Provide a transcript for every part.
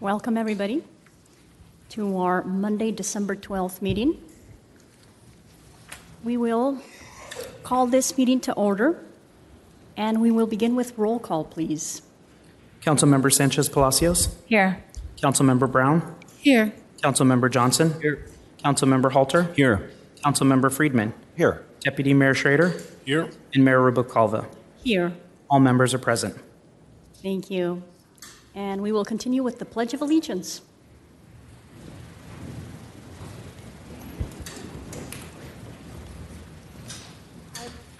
Welcome, everybody, to our Monday, December 12th meeting. We will call this meeting to order, and we will begin with roll call, please. Councilmember Sanchez Palacios. Here. Councilmember Brown. Here. Councilmember Johnson. Here. Councilmember Halter. Here. Councilmember Friedman. Here. Deputy Mayor Schrader. Here. And Mayor Rubalcaba. Here. All members are present. Thank you. And we will continue with the Pledge of Allegiance.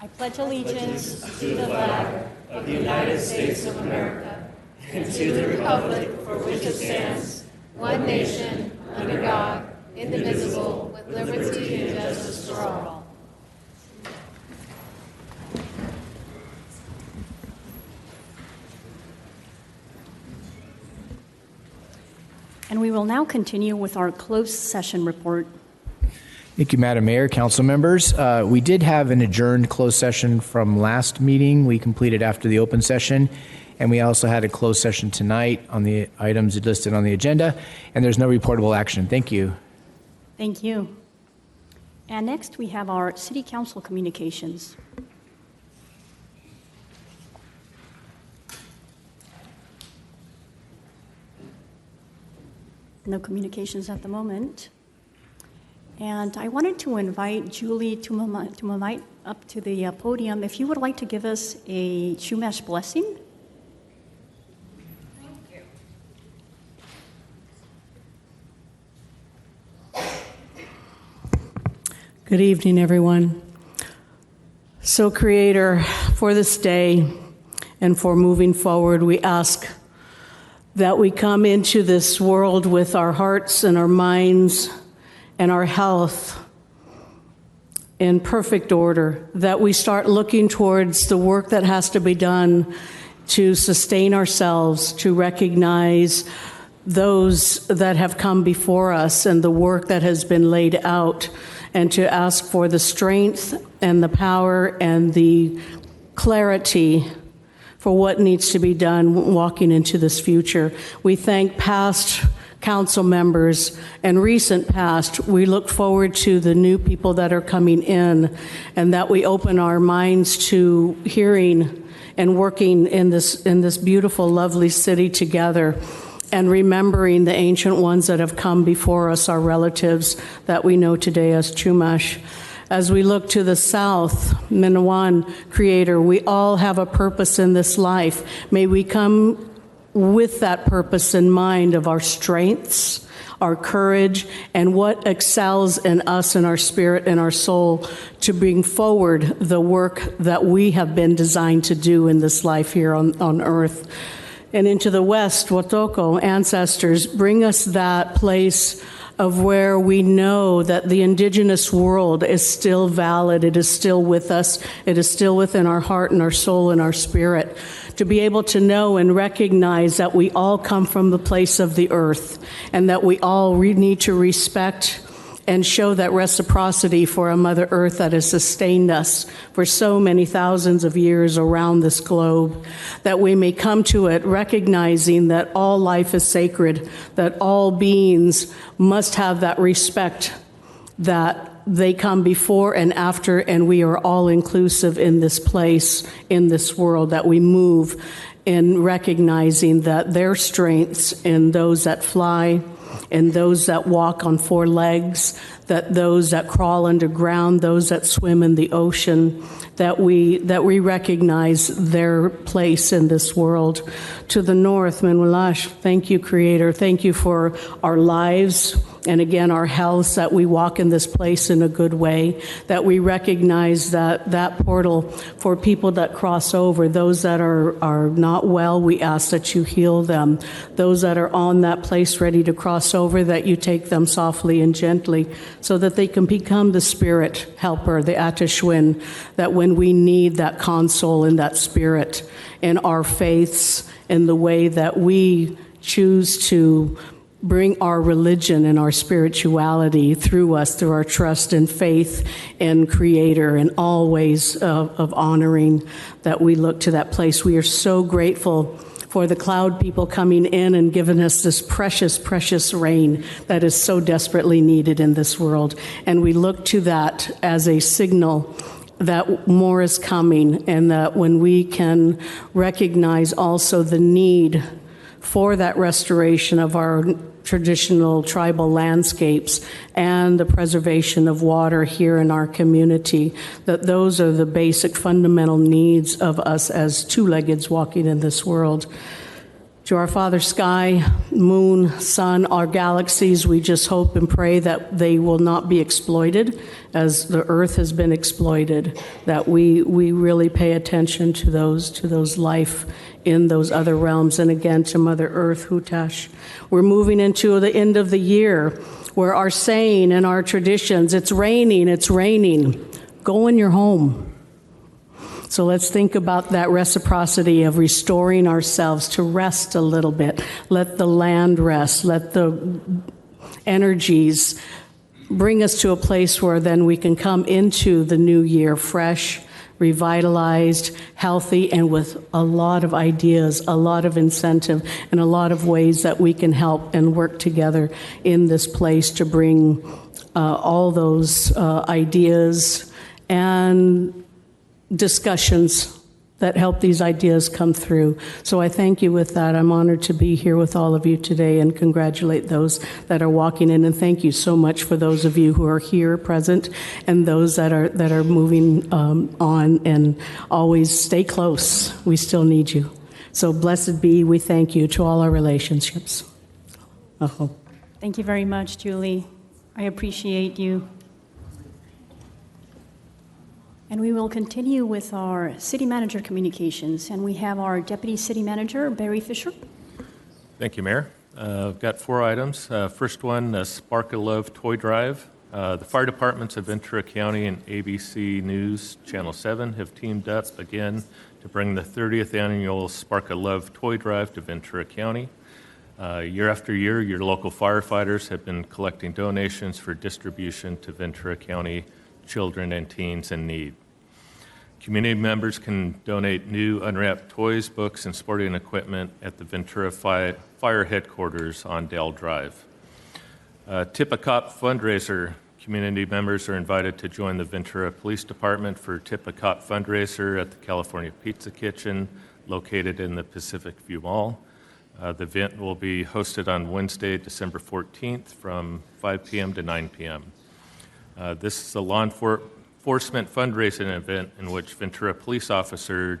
I pledge allegiance to the flag of the United States of America and to the republic for which it stands, one nation, under God, indivisible, with liberty and justice for all. And we will now continue with our closed session report. Thank you, Madam Mayor, council members. We did have an adjourned closed session from last meeting. We completed after the open session, and we also had a closed session tonight on the items listed on the agenda, and there's no reportable action. Thank you. Thank you. And next, we have our City Council communications. No communications at the moment. And I wanted to invite Julie Tumamite up to the podium. If you would like to give us a Chumash blessing. Good evening, everyone. So, Creator, for this day and for moving forward, we ask that we come into this world with our hearts and our minds and our health in perfect order, that we start looking towards the work that has to be done to sustain ourselves, to recognize those that have come before us and the work that has been laid out, and to ask for the strength and the power and the clarity for what needs to be done walking into this future. We thank past council members and recent past. We look forward to the new people that are coming in, and that we open our minds to hearing and working in this beautiful, lovely city together, and remembering the ancient ones that have come before us, our relatives that we know today as Chumash. As we look to the south, Minoan, Creator, we all have a purpose in this life. May we come with that purpose in mind of our strengths, our courage, and what excels in us and our spirit and our soul to bring forward the work that we have been designed to do in this life here on earth. And into the west, Watoko, ancestors, bring us that place of where we know that the indigenous world is still valid, it is still with us, it is still within our heart and our soul and our spirit, to be able to know and recognize that we all come from the place of the earth, and that we all need to respect and show that reciprocity for a Mother Earth that has sustained us for so many thousands of years around this globe, that we may come to it recognizing that all life is sacred, that all beings must have that respect, that they come before and after, and we are all inclusive in this place, in this world, that we move in recognizing that their strengths in those that fly, and those that walk on four legs, that those that crawl underground, those that swim in the ocean, that we recognize their place in this world. To the north, Menwalash, thank you, Creator. Thank you for our lives, and again, our health, that we walk in this place in a good way, that we recognize that portal for people that cross over, those that are not well, we ask that you heal them. Those that are on that place ready to cross over, that you take them softly and gently, so that they can become the spirit helper, the Atashwin, that when we need that console in that spirit, in our faiths, in the way that we choose to bring our religion and our spirituality through us, through our trust and faith in Creator, and all ways of honoring, that we look to that place. We are so grateful for the cloud people coming in and giving us this precious, precious rain that is so desperately needed in this world. And we look to that as a signal that more is coming, and that when we can recognize also the need for that restoration of our traditional tribal landscapes and the preservation of water here in our community, that those are the basic fundamental needs of us as two-leggeds walking in this world. To our Father Sky, Moon, Sun, our galaxies, we just hope and pray that they will not be exploited as the Earth has been exploited, that we really pay attention to those life in those other realms. And again, to Mother Earth, Hutash. We're moving into the end of the year where our saying and our traditions, it's raining, go in your home. So let's think about that reciprocity of restoring ourselves to rest a little bit. Let the land rest. Let the energies bring us to a place where then we can come into the new year fresh, revitalized, healthy, and with a lot of ideas, a lot of incentive, and a lot of ways that we can help and work together in this place to bring all those ideas and discussions that help these ideas come through. So I thank you with that. I'm honored to be here with all of you today and congratulate those that are walking in. And thank you so much for those of you who are here present and those that are moving on, and always stay close. We still need you. So blessed be, we thank you to all our relationships. Thank you very much, Julie. I appreciate you. And we will continue with our city manager communications. And we have our deputy city manager, Barry Fisher. Thank you, Mayor. I've got 4 items. First one, Spark of Love Toy Drive. The fire departments of Ventura County and ABC News Channel 7 have teamed up again to bring the 30th annual Spark of Love Toy Drive to Ventura County. Year after year, your local firefighters have been collecting donations for distribution to Ventura County children and teens in need. Community members can donate new unwrapped toys, books, and sporting equipment at the Ventura Fire Headquarters on Dell Drive. Tip a Cop fundraiser. Community members are invited to join the Ventura Police Department for Tip a Cop fundraiser at the California Pizza Kitchen, located in the Pacific View Mall. The event will be hosted on Wednesday, December 14th from 5 p.m. to 9 p.m. This is a law enforcement fundraising event in which Ventura police officers,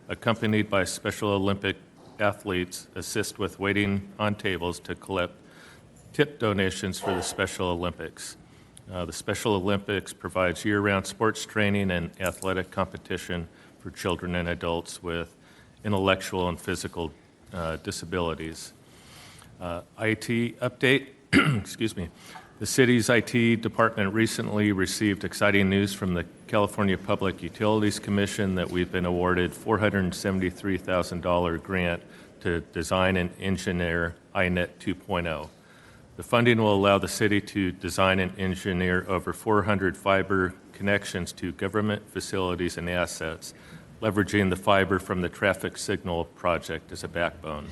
accompanied by Special Olympic athletes, assist with waiting on tables to collect tip donations for the Special Olympics. The Special Olympics provides year-round sports training and athletic competition for children and adults with intellectual and physical disabilities. IT update, excuse me. The city's IT department recently received exciting news from the California Public Utilities Commission that we've been awarded $473,000 grant to design and engineer iNet 2.0. The funding will allow the city to design and engineer over 400 fiber connections to government facilities and assets, leveraging the fiber from the traffic signal project as a backbone.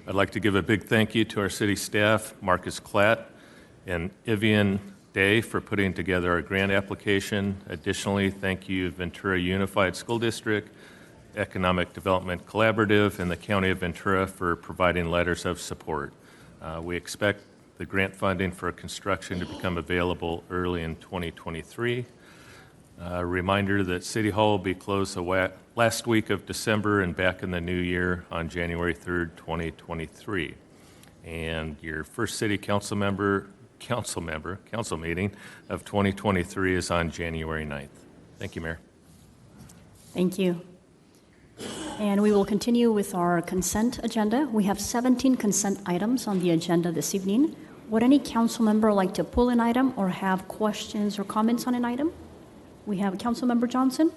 I'd like to give a big thank you to our city staff, Marcus Klatt and Ivian Day, for putting together our grant application. Additionally, thank you Ventura Unified School District, Economic Development Collaborative, and the County of Ventura for providing letters of support. We expect the grant funding for construction to become available early in 2023. A reminder that City Hall will be closed the last week of December and back in the new year on January 3rd, 2023. And your first city council meeting of 2023 is on January 9th. Thank you, Mayor. Thank you. And we will continue with our consent agenda. We have 17 consent items on the agenda this evening. Would any council member like to pull an item or have questions or comments on an item? We have Council Member Johnson.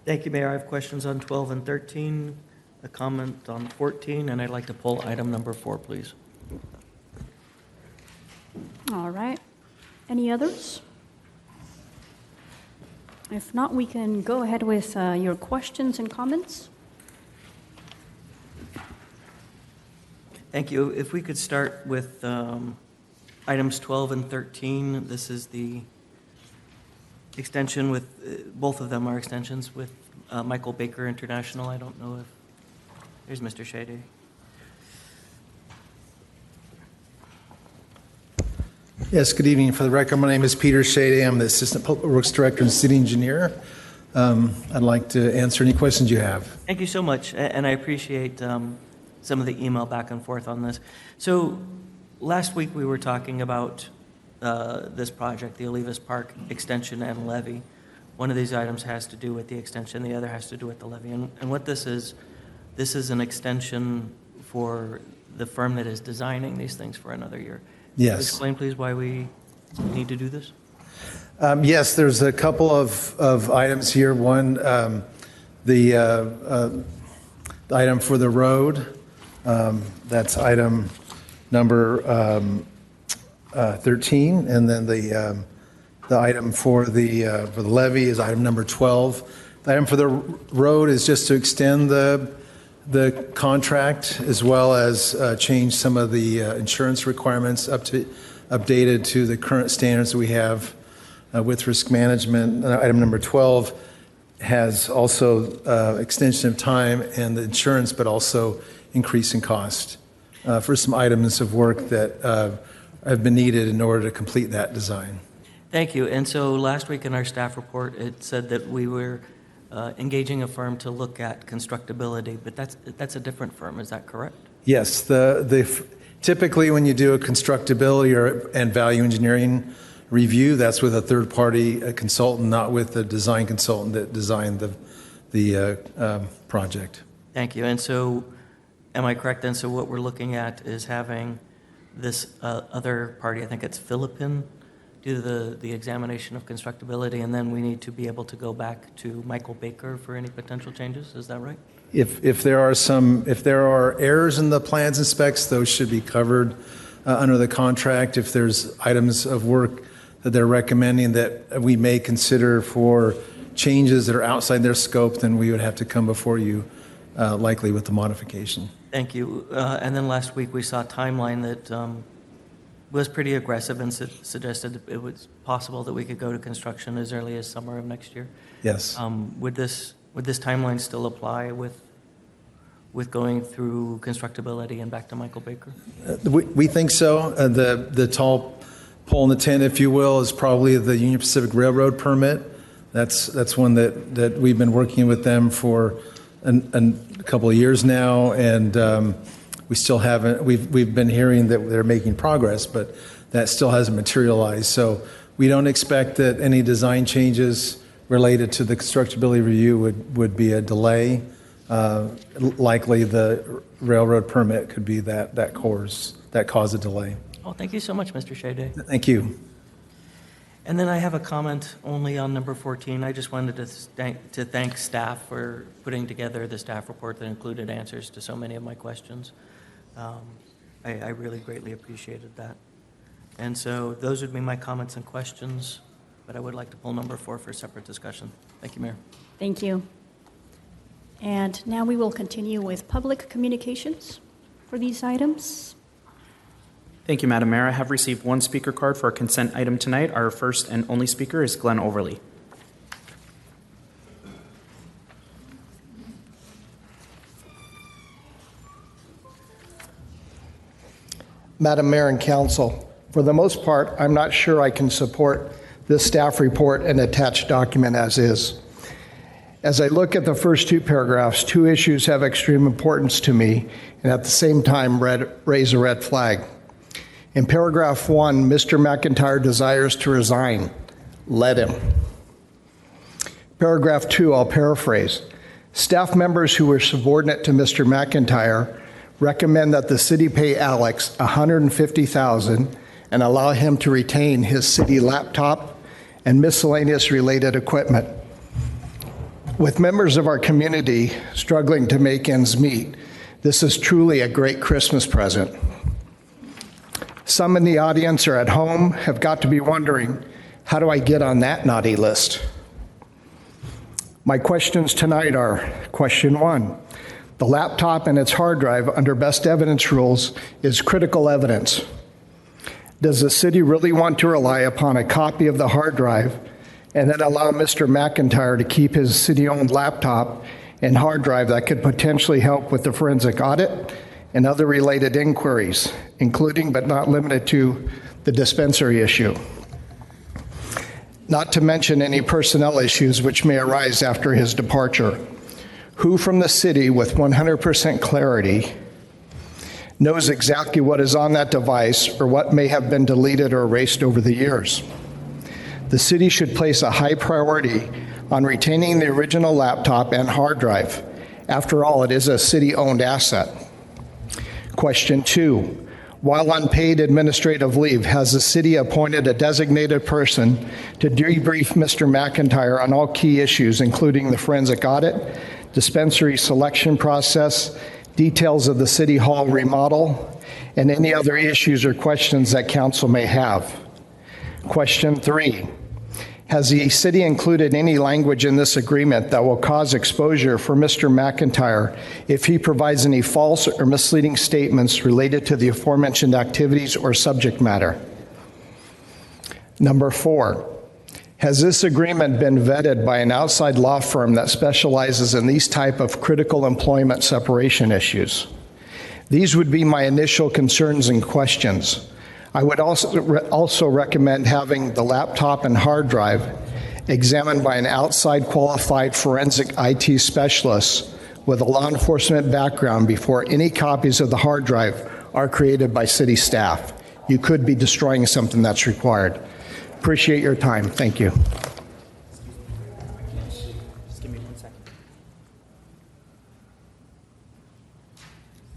Thank you, Mayor. I have questions on 12 and 13, a comment on 14, and I'd like to pull item number 4, please. All right. Any others? If not, we can go ahead with your questions and comments. Thank you. If we could start with items 12 and 13. This is the extension with, both of them are extensions with Michael Baker International. I don't know if, there's Mr. Shady. Yes, good evening. For the record, my name is Peter Shady. I'm the Assistant Public Works Director and City Engineer. I'd like to answer any questions you have. Thank you so much, and I appreciate some of the email back and forth on this. So last week we were talking about this project, the Olivas Park extension and levy. One of these items has to do with the extension, the other has to do with the levy. And what this is an extension for the firm that is designing these things for another year. Yes. Can you explain, please, why we need to do this? Yes, there's a couple of items here. One, the item for the road, that's item number 13, and then the item for the levy is item number 12. The item for the road is just to extend the contract as well as change some of the insurance requirements updated to the current standards that we have with risk management. Item number 12 has also extension of time and the insurance, but also increase in cost for some items of work that have been needed in order to complete that design. Thank you. And so last week in our staff report, it said that we were engaging a firm to look at constructability, but that's a different firm. Is that correct? Yes. Typically, when you do a constructability and value engineering review, that's with a third-party consultant, not with the design consultant that designed the project. Thank you. And so, am I correct then? So what we're looking at is having this other party, I think it's Philippine, do the examination of constructability, and then we need to be able to go back to Michael Baker for any potential changes. Is that right? If there are errors in the plans and specs, those should be covered under the contract. If there's items of work that they're recommending that we may consider for changes that are outside their scope, then we would have to come before you, likely with the modification. Thank you. And then last week we saw a timeline that was pretty aggressive and suggested it was possible that we could go to construction as early as summer of next year. Yes. Would this timeline still apply with going through constructability and back to Michael Baker? We think so. The tall pole in the tent, if you will, is probably the Union Pacific Railroad permit. That's one that we've been working with them for a couple of years now, and we still haven't. We've been hearing that they're making progress, but that still hasn't materialized. So we don't expect that any design changes related to the constructability review would be a delay. Likely the railroad permit could be that cause a delay. Oh, thank you so much, Mr. Shade. Thank you. And then I have a comment only on number 14. I just wanted to thank staff for putting together the staff report that included answers to so many of my questions. I really greatly appreciated that. And so those would be my comments and questions, but I would like to pull number 4 for separate discussion. Thank you, Mayor. Thank you. And now we will continue with public communications for these items. Thank you, Madam Mayor. I have received one speaker card for a consent item tonight. Our first and only speaker is Glenn Overly. Madam Mayor and Council, for the most part, I'm not sure I can support this staff report and attached document as is. As I look at the first 2 paragraphs, 2 issues have extreme importance to me and at the same time raise a red flag. In paragraph 1, Mr. McIntyre desires to resign. Let him. Paragraph 2, I'll paraphrase. Staff members who were subordinate to Mr. McIntyre recommend that the city pay Alex $150,000 and allow him to retain his city laptop and miscellaneous related equipment. With members of our community struggling to make ends meet, this is truly a great Christmas present. Some in the audience or at home have got to be wondering, how do I get on that naughty list? My questions tonight are, question 1, the laptop and its hard drive under best evidence rules is critical evidence. Does the city really want to rely upon a copy of the hard drive and then allow Mr. McIntyre to keep his city-owned laptop and hard drive that could potentially help with the forensic audit and other related inquiries, including but not limited to the dispensary issue? Not to mention any personnel issues which may arise after his departure. Who from the city with 100% clarity knows exactly what is on that device or what may have been deleted or erased over the years? The city should place a high priority on retaining the original laptop and hard drive. After all, it is a city-owned asset. Question 2. While on paid administrative leave, has the city appointed a designated person to debrief Mr. McIntyre on all key issues, including the forensic audit, dispensary selection process, details of the City Hall remodel, and any other issues or questions that council may have? Question 3. Has the city included any language in this agreement that will cause exposure for Mr. McIntyre if he provides any false or misleading statements related to the aforementioned activities or subject matter? Number 4, has this agreement been vetted by an outside law firm that specializes in these type of critical employment separation issues? These would be my initial concerns and questions. I would also recommend having the laptop and hard drive examined by an outside qualified forensic IT specialist with a law enforcement background before any copies of the hard drive are created by city staff. You could be destroying something that's required. Appreciate your time. Thank you. Just give me 1 second.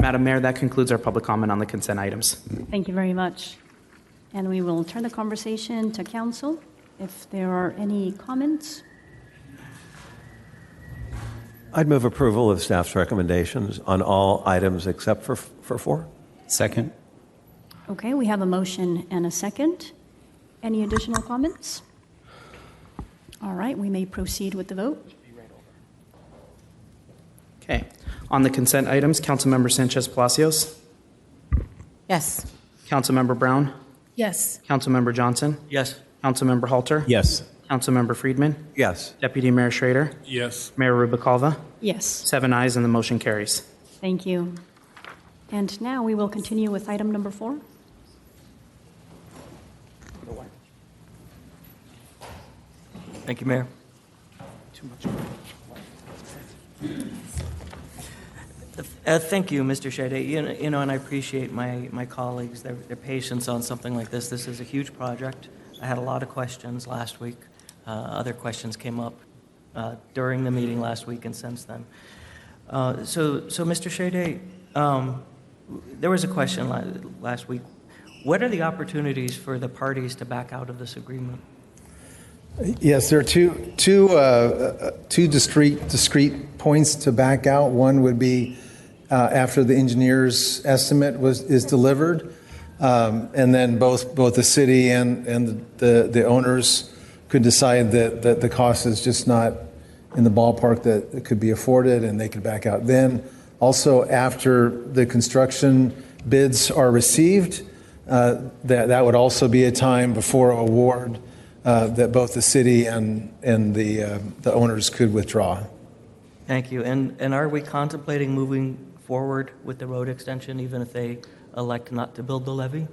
Madam Mayor, that concludes our public comment on the consent items. Thank you very much. And we will turn the conversation to council if there are any comments. I'd move approval of staff's recommendations on all items except for 4. Second. Okay, we have a motion and a second. Any additional comments? All right, we may proceed with the vote. Okay. On the consent items, Councilmember Sanchez Palacios, Yes. Councilmember Brown, Yes. Councilmember Johnson, Yes. Councilmember Halter, Yes. Councilmember Friedman, Yes. Deputy Mayor Schrader, Yes. Mayor Rubicalva. Yes, 7 ayes and the motion carries. thank you. And now we will continue with item number 4. Thank you, Mayor. Thank you, Mr. Shade. You know, and I appreciate my colleagues, their patience on something like this. This is a huge project. I had a lot of questions last week. Other questions came up during the meeting last week and since then. So Mr. Shade, there was a question last week. What are the opportunities for the parties to back out of this agreement? Yes, there are two discrete points to back out. One would be after the engineer's estimate is delivered, and then both the city and the owners could decide that the cost is just not in the ballpark that it could be afforded, and they could back out. Then also after the construction bids are received, that would also be a time before award. That both the city and the owners could withdraw. Thank you. And are we contemplating moving forward with the road extension even if they elect not to build the levee?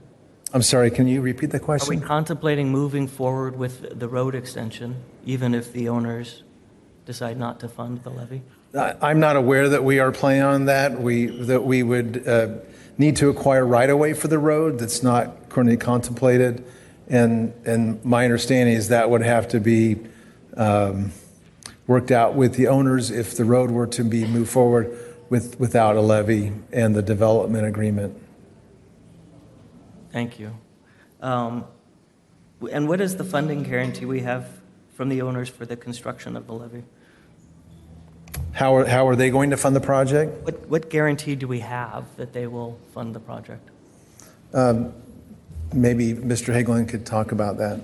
I'm sorry, can you repeat the Are we question? contemplating moving forward with the road extension even if the owners decide not to fund the levee? I'm not aware that we are planning on that. That we would need to acquire right-of-way for the road that's not currently contemplated. And my understanding is that would have to be worked out with the owners if the road were to be moved forward without a levee and the development agreement. Thank you. And what is the funding guarantee we have from the owners for the construction of the levee? How are they going to fund the project? What guarantee do we have that they will fund the project? Maybe Mr. Hagelin could talk about that.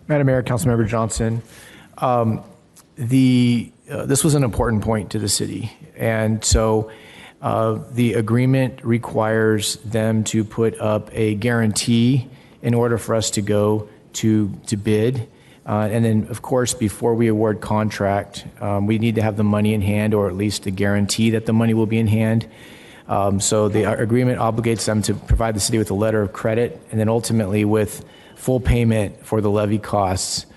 Madam Mayor, Councilmember Johnson, This was an important point to the city, and so the agreement requires them to put up a guarantee in order for us to go to bid. And then, of course, before we award contract, we need to have the money in hand, or at least a guarantee that the money will be in hand. So the agreement obligates them to provide the city with a letter of credit, and then ultimately with full payment for the levy costs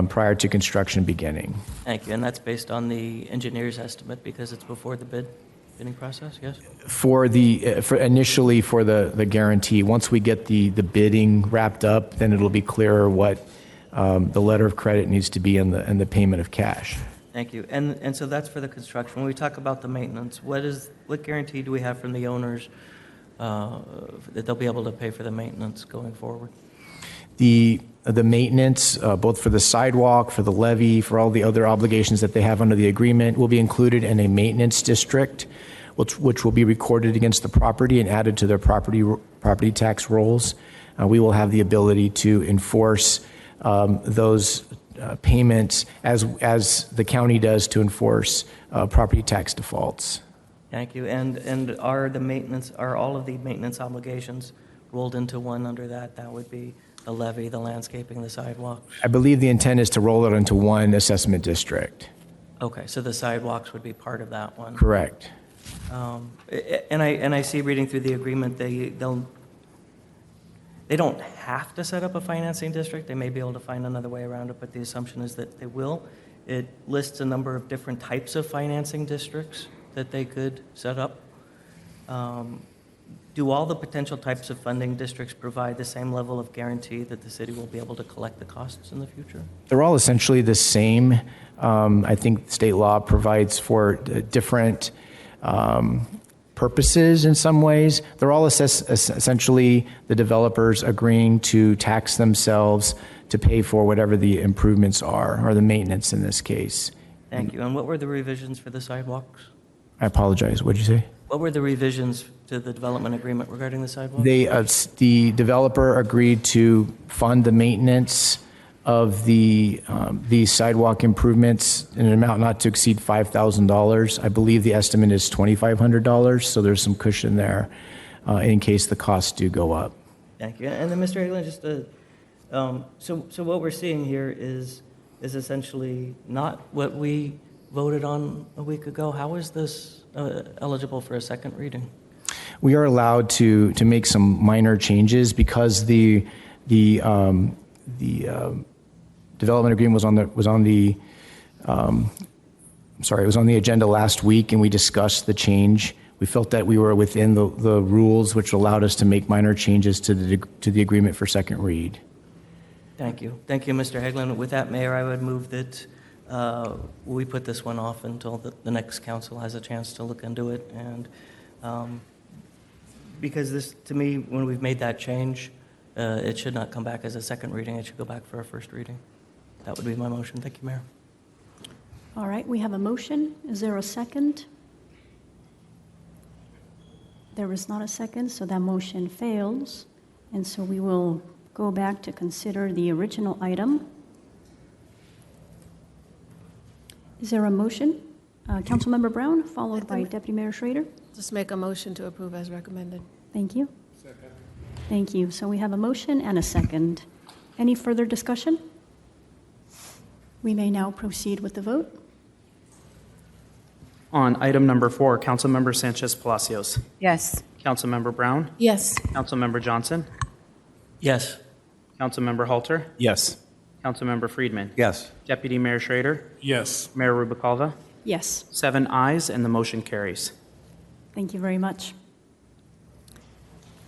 prior to construction beginning. Thank you. And that's based on the engineer's estimate because it's before the bidding process, yes? For initially for the guarantee, once we get the bidding wrapped up, then it'll be clearer what the letter of credit needs to be and the payment of cash. Thank you. And so that's for the construction. When we talk about the maintenance, what guarantee do we have from the owners that they'll be able to pay for the maintenance going forward? The maintenance, both for the sidewalk, for the levee, for all the other obligations that they have under the agreement, will be included in a maintenance district, which will be recorded against the property and added to their property tax rolls. We will have the ability to enforce those payments as the county does to enforce property tax defaults. Thank you. And are all of the maintenance obligations rolled into one under that? That would be the levee, the landscaping, the sidewalks? I believe the intent is to roll it into one assessment district. Okay, so the sidewalks would be part of that one. Correct. And I see reading through the agreement, they don't have to set up a financing district. They may be able to find another way around it, but the assumption is that they will. It lists a number of different types of financing districts that they could set up. Do all the potential types of funding districts provide the same level of guarantee that the city will be able to collect the costs in the future? They're all essentially the same. I think state law provides for different purposes in some ways. They're all essentially the developers agreeing to tax themselves to pay for whatever the improvements are, or the maintenance in this case. Thank you. And what were the revisions for the sidewalks? I apologize. What did you say? What were the revisions to the development agreement regarding the sidewalks? The developer agreed to fund the maintenance of the sidewalk improvements in an amount not to exceed $5,000. I believe the estimate is $2,500, so there's some cushion there in case the costs do go up. Thank you. And then, Mr. Hagelin, just so what we're seeing here is essentially not what we voted on a week ago. How is this eligible for a second reading? We are allowed to make some minor changes because the development agreement was on the agenda last week, and we discussed the change. We felt that we were within the rules, which allowed us to make minor changes to the agreement for second read. Thank you. Thank you, Mr. Hagelin. With that, Mayor, I would move that we put this one off until the next council has a chance to look into it. And because this, to me, when we've made that change, it should not come back as a second reading. It should go back for a first reading. That would be my motion. Thank you, Mayor. All right, we have a motion. Is there a second? There is not a second, so that motion fails. And so we will go back to consider the original item. Is there a motion? Councilmember Brown, followed by Deputy Mayor Schrader. Just make a motion to approve as recommended. Thank you. Second. Thank you. So we have a motion and a second. Any further discussion? We may now proceed with the vote. On item number 4, Councilmember Sanchez Palacios. Yes. Councilmember Brown. Yes. Councilmember Johnson. Yes. Councilmember Halter. Yes. Councilmember Friedman. Yes. Deputy Mayor Schrader. Yes. Mayor Rubalcava. Yes. 7 ayes, and the motion carries. Thank you very much.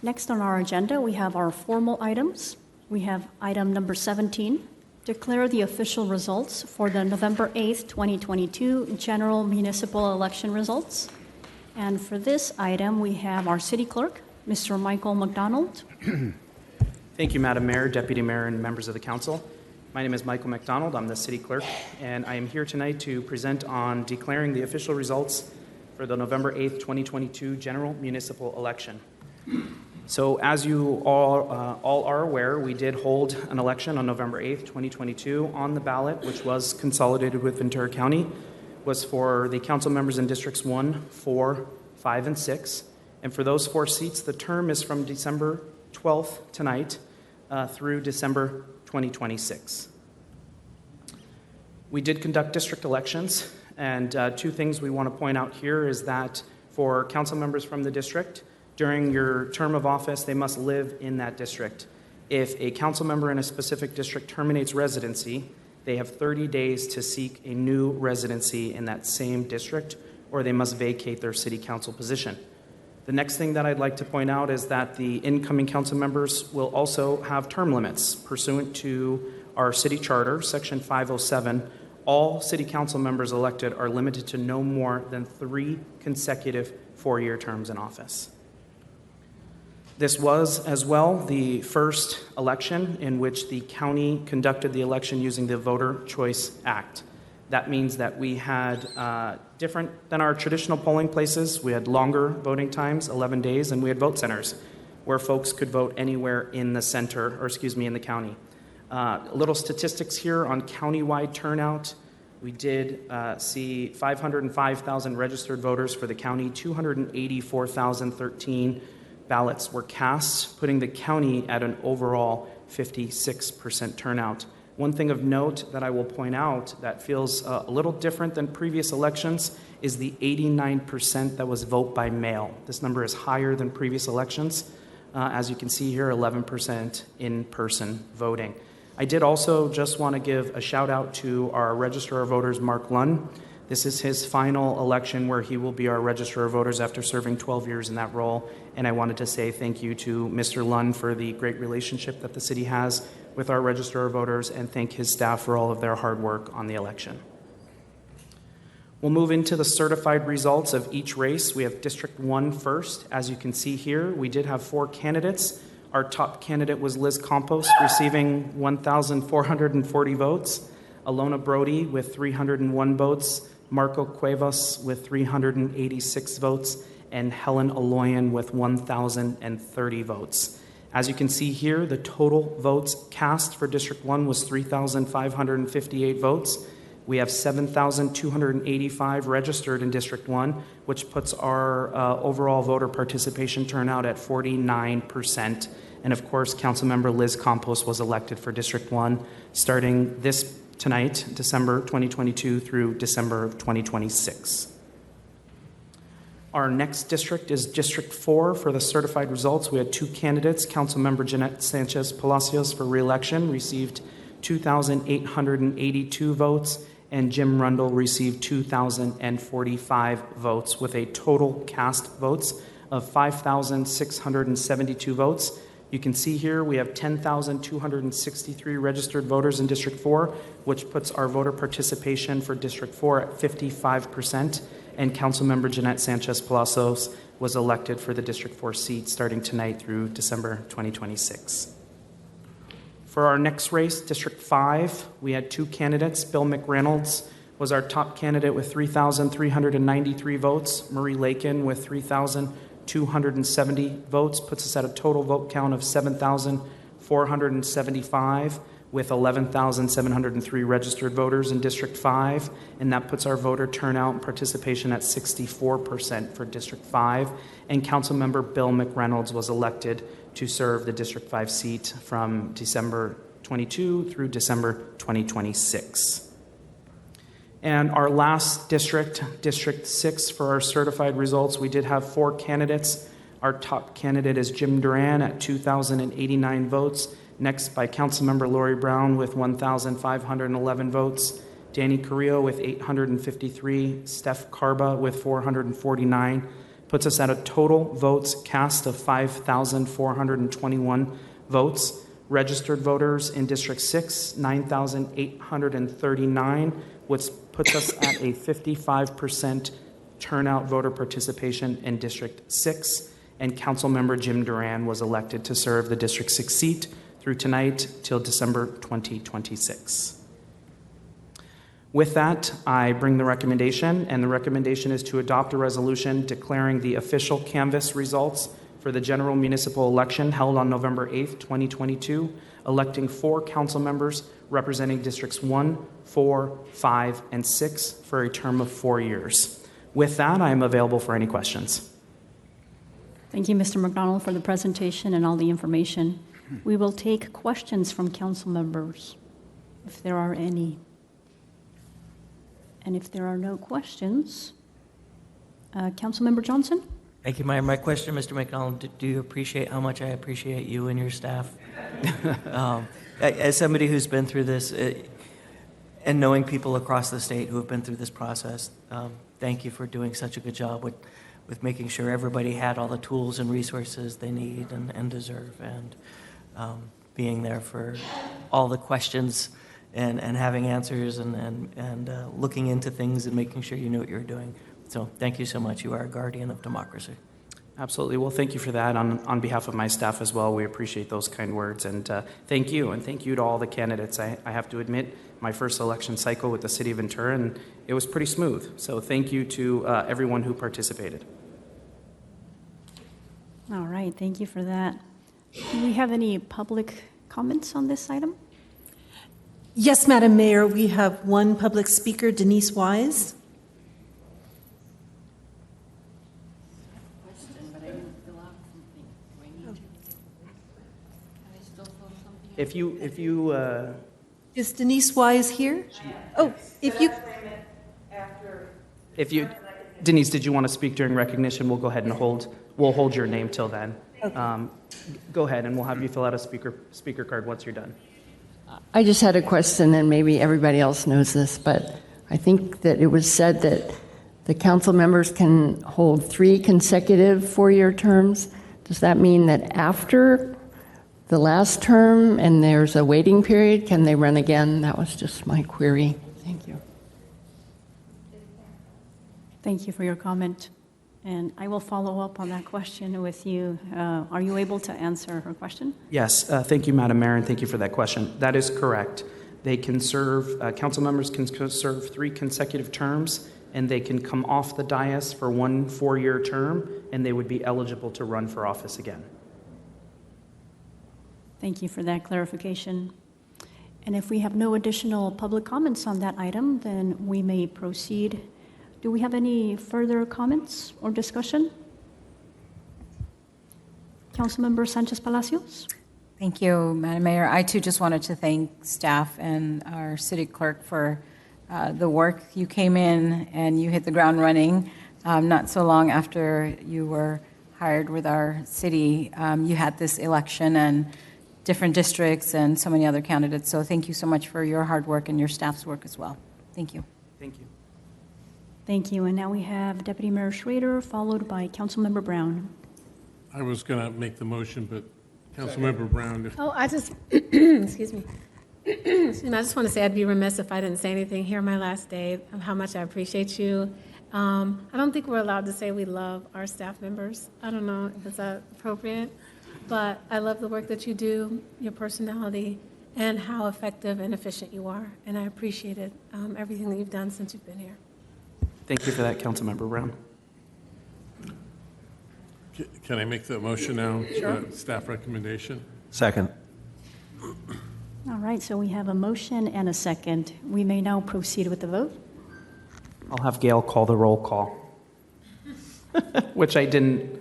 Next on our agenda, we have our formal items. We have item number 17, declare the official results for the November 8th, 2022 general municipal election results. And for this item, we have our city clerk, Mr. Michael McDonald. Thank you, Madam Mayor, Deputy Mayor, and members of the council. My name is Michael McDonald. I'm the city clerk, and I am here tonight to present on declaring the official results for the November 8th, 2022 general municipal election. So as you all are aware, we did hold an election on November 8th, 2022 on the ballot, which was consolidated with Ventura County, was for the council members in Districts 1, 4, 5, and 6. And for those 4 seats, the term is from December 12th tonight through December 2026. We did conduct district elections, and 2 things we want to point out here is that for council members from the district, during your term of office, they must live in that district. If a council member in a specific district terminates residency, they have 30 days to seek a new residency in that same district, or they must vacate their city council position. The next thing that I'd like to point out is that the incoming council members will also have term limits. Pursuant to our city charter, section 507, all city council members elected are limited to no more than 3 consecutive 4-year terms in office. This was, as well, the first election in which the county conducted the election using the Voter Choice Act. That means that we had, different than our traditional polling places, we had longer voting times, 11 days, and we had vote centers where folks could vote anywhere in the center, or in the county. A little statistics here on countywide turnout. We did see 505,000 registered voters for the county, 284,013 ballots were cast, putting the county at an overall 56% turnout. One thing of note that I will point out that feels a little different than previous elections is the 89% that was vote by mail. This number is higher than previous elections. As you can see here, 11% in-person voting. I did also just want to give a shout out to our Registrar of Voters, Mark Lunn. This is his final election where he will be our Registrar of Voters after serving 12 years in that role. And I wanted to say thank you to Mr. Lunn for the great relationship that the city has with our Registrar of Voters, and thank his staff for all of their hard work on the election. We'll move into the certified results of each race. We have District 1 first. As you can see here, we did have 4 candidates. Our top candidate was Liz Campos, receiving 1,440 votes. Alona Brody with 301 votes. Marco Cuevas with 386 votes, and Helen Aloyan with 1,030 votes. As you can see here, the total votes cast for District 1 was 3,558 votes. We have 7,285 registered in District 1, which puts our overall voter participation turnout at 49%. And of course, Councilmember Liz Campos was elected for District 1 starting tonight, December 2022 through December of 2026. Our next district is District 4 for the certified results. We had 2 candidates. Councilmember Jeanette Sanchez Palacios for re-election received 2,882 votes, and Jim Rundle received 2,045 votes, with a total cast votes of 5,672 votes. You can see here we have 10,263 registered voters in District 4, which puts our voter participation for District 4 at 55%, and Councilmember Jeanette Sanchez Palacios was elected for the District 4 seat starting tonight through December 2026. For our next race, District 5, we had 2 candidates. Bill McReynolds was our top candidate with 3,393 votes. Marie Lakin with 3,270 votes puts us at a total vote count of 7,475 with 11,703 registered voters in District 5, and that puts our voter turnout and participation at 64% for District 5. And Councilmember Bill McReynolds was elected to serve the District 5 seat from December 22 through December 2026. And our last district, District 6, for our certified results, we did have 4 candidates. Our top candidate is Jim Duran at 2,089 votes, next by Councilmember Lori Brown with 1,511 votes, Danny Carrillo with 853, Steph Carba with 449, puts us at a total votes cast of 5,421 votes. Registered voters in District 6, 9,839, which puts us at a 55% turnout voter participation in District 6. And Councilmember Jim Duran was elected to serve the District 6 seat through tonight till December 2026. With that, I bring the recommendation, and the recommendation is to adopt a resolution declaring the official canvass results for the general municipal election held on November 8th, 2022, electing 4 council members representing Districts 1, 4, 5, and 6 for a term of 4 years. With that, I am available for any questions. Thank you, Mr. McDonald, for the presentation and all the information. We will take questions from council members, if there are any. And if there are no questions, Councilmember Johnson? Thank you, Mayor. My question, Mr. McDonald, do you appreciate how much I appreciate you and your staff? As somebody who's been through this, and knowing people across the state who have been through this process, thank you for doing such a good job with making sure everybody had all the tools and resources they need and deserve, and being there for all the questions and having answers and looking into things and making sure you knew what you were doing. So thank you so much. You are a guardian of democracy. Absolutely. Well, thank you for that. On behalf of my staff as well, we appreciate those kind words. And thank you. And thank you to all the candidates. I have to admit, my first election cycle with the City of Ventura, and it was pretty smooth. So thank you to everyone who participated. All right, thank you for that. Do we have any public comments on this item? Yes, Madam Mayor, we have one public speaker, Denise Wise. If you Is Denise Wise here? Oh, if you, Denise, did you want to speak during recognition? We'll go ahead and we'll hold your name till then. Okay. Go ahead, and we'll have you fill out a speaker card once you're done. I just had a question, and maybe everybody else knows this, but I think that it was said that the council members can hold 3 consecutive 4-year terms. Does that mean that after the last term and there's a waiting period, can they run again? That was just my query. Thank you. Thank you for your comment. And I will follow up on that question with you. Are you able to answer her question? Yes, thank you, Madam Mayor, and thank you for that question. That is correct. They can serve, council members can serve 3 consecutive terms, and they can come off the dais for 1 4-year term, and they would be eligible to run for office again. Thank you for that clarification. And if we have no additional public comments on that item, then we may proceed. Do we have any further comments or discussion? Councilmember Sanchez Palacios? Thank you, Madam Mayor. I too just wanted to thank staff and our city clerk for the work. You came in and you hit the ground running. Not so long after you were hired with our city, you had this election and different districts and so many other candidates. So thank you so much for your hard work and your staff's work as well. Thank you. Thank you. Thank you. And now we have Deputy Mayor Schrader, followed by Councilmember Brown. I was going to make the motion, but Councilmember Brown. Oh, I just, excuse me. Excuse me. I just want to say I'd be remiss if I didn't say anything here my last day of how much I appreciate you. I don't think we're allowed to say we love our staff members. I don't know if it's appropriate, but I love the work that you do, your personality, and how effective and efficient you are. And I appreciated everything that you've done since you've been here. Thank you for that, Councilmember Brown. Can I make the motion now? Sure. Staff recommendation? Second. All right, so we have a motion and a second. We may now proceed with the vote. I'll have Gail call the roll call, which I didn't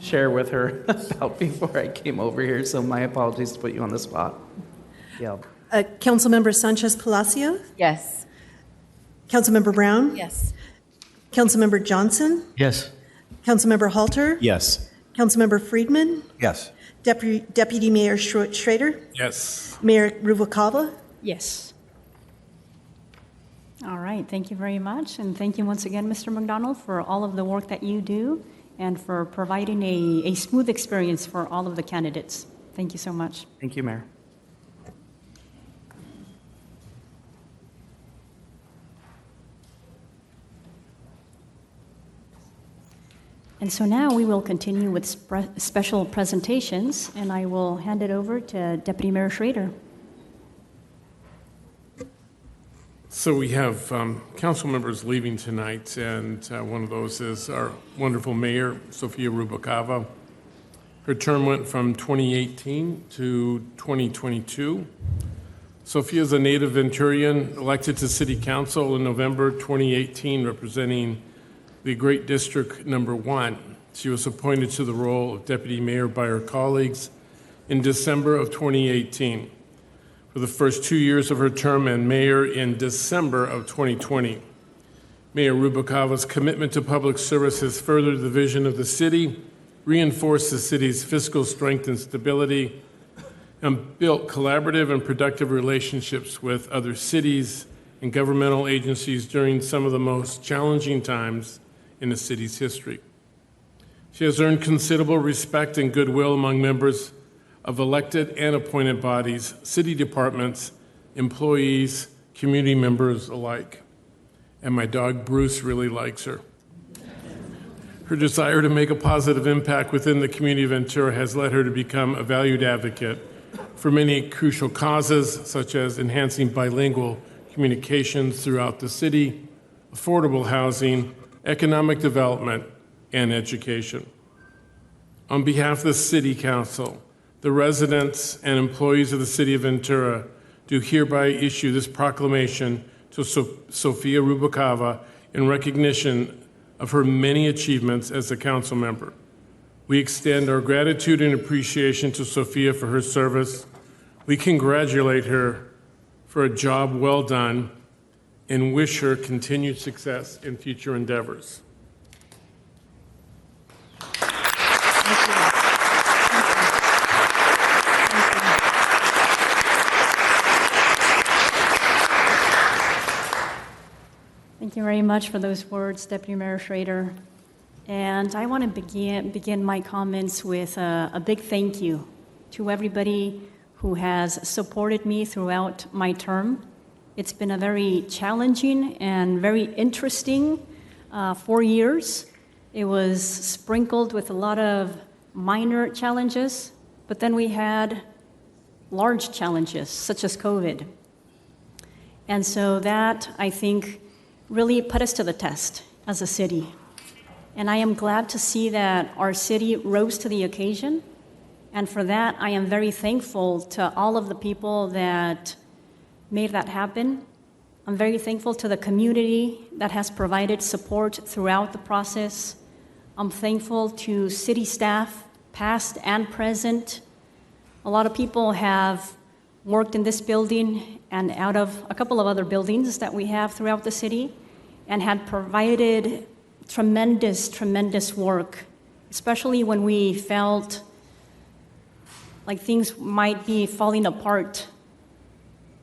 share with her about before I came over here, so my apologies to put you on the spot. Gail. Councilmember Sanchez Palacios? Yes. Councilmember Brown? Yes. Councilmember Johnson? Yes. Councilmember Halter? Yes. Councilmember Friedman? Yes. Deputy Mayor Schrader? Yes. Mayor Rubalcaba? Yes. All right, thank you very much. And thank you once again, Mr. McDonald, for all of the work that you do and for providing a smooth experience for all of the candidates. Thank you so much. Thank you, Mayor. And so now we will continue with special presentations, and I will hand it over to Deputy Mayor Schrader. So we have council members leaving tonight, and one of those is our wonderful mayor, Sofia Rubalcaba. Her term went from 2018 to 2022. Sophia is a native Venturian, elected to City Council in November 2018, representing the Great District Number 1. She was appointed to the role of Deputy Mayor by her colleagues in December of 2018 for the first 2 years of her term, and Mayor in December of 2020. Mayor Rubalcava's commitment to public service has furthered the vision of the city, reinforced the city's fiscal strength and stability, and built collaborative and productive relationships with other cities and governmental agencies during some of the most challenging times in the city's history. She has earned considerable respect and goodwill among members of elected and appointed bodies, city departments, employees, community members alike. And my dog Bruce really likes her. Her desire to make a positive impact within the community of Ventura has led her to become a valued advocate for many crucial causes, such as enhancing bilingual communications throughout the city, affordable housing, economic development, and education. On behalf of the City Council, the residents and employees of the City of Ventura do hereby issue this proclamation to Sophia Rubalcava in recognition of her many achievements as a council member. We extend our gratitude and appreciation to Sophia for her service. We congratulate her for a job well done and wish her continued success in future endeavors. Thank you very much for those words, Deputy Mayor Schrader. And I want to begin my comments with a big thank you to everybody who has supported me throughout my term. It's been a very challenging and very interesting 4 years. It was sprinkled with a lot of minor challenges, but then we had large challenges, such as COVID. And so that, I think, really put us to the test as a city. And I am glad to see that our city rose to the occasion. And for that, I am very thankful to all of the people that made that happen. I'm very thankful to the community that has provided support throughout the process. I'm thankful to city staff, past and present. A lot of people have worked in this building and out of a couple of other buildings that we have throughout the city and had provided tremendous work, especially when we felt like things might be falling apart.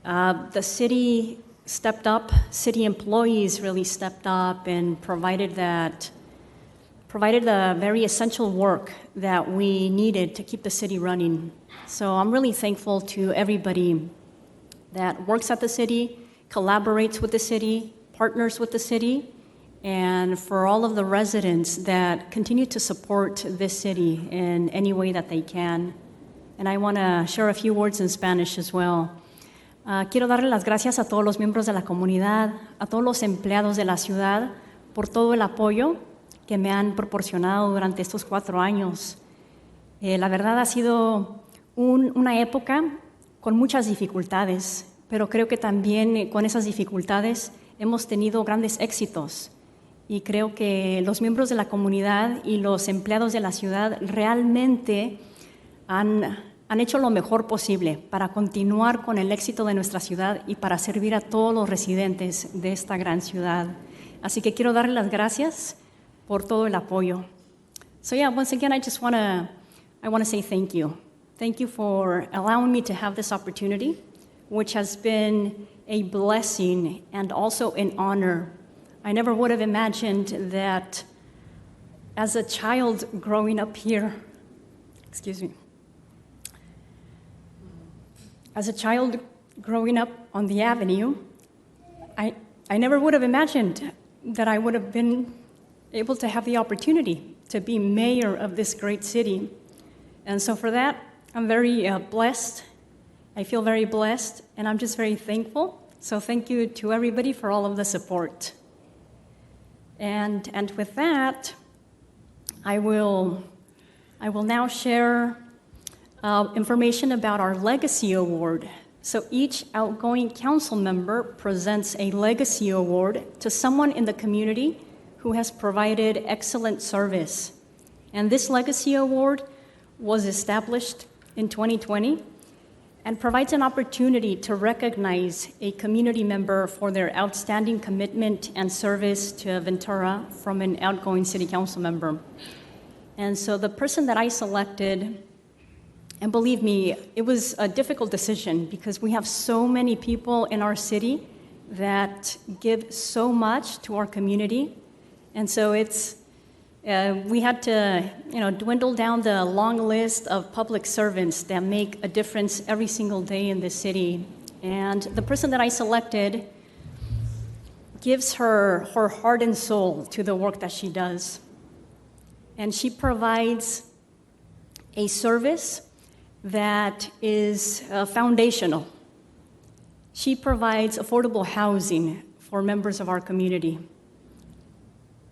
The city stepped up, city employees really stepped up and provided the very essential work that we needed to keep the city running. So I'm really thankful to everybody that works at the city, collaborates with the city, partners with the city, and for all of the residents that continue to support this city in any way that they can. And I want to share a few words in Spanish as well. Quiero darle las gracias a todos los miembros de la comunidad, a todos los empleados de la ciudad, por todo el apoyo que me han proporcionado durante estos 4 años. La verdad ha sido una época con muchas dificultades, pero creo que también con esas dificultades hemos tenido grandes éxitos. Y creo que los miembros de la comunidad y los empleados de la ciudad realmente han hecho lo mejor posible para continuar con el éxito de nuestra ciudad y para servir a todos los residentes de esta gran ciudad. Así que quiero darles las gracias por todo el apoyo. So yeah, once again, I want to say thank you. Thank you for allowing me to have this opportunity, which has been a blessing and also an honor. I never would have imagined that as a child growing up here, as a child growing up on the avenue, I never would have imagined that I would have been able to have the opportunity to be mayor of this great city. And so for that, I'm very blessed. I feel very blessed, and I'm just very thankful. So thank you to everybody for all of the support. And with that, I will I will now share information about our Legacy Award. So each outgoing council member presents a Legacy Award to someone in the community who has provided excellent service. And this Legacy Award was established in 2020 and provides an opportunity to recognize a community member for their outstanding commitment and service to Ventura from an outgoing city council member. And so the person that I selected, and believe me, it was a difficult decision because we have so many people in our city that give so much to our community. And so we had to, dwindle down the long list of public servants that make a difference every single day in this city. And the person that I selected gives her heart and soul to the work that she does. And she provides a service that is foundational. She provides affordable housing for members of our community.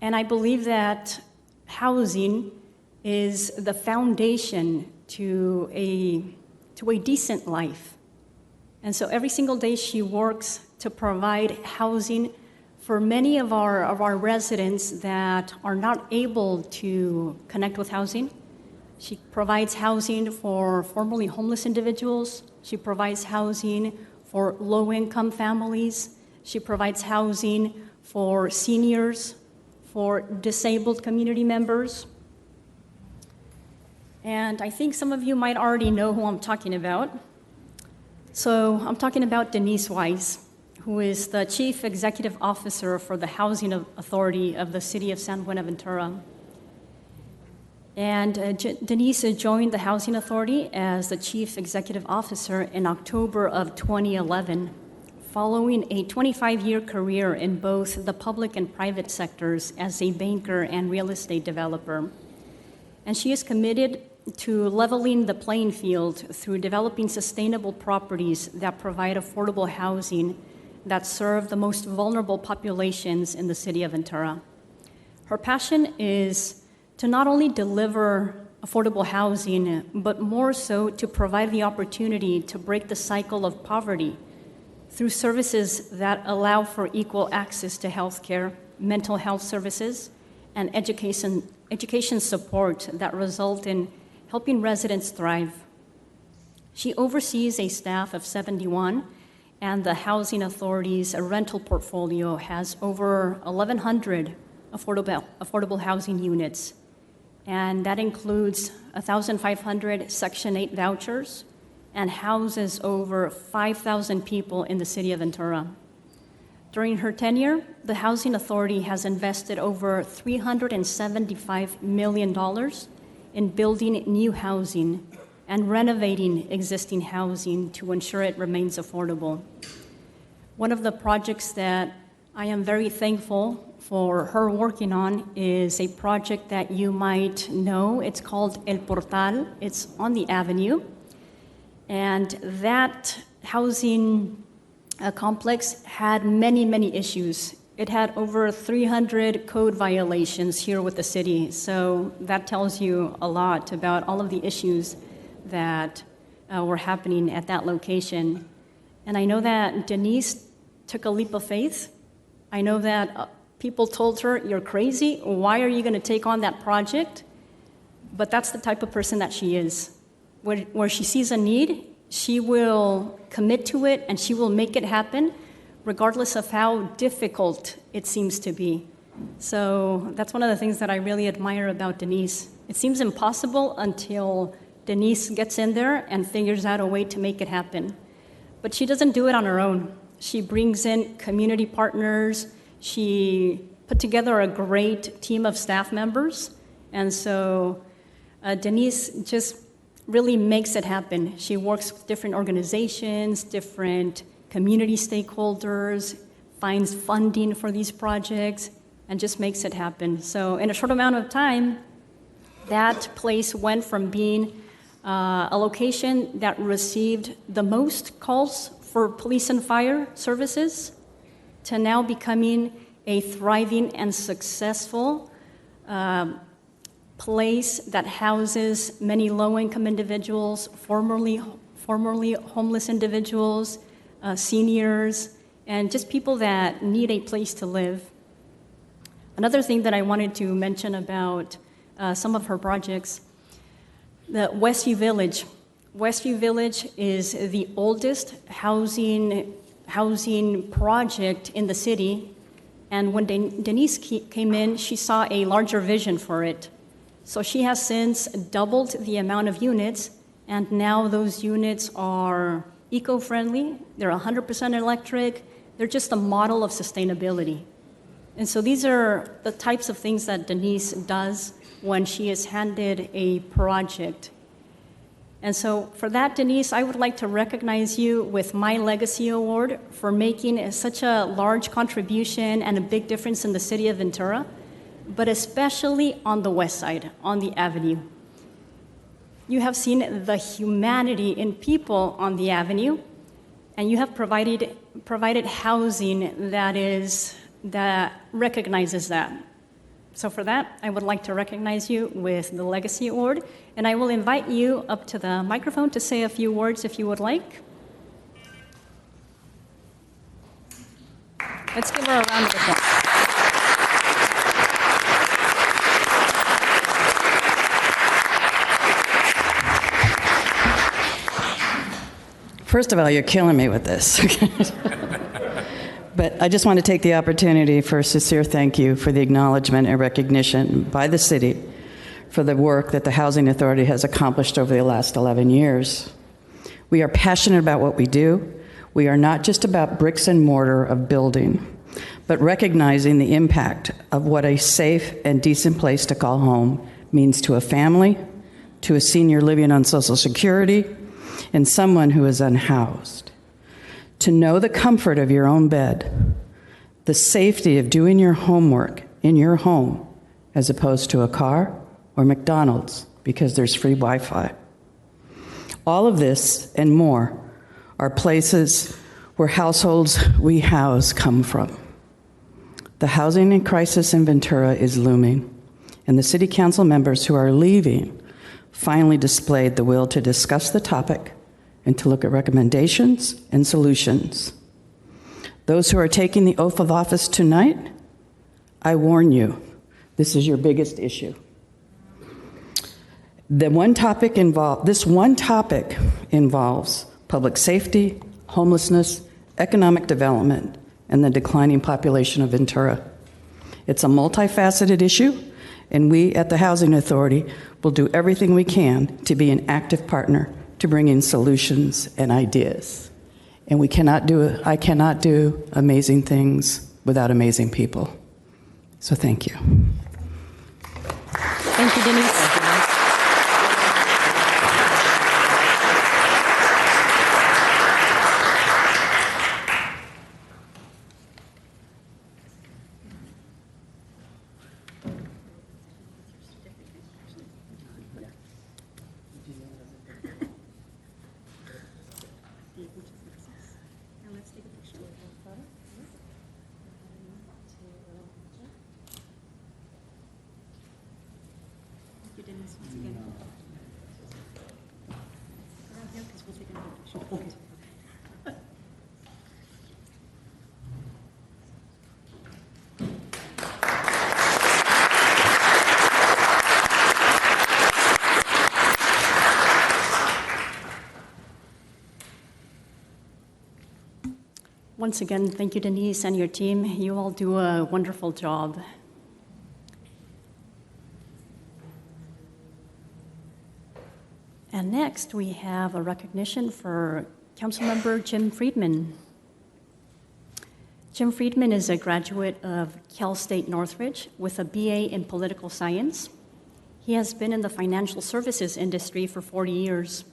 And I believe that housing is the foundation to a decent life. And so every single day she works to provide housing for many of our residents that are not able to connect with housing. She provides housing for formerly homeless individuals. She provides housing for low-income families. She provides housing for seniors, for disabled community members. And I think some of you might already know who I'm talking about. So I'm talking about Denise Wise, who is the Chief Executive Officer for the Housing Authority of the City of San Buenaventura. And Denise joined the Housing Authority as the Chief Executive Officer in October of 2011, following a 25-year career in both the public and private sectors as a banker and real estate developer. And she is committed to leveling the playing field through developing sustainable properties that provide affordable housing that serve the most vulnerable populations in the city of Ventura. Her passion is to not only deliver affordable housing, but more so to provide the opportunity to break the cycle of poverty through services that allow for equal access to health care, mental health services, and education support that result in helping residents thrive. She oversees a staff of 71, and the Housing Authority's rental portfolio has over 1,100 affordable housing units. And that includes 1,500 Section 8 vouchers and houses over 5,000 people in the city of Ventura. During her tenure, the Housing Authority has invested over $375 million in building new housing and renovating existing housing to ensure it remains affordable. One of the projects that I am very thankful for her working on is a project that you might know. It's called El Portal. It's on the Avenue. And that housing complex had many, many issues. It had over 300 code violations here with the city. So that tells you a lot about all of the issues that were happening at that location. And I know that Denise took a leap of faith. I know that people told her, "You're crazy. Why are you going to take on that project?" But that's the type of person that she is. Where she sees a need, she will commit to it and she will make it happen, regardless of how difficult it seems to be. So that's one of the things that I really admire about Denise. It seems impossible until Denise gets in there and figures out a way to make it happen. But she doesn't do it on her own. She brings in community partners. She put together a great team of staff members. And so Denise just really makes it happen. She works with different organizations, different community stakeholders, finds funding for these projects, and just makes it happen. So in a short amount of time, that place went from being a location that received the most calls for police and fire services to now becoming a thriving and successful place that houses many low-income individuals, formerly homeless individuals, seniors, and just people that need a place to live. Another thing that I wanted to mention about some of her projects, the Westview Village. Westview Village is the oldest housing project in the city, and when Denise came in, she saw a larger vision for it. So she has since doubled the amount of units, and now those units are eco-friendly, they're 100% electric, they're just a model of sustainability. And so these are the types of things that Denise does when she is handed a project. And so for that, Denise, I would like to recognize you with my Legacy Award for making such a large contribution and a big difference in the city of Ventura, but especially on the west side, on the avenue. You have seen the humanity in people on the avenue, and you have provided housing that recognizes that. So for that, I would like to recognize you with the Legacy Award, and I will invite you up to the microphone to say a few words if you would like. Let's give her a round of applause. First of all, you're killing me with this. But I just want to take the opportunity for a sincere thank you for the acknowledgement and recognition by the city for the work that the Housing Authority has accomplished over the last 11 years. We are passionate about what we do. We are not just about bricks and mortar of building, but recognizing the impact of what a safe and decent place to call home means to a family, to a senior living on Social Security, and someone who is unhoused. To know the comfort of your own bed, the safety of doing your homework in your home, as opposed to a car or McDonald's because there's free Wi-Fi. All of this and more are places where households we house come from. The housing crisis in Ventura is looming, and the city council members who are leaving finally displayed the will to discuss the topic and to look at recommendations and solutions. Those who are taking the oath of office tonight, I warn you, this is your biggest issue. This one topic involves public safety, homelessness, economic development, and the declining population of Ventura. It's a multifaceted issue, and we at the Housing Authority will do everything we can to be an active partner to bring in solutions and ideas. And I cannot do amazing things without amazing people. So thank you. Thank you, Denise. Once again, thank you, Denise, and your team. You all do a wonderful job. And next, we have a recognition for Councilmember Jim Friedman. Jim Friedman is a graduate of Cal State Northridge with a BA in political science. He has been in the financial services industry for 40 years.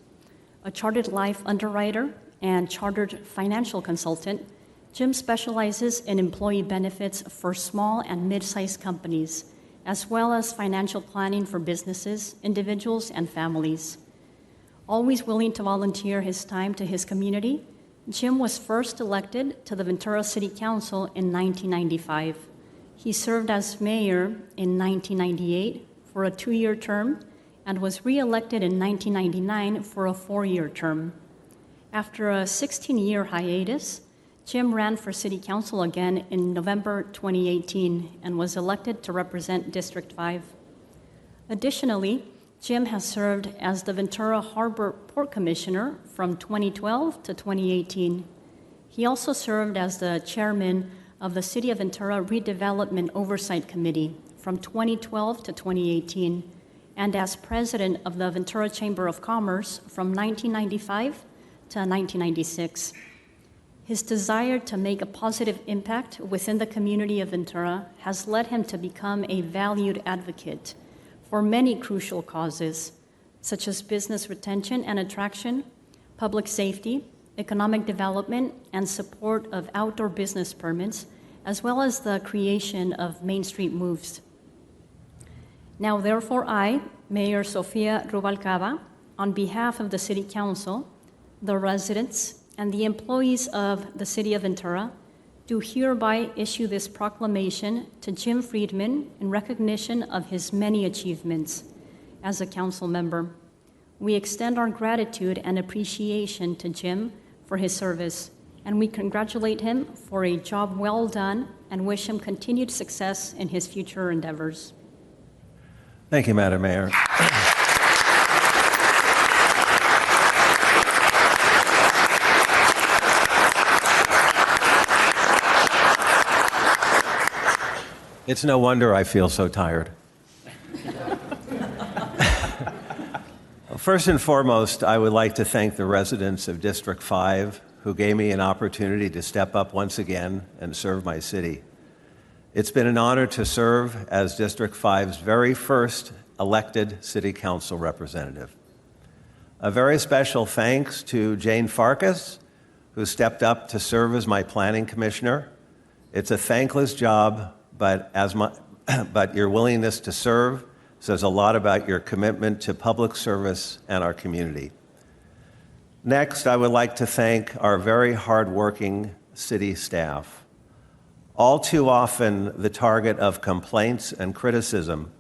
A chartered life underwriter and chartered financial consultant, Jim specializes in employee benefits for small and mid-sized companies, as well as financial planning for businesses, individuals, and families. Always willing to volunteer his time to his community, Jim was first elected to the Ventura City Council in 1995. He served as mayor in 1998 for a 2-year term and was re-elected in 1999 for a 4-year term. After a 16-year hiatus, Jim ran for City Council again in November 2018 and was elected to represent District 5. Additionally, Jim has served as the Ventura Harbor Port Commissioner from 2012 to 2018. He also served as the chairman of the City of Ventura Redevelopment Oversight Committee from 2012 to 2018, and as president of the Ventura Chamber of Commerce from 1995 to 1996. His desire to make a positive impact within the community of Ventura has led him to become a valued advocate for many crucial causes, such as business retention and attraction, public safety, economic development, and support of outdoor business permits, as well as the creation of Main Street Moves. Now, therefore, I, Mayor Sofia Rubalcaba, on behalf of the City Council, the residents, and the employees of the City of Ventura, do hereby issue this proclamation to Jim Friedman in recognition of his many achievements as a council member. We extend our gratitude and appreciation to Jim for his service, and we congratulate him for a job well done and wish him continued success in his future endeavors. Thank you, Madam Mayor. It's no wonder I feel so tired. First and foremost, I would like to thank the residents of District 5 who gave me an opportunity to step up once again and serve my city. It's been an honor to serve as District 5's very first elected City Council representative. A very special thanks to Jane Farkas, who stepped up to serve as my planning commissioner. It's a thankless job, but your willingness to serve says a lot about your commitment to public service and our community. Next, I would like to thank our very hardworking city staff. All too often the target of complaints and criticism,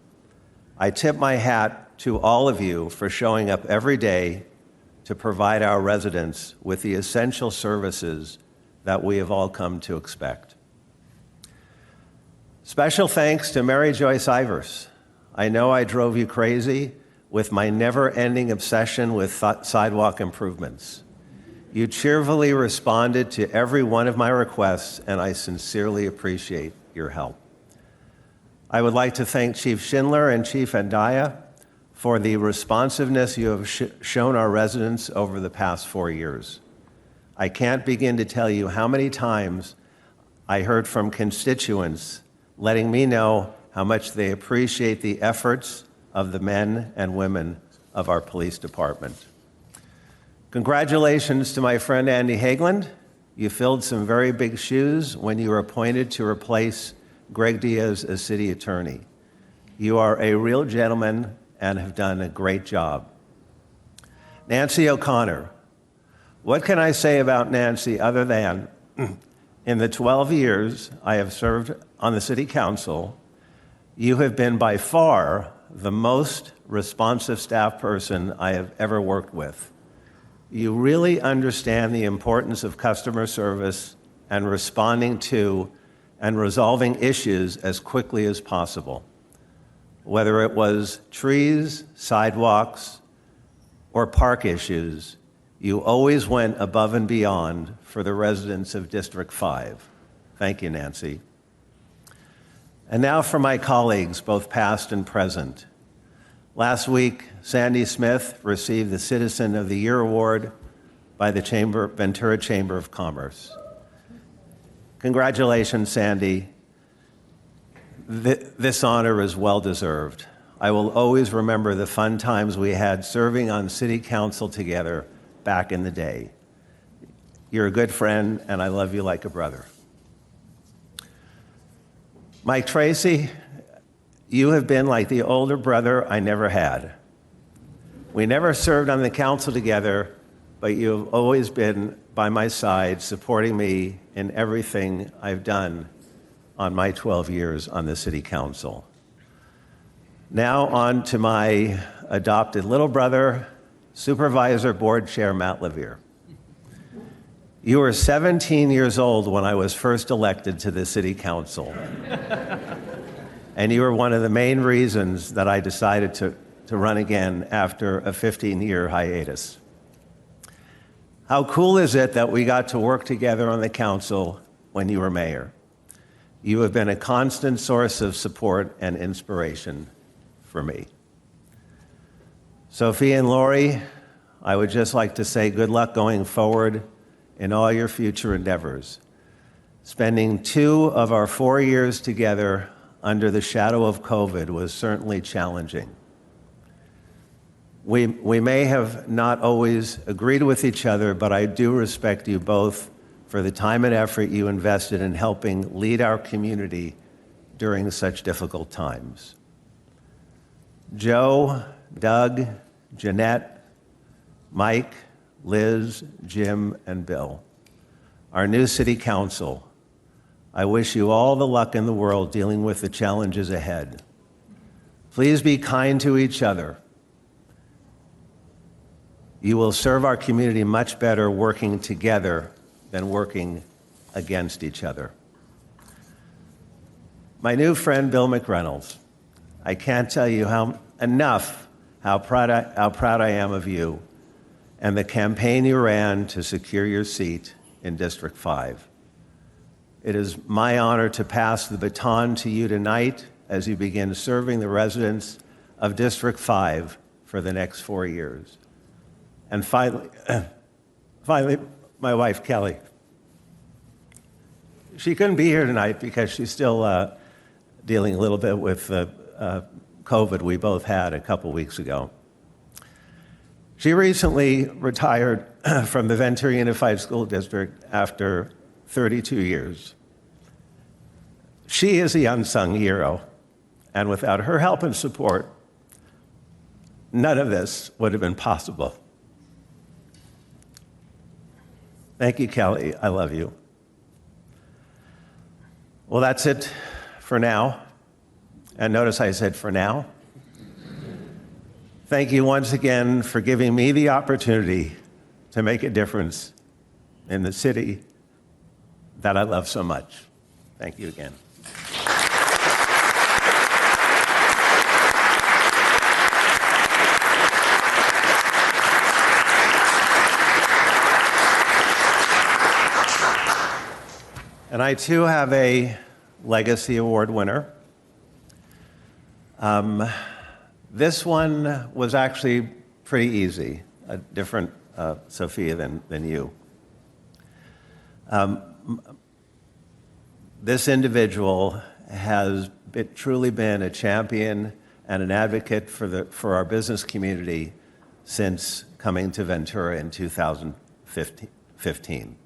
I tip my hat to all of you for showing up every day to provide our residents with the essential services that we have all come to expect. Special thanks to Mary Joyce Ivers. I know I drove you crazy with my never-ending obsession with sidewalk improvements. You cheerfully responded to every one of my requests, and I sincerely appreciate your help. I would like to thank Chief Schindler and Chief Andaya for the responsiveness you have shown our residents over the past 4 years. I can't begin to tell you how many times I heard from constituents letting me know how much they appreciate the efforts of the men and women of our police department. Congratulations to my friend Andy Hageland. You filled some very big shoes when you were appointed to replace Greg Diaz as city attorney. You are a real gentleman and have done a great job. Nancy O'Connor. What can I say about Nancy other than in the 12 years I have served on the city council, you have been by far the most responsive staff person I have ever worked with. You really understand the importance of customer service and responding to and resolving issues as quickly as possible. Whether it was trees, sidewalks, or park issues, you always went above and beyond for the residents of District 5. Thank you, Nancy. And now for my colleagues, both past and present. Last week, Sandy Smith received the Citizen of the Year Award by the Ventura Chamber of Commerce. Congratulations, Sandy. This honor is well-deserved. I will always remember the fun times we had serving on city council together back in the day. You're a good friend, and I love you like a brother. Mike Tracy, you have been like the older brother I never had. We never served on the council together, but you have always been by my side, supporting me in everything I've done on my 12 years on the city council. Now on to my adopted little brother, Supervisor Board Chair Matt Levere. You were 17 years old when I was first elected to the City Council. And you were one of the main reasons that I decided to run again after a 15-year hiatus. How cool is it that we got to work together on the council when you were mayor? You have been a constant source of support and inspiration for me. Sophie and Lori, I would just like to say good luck going forward in all your future endeavors. Spending 2 of our 4 years together under the shadow of COVID was certainly challenging. We may have not always agreed with each other, but I do respect you both for the time and effort you invested in helping lead our community during such difficult times. Joe, Doug, Jeanette, Mike, Liz, Jim, and Bill, our new city council, I wish you all the luck in the world dealing with the challenges ahead. Please be kind to each other. You will serve our community much better working together than working against each other. My new friend, Bill McReynolds, I can't tell you how proud I am of you and the campaign you ran to secure your seat in District 5. It is my honor to pass the baton to you tonight as you begin serving the residents of District 5 for the next 4 years. And finally, my wife, Kelly. She couldn't be here tonight because she's still dealing a little bit with COVID we both had a couple weeks ago. She recently retired from the Ventura Unified School District after 32 years. She is the unsung hero, and without her help and support, none of this would have been possible. Thank you, Kelly. I love you. Well, that's it for now. And notice I said for now. Thank you once again for giving me the opportunity to make a difference in the city that I love so much. Thank you again. And I too have a Legacy Award winner. This one was actually pretty easy, a different Sophia than you. This individual has truly been a champion and an advocate for our business community since coming to Ventura in 2015.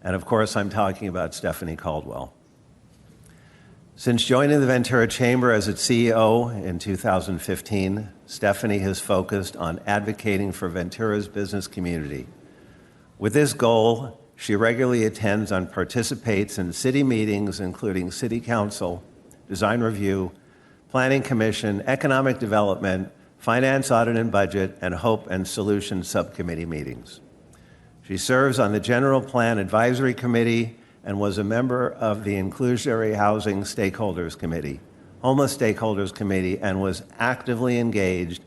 And of course, I'm talking about Stephanie Caldwell. Since joining the Ventura Chamber as its CEO in 2015, Stephanie has focused on advocating for Ventura's business community. With this goal, she regularly attends and participates in city meetings, including City Council, Design Review, Planning Commission, Economic Development, Finance, Audit and Budget, and Hope and Solutions Subcommittee meetings. She serves on the General Plan Advisory Committee and was a member of the Inclusionary Housing Stakeholders Committee, Homeless Stakeholders Committee, and was actively engaged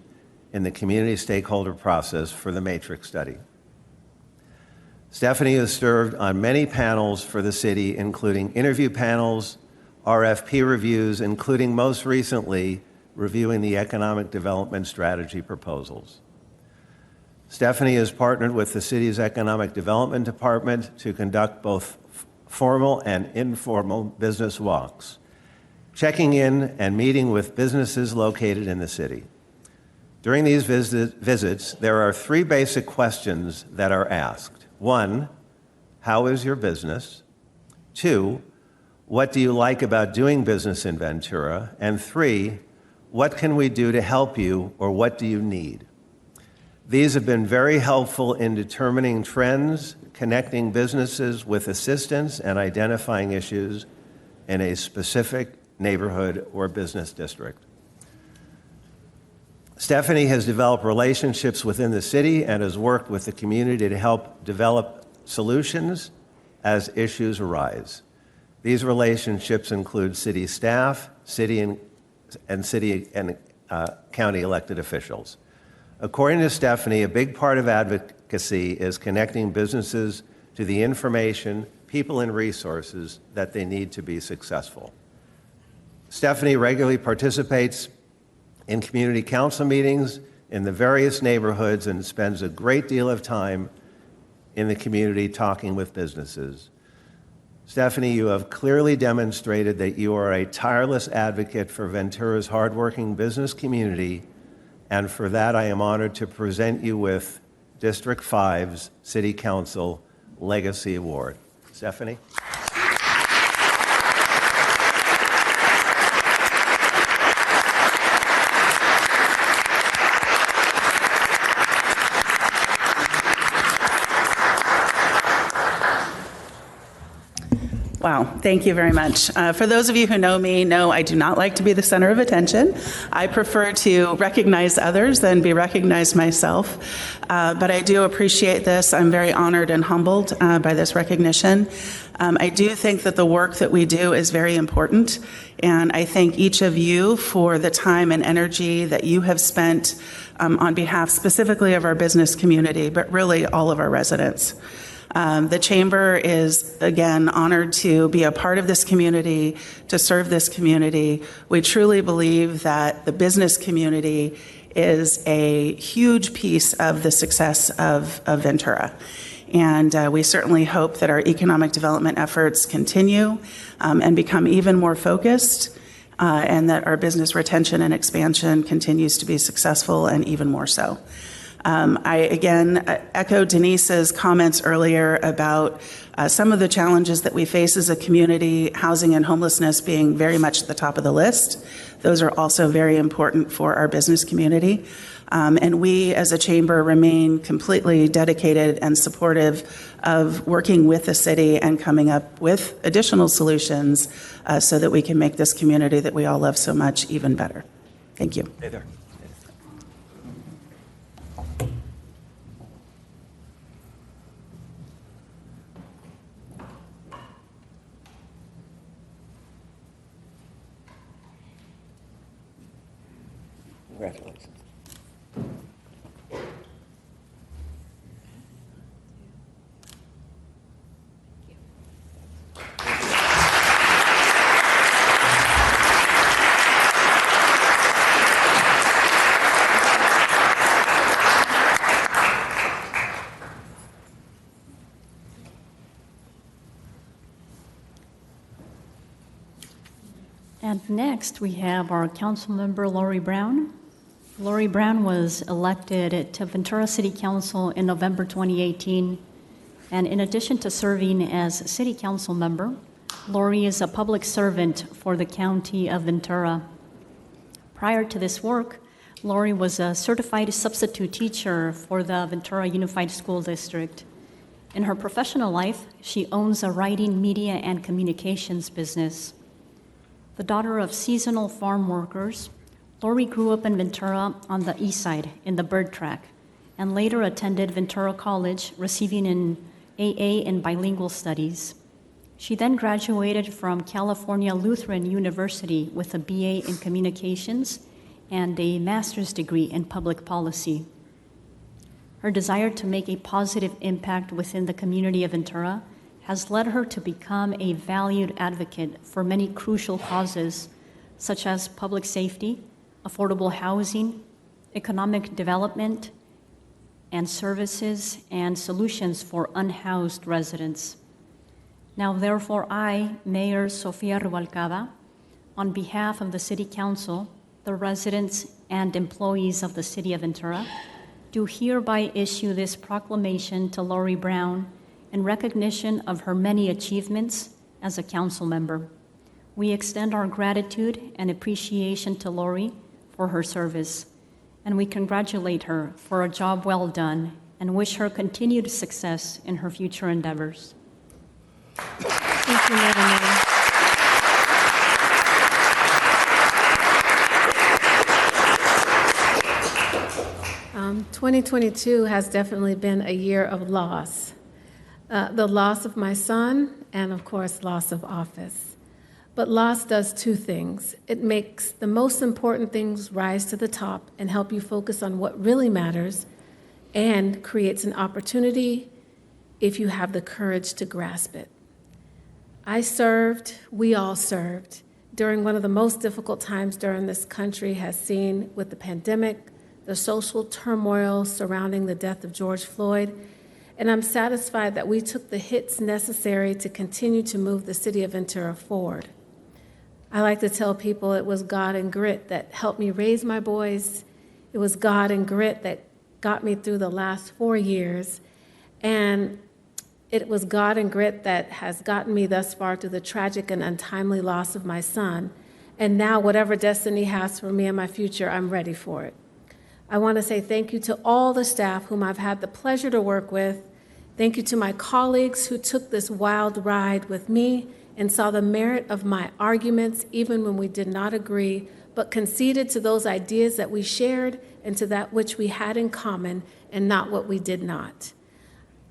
in the community stakeholder process for the Matrix study. Stephanie has served on many panels for the city, including interview panels, RFP reviews, including most recently reviewing the economic development strategy proposals. Stephanie has partnered with the city's Economic Development Department to conduct both formal and informal business walks, checking in and meeting with businesses located in the city. During these visits, there are 3 basic questions that are asked. 1, how is your business? 2, what do you like about doing business in Ventura? And 3, what can we do to help you, or what do you need? These have been very helpful in determining trends, connecting businesses with assistance, and identifying issues in a specific neighborhood or business district. Stephanie has developed relationships within the city and has worked with the community to help develop solutions as issues arise. These relationships include city staff, city and county elected officials. According to Stephanie, a big part of advocacy is connecting businesses to the information, people, and resources that they need to be successful. Stephanie regularly participates in community council meetings in the various neighborhoods and spends a great deal of time in the community talking with businesses. Stephanie, you have clearly demonstrated that you are a tireless advocate for Ventura's hardworking business community, and for that I am honored to present you with District 5's City Council Legacy Award. Stephanie? Wow, thank you very much. For those of you who know me, know I do not like to be the center of attention. I prefer to recognize others than be recognized myself. But I do appreciate this. I'm very honored and humbled by this recognition. I do think that the work that we do is very important, and I thank each of you for the time and energy that you have spent on behalf specifically of our business community, but really all of our residents. The Chamber is, again, honored to be a part of this community, to serve this community. We truly believe that the business community is a huge piece of the success of Ventura. And we certainly hope that our economic development efforts continue and become even more focused, and that our business retention and expansion continues to be successful and even more so. I, again, echo Denise's comments earlier about some of the challenges that we face as a community, housing and homelessness being very much at the top of the list. Those are also very important for our business community. And we, as a chamber, remain completely dedicated and supportive of working with the city and coming up with additional solutions so that we can make this community that we all love so much even better. Thank you. Hey there. Congratulations. And next, we have our council member, Lori Brown. Lori Brown was elected to Ventura City Council in November 2018. And in addition to serving as city council member, Lori is a public servant for the county of Ventura. Prior to this work, Lori was a certified substitute teacher for the Ventura Unified School District. In her professional life, she owns a writing, media, and communications business. The daughter of seasonal farm workers, Lori grew up in Ventura on the east side in the Bird Track, and later attended Ventura College, receiving an AA in bilingual studies. She then graduated from California Lutheran University with a BA in communications and a master's degree in public policy. Her desire to make a positive impact within the community of Ventura has led her to become a valued advocate for many crucial causes, such as public safety, affordable housing, economic development, and services and solutions for unhoused residents. Now, therefore, I, Mayor Sofia Rubalcaba, on behalf of the City Council, the residents, and employees of the City of Ventura, do hereby issue this proclamation to Lori Brown in recognition of her many achievements as a council member. We extend our gratitude and appreciation to Lori for her service, and we congratulate her for a job well done and wish her continued success in her future endeavors. Thank you, Madam Mayor. 2022 has definitely been a year of loss. The loss of my son, and of course, loss of office. But loss does two things. It makes the most important things rise to the top and help you focus on what really matters, and creates an opportunity if you have the courage to grasp it. I served, we all served, during one of the most difficult times during this country has seen with the pandemic, the social turmoil surrounding the death of George Floyd, and I'm satisfied that we took the hits necessary to continue to move the city of Ventura forward. I like to tell people it was God and grit that helped me raise my boys. It was God and grit that got me through the last 4 years, and it was God and grit that has gotten me thus far through the tragic and untimely loss of my son. And now whatever destiny has for me in my future, I'm ready for it. I want to say thank you to all the staff whom I've had the pleasure to work with. Thank you to my colleagues who took this wild ride with me and saw the merit of my arguments even when we did not agree, but conceded to those ideas that we shared and to that which we had in common and not what we did not.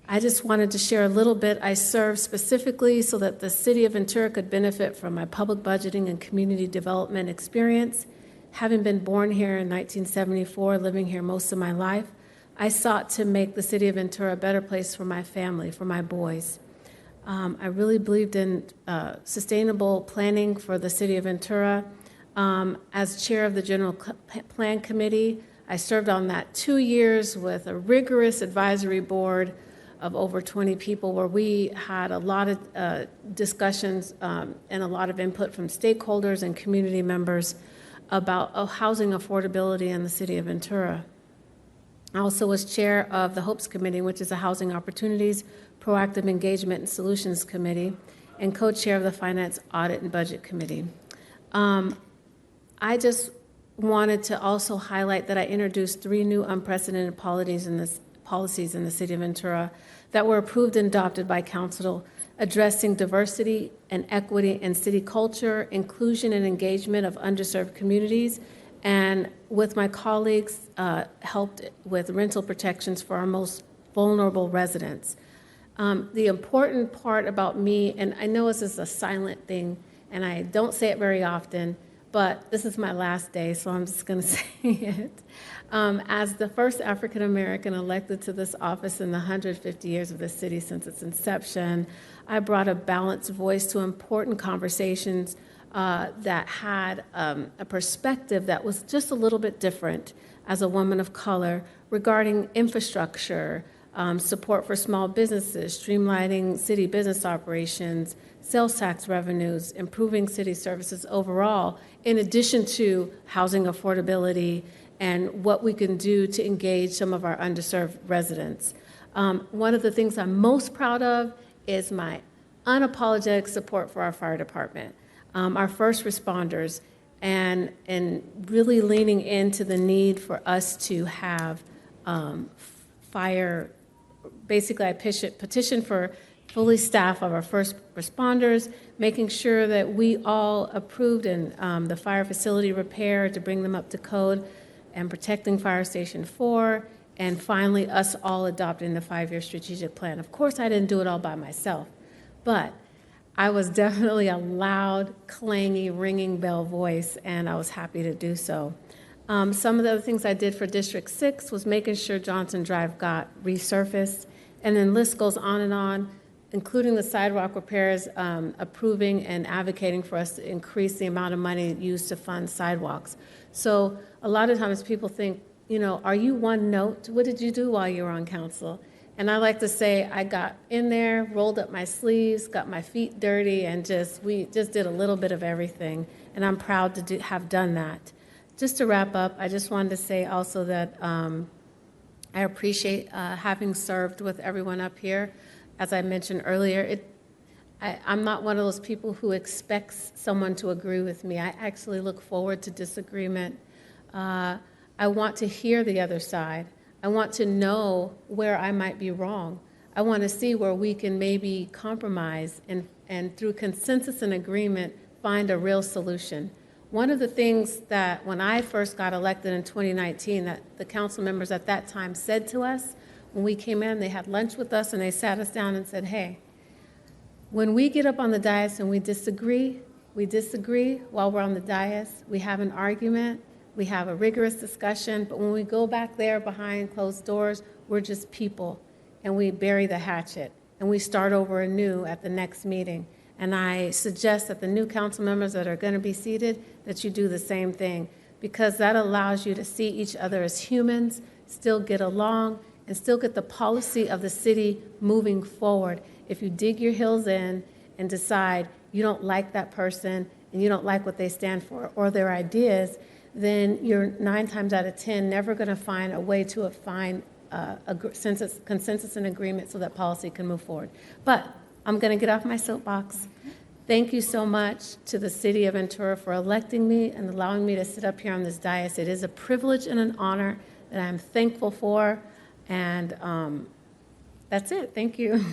I just wanted to share a little bit. I served specifically so that the city of Ventura could benefit from my public budgeting and community development experience. Having been born here in 1974, living here most of my life, I sought to make the city of Ventura a better place for my family, for my boys. I really believed in sustainable planning for the city of Ventura. As chair of the General Plan Committee, I served on that 2 years with a rigorous advisory board of over 20 people, where we had a lot of discussions and a lot of input from stakeholders and community members about housing affordability in the city of Ventura. I also was chair of the HOPES Committee, which is a Housing Opportunities, Proactive Engagement and Solutions Committee, and co-chair of the Finance Audit and Budget Committee. I just wanted to also highlight that I introduced 3 new unprecedented policies in the city of Ventura that were approved and adopted by council, addressing diversity and equity in city culture, inclusion and engagement of underserved communities, and with my colleagues, helped with rental protections for our most vulnerable residents. The important part about me, and I know this is a silent thing, and I don't say it very often, but this is my last day, so I'm just going to say it. As the first African American elected to this office in the 150 years of the city since its inception, I brought a balanced voice to important conversations that had a perspective that was just a little bit different as a woman of color regarding infrastructure, support for small businesses, streamlining city business operations, sales tax revenues, improving city services overall, in addition to housing affordability and what we can do to engage some of our underserved residents. One of the things I'm most proud of is my unapologetic support for our fire department, our first responders, and really leaning into the need for us to have fire. Basically, I petitioned for fully staff of our first responders, making sure that we all approved in the fire facility repair to bring them up to code, and protecting Fire Station 4, and finally us all adopting the 5-year strategic plan. Of course, I didn't do it all by myself, but I was definitely a loud, clangy, ringing bell voice, and I was happy to do so. Some of the other things I did for District 6 was making sure Johnson Drive got resurfaced, and then list goes on, including the sidewalk repairs, approving and advocating for us to increase the amount of money used to fund sidewalks. So a lot of times people think, are you one note? What did you do while you were on council? And I like to say I got in there, rolled up my sleeves, got my feet dirty, and we just did a little bit of everything. And I'm proud to have done that. Just to wrap up, I just wanted to say also that I appreciate having served with everyone up here. As I mentioned earlier, I'm not one of those people who expects someone to agree with me. I actually look forward to disagreement. I want to hear the other side. I want to know where I might be wrong. I want to see where we can maybe compromise and through consensus and agreement, find a real solution. One of the things that when I first got elected in 2019, that the council members at that time said to us, when we came in, they had lunch with us and they sat us down and said, hey, when we get up on the dais and we disagree while we're on the dais, we have an argument, we have a rigorous discussion, but when we go back there behind closed doors, we're just people, and we bury the hatchet, and we start over anew at the next meeting. And I suggest that the new council members that are going to be seated, that you do the same thing, because that allows you to see each other as humans, still get along, and still get the policy of the city moving forward. If you dig your heels in and decide you don't like that person and you don't like what they stand for or their ideas, then you're 9 times out of 10 never going to find a way to find a consensus and agreement so that policy can move forward. But I'm going to get off my soapbox. Thank you so much to the City of Ventura for electing me and allowing me to sit up here on this dais. It is a privilege and an honor that I'm thankful for, and that's it. Thank you.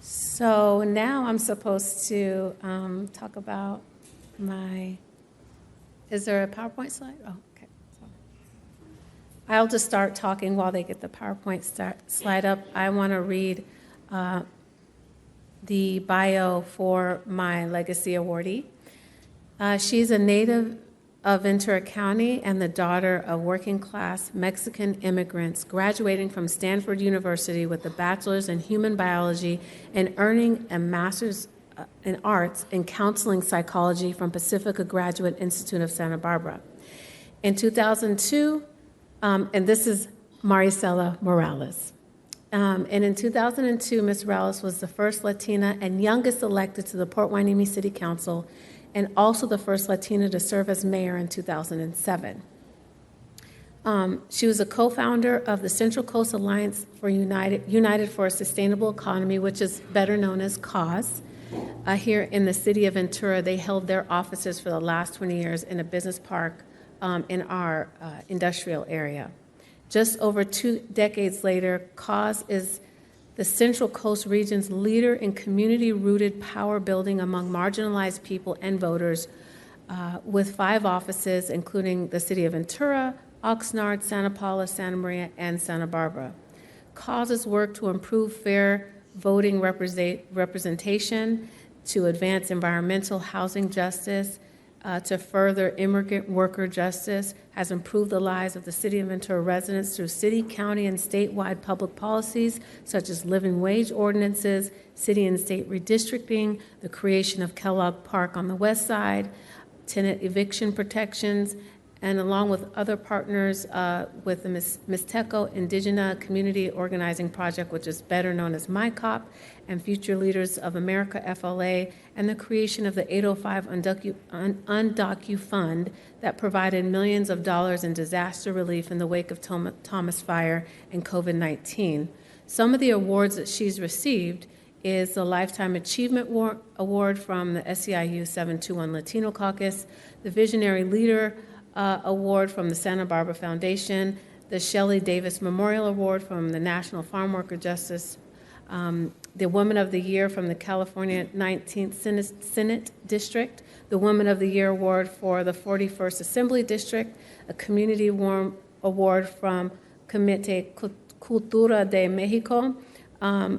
So now I'm supposed to talk about is there a PowerPoint slide? Oh, okay. Sorry. I'll just start talking while they get the PowerPoint slide up. I want to read the bio for my legacy awardee. She's a native of Ventura County and the daughter of working-class Mexican immigrants graduating from Stanford University with a bachelor's in human biology and earning a master's in arts and counseling psychology from Pacifica Graduate Institute of Santa Barbara. In 2002, and this is Maricela Morales. And in 2002, Ms. Morales was the first Latina and youngest elected to the Port Hueneme City Council, and also the first Latina to serve as mayor in 2007. She was a co-founder of the Central Coast Alliance for United for a Sustainable Economy, which is better known as CAUSE. Here in the city of Ventura, they held their offices for the last 20 years in a business park in our industrial area. Just over 2 decades later, CAUSE is the Central Coast region's leader in community-rooted power building among marginalized people and voters, with 5 offices, including the city of Ventura, Oxnard, Santa Paula, Santa Maria, and Santa Barbara. CAUSE's work to improve fair voting representation, to advance environmental housing justice, to further immigrant worker justice, has improved the lives of the City of Ventura residents through city, county, and statewide public policies, such as living wage ordinances, city and state redistricting, the creation of Kellogg Park on the west side, tenant eviction protections, and along with other partners with the Mixteco Indigena Community Organizing Project, which is better known as MyCOP, and Future Leaders of America, FLA, and the creation of the 805 Undocu Fund that provided millions of dollars in disaster relief in the wake of Thomas Fire and COVID-19. Some of the awards that she's received is the Lifetime Achievement Award from the SEIU 721 Latino Caucus, the Visionary Leader Award from the Santa Barbara Foundation, the Shelley Davis Memorial Award from the National Farm Worker Justice, the Woman of the Year from the California 19th Senate District, the Woman of the Year Award for the 41st Assembly District, a Community Award from Comité Cultura de Mexico,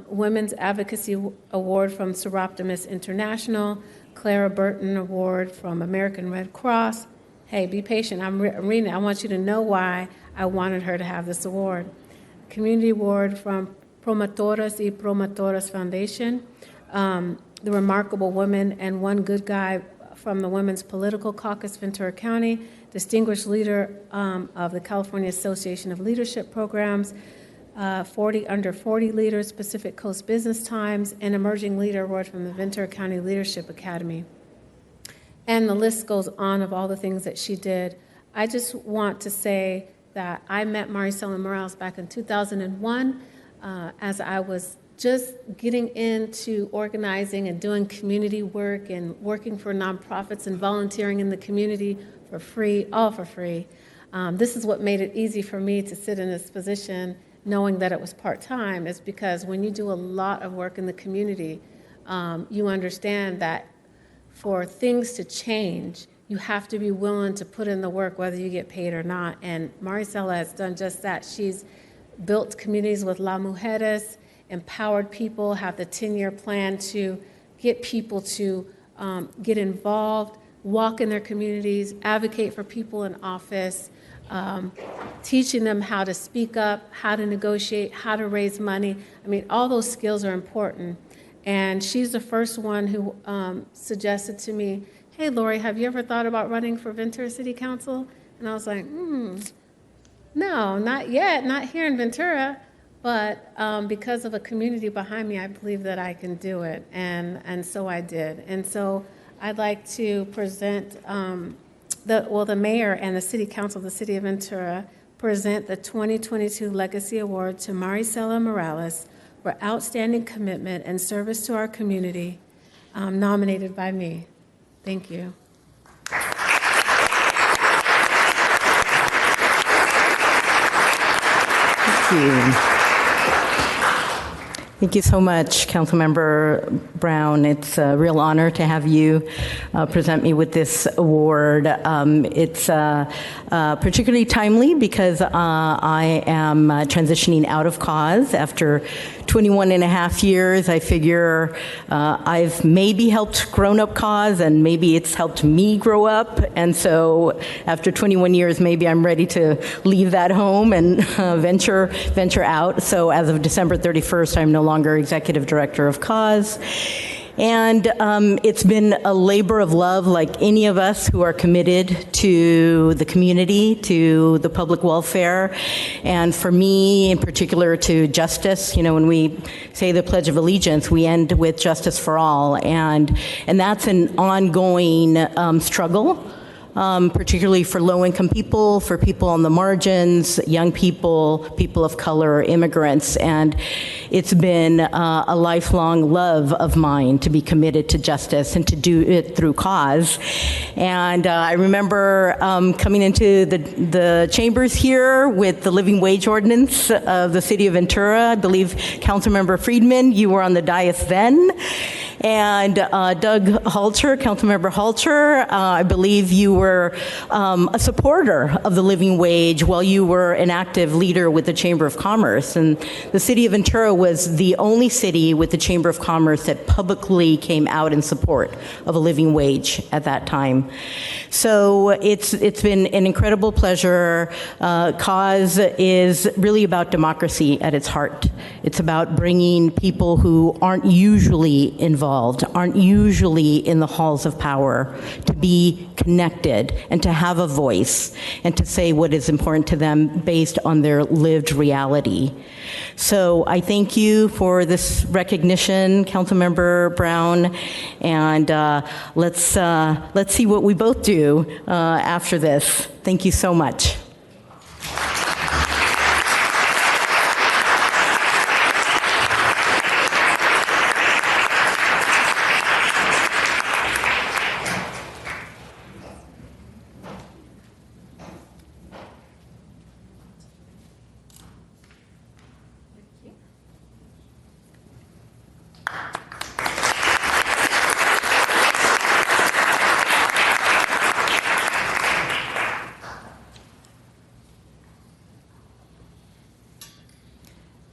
Women's Advocacy Award from Seroptimus International, Clara Burton Award from American Red Cross. Hey, be patient. I'm reading it. I want you to know why I wanted her to have this award. Community Award from Promotoras y Promotoras Foundation, the Remarkable Woman and One Good Guy from the Women's Political Caucus, Ventura County, Distinguished Leader of the California Association of Leadership Programs, 40 Under 40 Leaders, Pacific Coast Business Times, and Emerging Leader Award from the Ventura County Leadership Academy. And the list goes on of all the things that she did. I just want to say that I met Maricela Morales back in 2001 as I was just getting into organizing and doing community work and working for nonprofits and volunteering in the community for free, all for free. this is what made it easy for me to sit in this position knowing that it was part-time, is because when you do a lot of work in the community, you understand that for things to change, you have to be willing to put in the work whether you get paid or not. And Maricela has done just that. She's built communities with La Mujeres, empowered people, have the 10-year plan to get people to get involved, walk in their communities, advocate for people in office, teaching them how to speak up, how to negotiate, how to raise money. I mean, all those skills are important. And she's the first one who suggested to me, hey, Lori, have you ever thought about running for Ventura City Council? And I was like, no, not yet, not here in Ventura. But because of a community behind me, I believe that I can do it. And so I did. And so I'd like to present, the mayor and the city council of the city of Ventura present the 2022 Legacy Award to Maricela Morales for outstanding commitment and service to our community, nominated by me. Thank you. Thank you. Thank you so much, Councilmember Brown. It's a real honor to have you present me with this award. It's particularly timely because I am transitioning out of cause after 21 and a half years. I figure I've maybe helped grown up cause, and maybe it's helped me grow up. And so after 21 years, maybe I'm ready to leave that home and venture out. So as of December 31st, I'm no longer executive director of cause. And it's been a labor of love, like any of us who are committed to the community, to the public welfare, and for me in particular to justice. You know, when we say the Pledge of Allegiance, we end with justice for all, and that's an ongoing struggle. Particularly for low-income people, for people on the margins, young people, people of color, immigrants. And it's been a lifelong love of mine to be committed to justice and to do it through cause. And I remember coming into the chambers here with the living wage ordinance of the city of Ventura. I believe Councilmember Friedman, you were on the dais then. And Doug Halter, Councilmember Halter, I believe you were a supporter of the living wage while you were an active leader with the Chamber of Commerce. And the city of Ventura was the only city with the Chamber of Commerce that publicly came out in support of a living wage at that time. So it's been an incredible pleasure. Cause is really about democracy at its heart. It's about bringing people who aren't usually involved, aren't usually in the halls of power, to be connected and to have a voice and to say what is important to them based on their lived reality. So I thank you for this recognition, Councilmember Brown, and let's see what we both do after this. Thank you so much.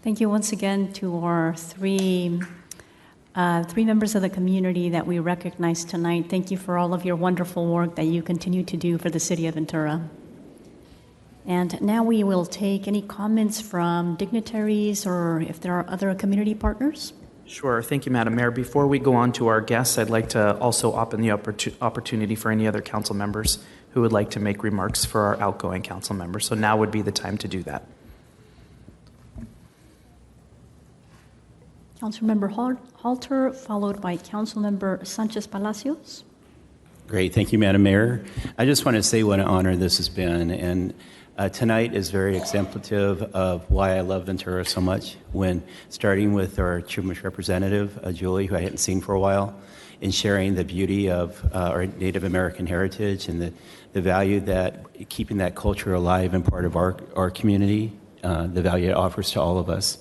Thank you once again to our three members of the community that we recognize tonight. Thank you for all of your wonderful work that you continue to do for the city of Ventura. And now we will take any comments from dignitaries or if there are other community partners. Sure. Thank you, Madam Mayor. Before we go on to our guests, I'd like to also open the opportunity for any other council members who would like to make remarks for our outgoing council members. So now would be the time to do that. Councilmember Halter, followed by Councilmember Sanchez Palacios. Great. Thank you, Madam Mayor. I just want to say what an honor this has been. And tonight is very exemplative of why I love Ventura so much, when starting with our Chumash representative, Julie, who I hadn't seen for a while, in sharing the beauty of our Native American heritage and the value that keeping that culture alive and part of our community, the value it offers to all of us.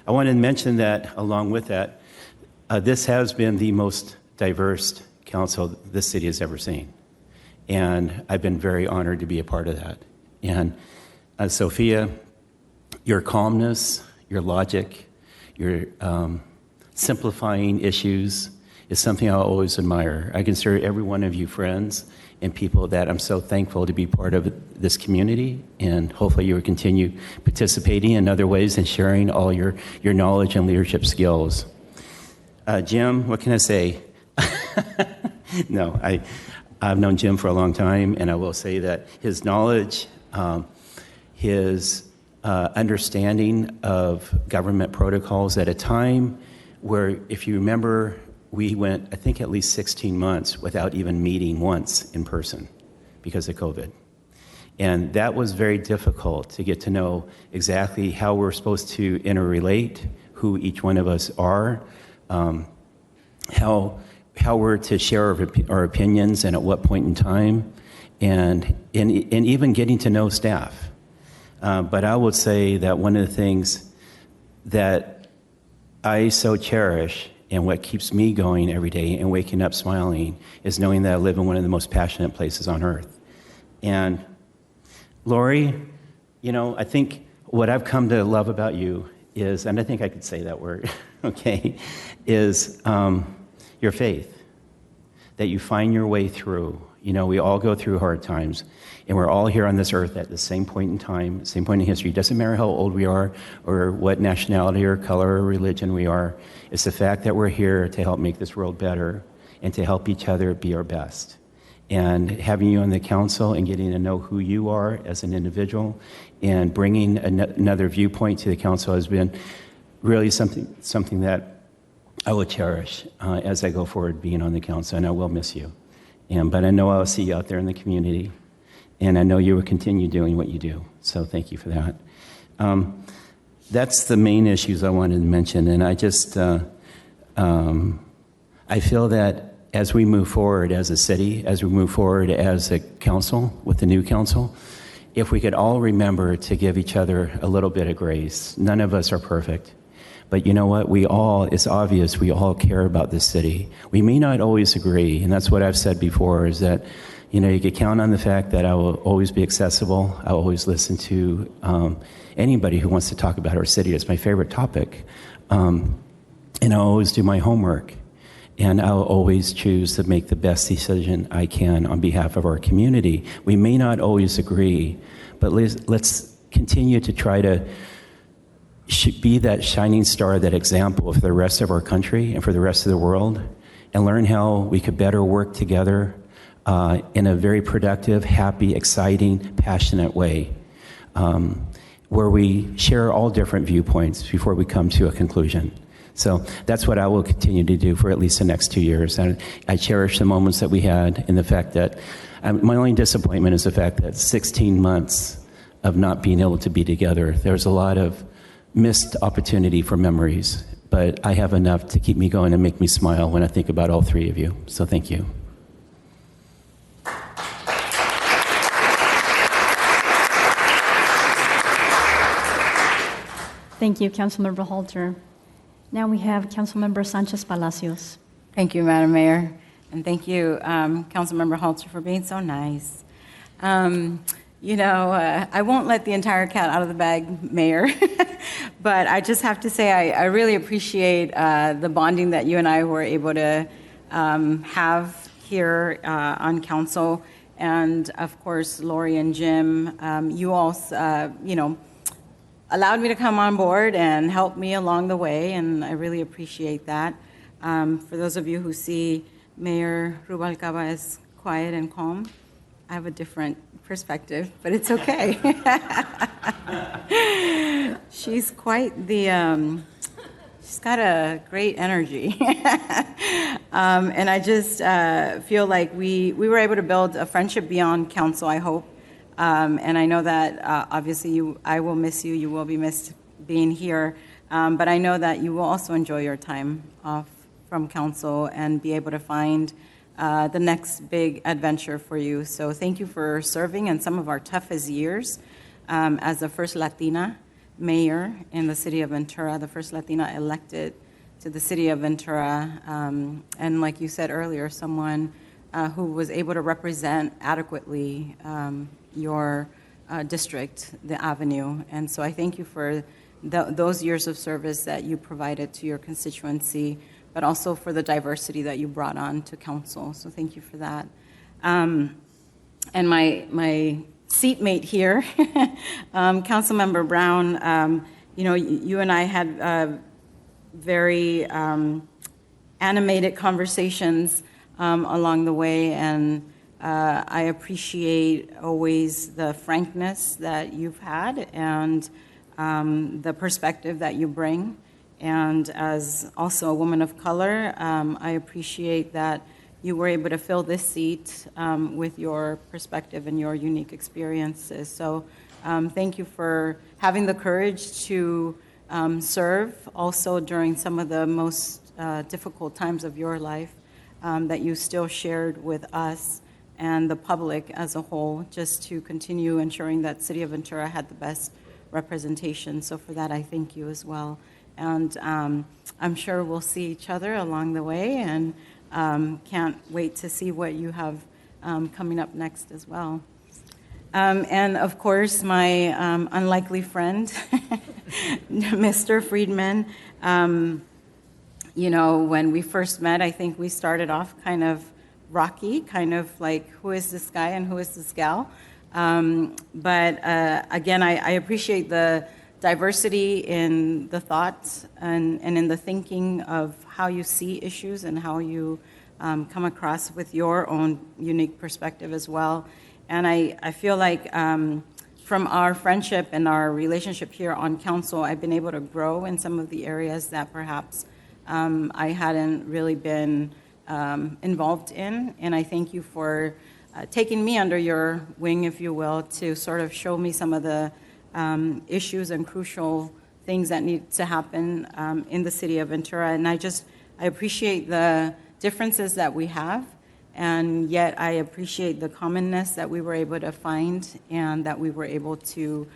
I wanted to mention that along with that, this has been the most diverse council this city has ever seen. And I've been very honored to be a part of that. And Sophia, your calmness, your logic, your simplifying issues is something I always admire. I consider every one of you friends and people that I'm so thankful to be part of this community, and hopefully you will continue participating in other ways and sharing all your knowledge and leadership skills. Jim, what can I say? No, I've known Jim for a long time, and I will say that his knowledge, his understanding of government protocols at a time where, if you remember, we went, I think, at least 16 months without even meeting once in person because of COVID. And that was very difficult to get to know exactly how we're supposed to interrelate, who each one of us are, how we're to share our opinions and at what point in time, and even getting to know staff. But I would say that one of the things that I so cherish and what keeps me going every day and waking up smiling is knowing that I live in one of the most passionate places on earth. And Lori, you know, I think what I've come to love about you is, and I think I could say that word, okay, is your faith, that you find your way through. You know, we all go through hard times, and we're all here on this earth at the same point in time, same point in history. It doesn't matter how old we are or what nationality or color or religion we are. It's the fact that we're here to help make this world better and to help each other be our best. And having you on the council and getting to know who you are as an individual and bringing another viewpoint to the council has been really something that I will cherish as I go forward being on the council, and I will miss you. But I know I'll see you out there in the community, and I know you will continue doing what you do. So thank you for that. That's the main issues I wanted to mention, and I just, I feel that as we move forward as a city, as we move forward as a council, with the new council, if we could all remember to give each other a little bit of grace. None of us are perfect. But you know what? It's obvious we all care about this city. We may not always agree, and that's what I've said before, is that, you know, you can count on the fact that I will always be accessible. I will always listen to anybody who wants to talk about our city. It's my favorite topic. And I'll always do my homework. And I'll always choose to make the best decision I can on behalf of our community. We may not always agree, but let's continue to try to be that shining star, that example for the rest of our country and for the rest of the world, and learn how we could better work together in a very productive, happy, exciting, passionate way, where we share all different viewpoints before we come to a conclusion. So that's what I will continue to do for at least the next 2 years. And I cherish the moments that we had, and the fact that my only disappointment is the fact that 16 months of not being able to be together, there's a lot of missed opportunity for memories, but I have enough to keep me going and make me smile when I think about all three of you. So thank you. Thank you, Councilmember Halter. Now we have Councilmember Sanchez Palacios. Thank you, Madam Mayor, and thank you, Councilmember Halter, for being so nice. You know, I won't let the entire cat out of the bag, Mayor, but I just have to say I really appreciate the bonding that you and I were able to have here on council, and of course, Lori and Jim, you all, you know, allowed me to come on board and help me along the way, and I really appreciate that. For those of you who see Mayor Rubalcaba as quiet and calm, I have a different perspective, but it's okay. She's quite the, she's got a great energy. And I just feel like we were able to build a friendship beyond council, I hope. And I know that obviously I will miss you. You will be missed being here. But I know that you will also enjoy your time off from council and be able to find the next big adventure for you. So thank you for serving in some of our toughest years as the first Latina mayor in the city of Ventura, the first Latina elected to the city of Ventura. And like you said earlier, someone who was able to represent adequately your district, the Avenue. And so I thank you for those years of service that you provided to your constituency, but also for the diversity that you brought on to council. So thank you for that. And my seatmate here, Councilmember Brown, you and I had very animated conversations along the way, and I appreciate always the frankness that you've had and the perspective that you bring. And as also a woman of color, I appreciate that you were able to fill this seat with your perspective and your unique experiences. So thank you for having the courage to serve also during some of the most difficult times of your life that you still shared with us and the public as a whole, just to continue ensuring that City of Ventura had the best representation. So for that, I thank you as well. And I'm sure we'll see each other along the way, and can't wait to see what you have coming up next as well. And of course, my unlikely friend, Mr. Friedman. When we first met, I think we started off kind of rocky, kind of like, who is this guy and who is this gal? But again, I appreciate the diversity in the thoughts and in the thinking of how you see issues and how you come across with your own unique perspective as well. And I feel like from our friendship and our relationship here on council, I've been able to grow in some of the areas that perhaps I hadn't really been involved in. And I thank you for taking me under your wing, if you will, to sort of show me some of the issues and crucial things that need to happen in the city of Ventura. And I appreciate the differences that we have, and yet I appreciate the commonness that we were able to find and that we were able to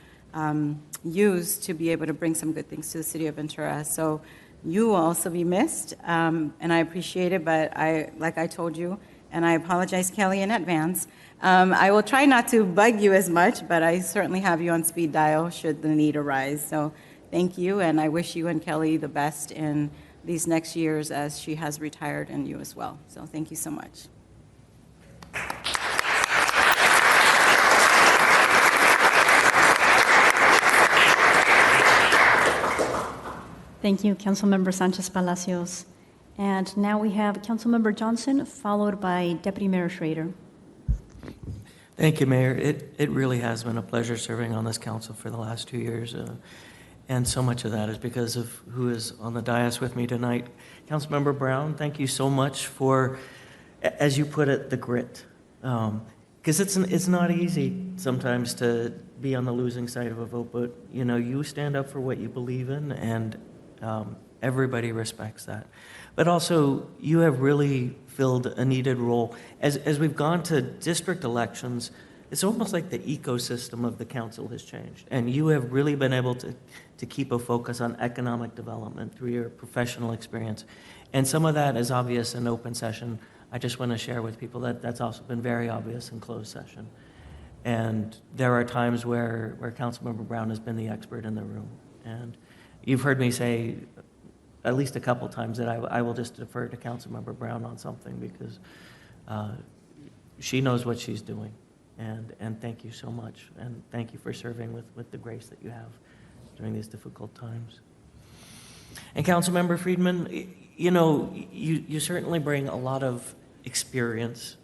use to be able to bring some good things to the city of Ventura. So you will also be missed, and I appreciate it, but like I told you, and I apologize, Kelly, in advance, I will try not to bug you as much, but I certainly have you on speed dial should the need arise. So thank you, and I wish you and Kelly the best in these next years as she has retired, and you as well. So thank you so much. Thank you, Councilmember Sanchez Palacios. And now we have Councilmember Johnson, followed by Deputy Mayor Schrader. Thank you, Mayor. It really has been a pleasure serving on this council for the last 2 years. And so much of that is because of who is on the dais with me tonight. Councilmember Brown, thank you so much for, as you put it, the grit. Because it's not easy sometimes to be on the losing side of a vote, but you stand up for what you believe in, and everybody respects that. But also, you have really filled a needed role. As we've gone to district elections, it's almost like the ecosystem of the council has changed. And you have really been able to keep a focus on economic development through your professional experience. And some of that is obvious in open session. I just want to share with people that that's also been very obvious in closed session. And there are times where Councilmember Brown has been the expert in the room. And you've heard me say at least a couple times that I will just defer to Councilmember Brown on something because she knows what she's doing. And thank you so much. And thank you for serving with the grace that you have during these difficult times. And Councilmember Friedman, you certainly bring a lot of experience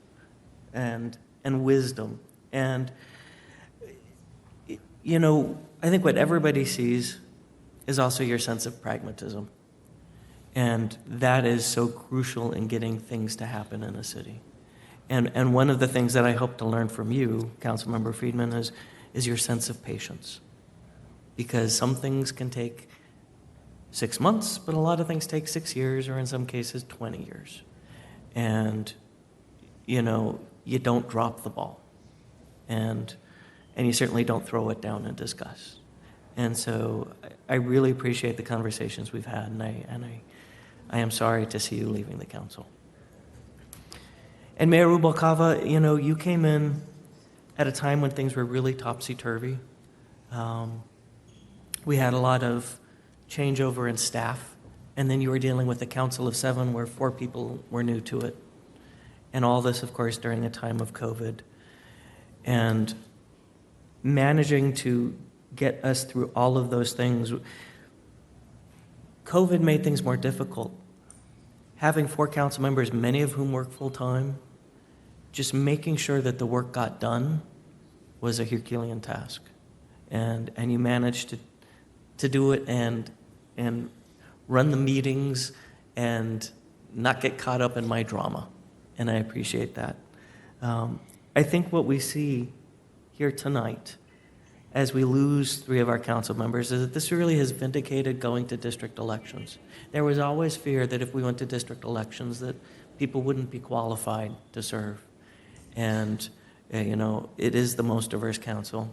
and wisdom. And, I think what everybody sees is also your sense of pragmatism. And that is so crucial in getting things to happen in a city. And one of the things that I hope to learn from you, Councilmember Friedman, is your sense of patience. Because some things can take 6 months, but a lot of things take 6 years, or in some cases 20 years. And, you know, you don't drop the ball. And you certainly don't throw it down in disgust. And so I really appreciate the conversations we've had, and I am sorry to see you leaving the council. And Mayor Rubalcava, you know, you came in at a time when things were really topsy-turvy. We had a lot of changeover in staff, and then you were dealing with a council of 7 where 4 people were new to it. And all this, of course, during a time of COVID. And managing to get us through all of those things. COVID made things more difficult. Having 4 council members, many of whom work full-time, just making sure that the work got done was a Herculean task. And you managed to do it and run the meetings and not get caught up in my drama. And I appreciate that. I think what we see here tonight as we lose 3 of our council members is that this really has vindicated going to district elections. There was always fear that if we went to district elections that people wouldn't be qualified to serve. And, you know, it is the most diverse council,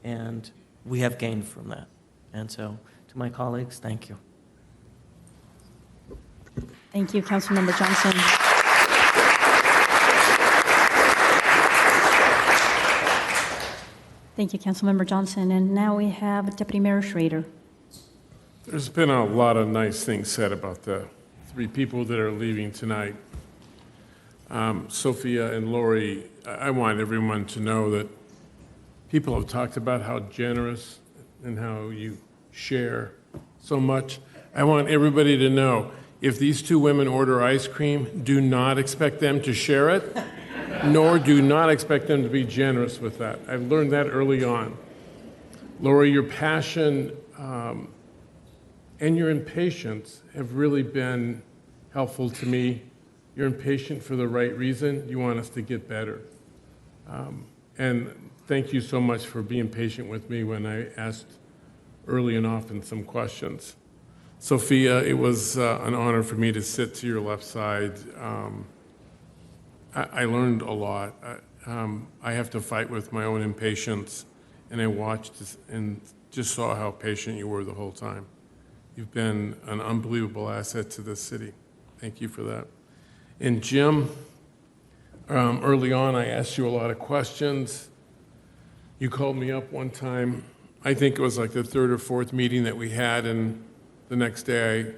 and we have gained from that. And so, to my colleagues, thank you. Thank you, Councilmember Johnson. Thank you, Councilmember Johnson. And now we have Deputy Mayor Schrader. There's been a lot of nice things said about the 3 people that are leaving tonight. Sophia and Lori, I want everyone to know that people have talked about how generous and how you share so much. I want everybody to know, if these 2 women order ice cream, do not expect them to share it, nor do not expect them to be generous with that. I learned that early on. Lori, your passion and your impatience have really been helpful to me. You're impatient for the right reason. You want us to get better. And thank you so much for being patient with me when I asked early and often some questions. Sophia, it was an honor for me to sit to your left side. I learned a lot. I have to fight with my own impatience, and I watched and just saw how patient you were the whole time. You've been an unbelievable asset to this city. Thank you for that. And Jim, early on, I asked you a lot of questions. You called me up one time. I think it was like the 3rd or 4th meeting that we had, and the next day I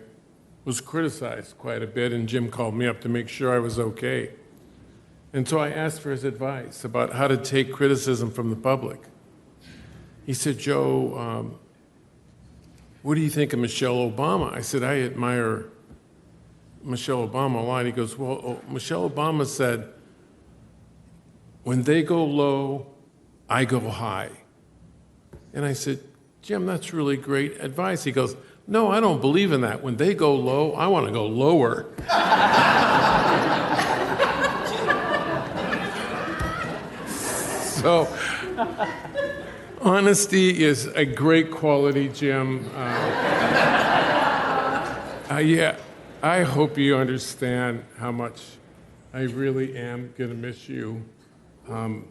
was criticized quite a bit, and Jim called me up to make sure I was okay. And so I asked for his advice about how to take criticism from the public. He said, Joe, what do you think of Michelle Obama? I said, I admire Michelle Obama a lot. He goes, well, Michelle Obama said, when they go low, I go high. And I said, Jim, that's really great advice. He goes, no, I don't believe in that. When they go low, I want to go lower. So, honesty is a great quality, Jim. Yeah, I hope you understand how much I really am going to miss you. And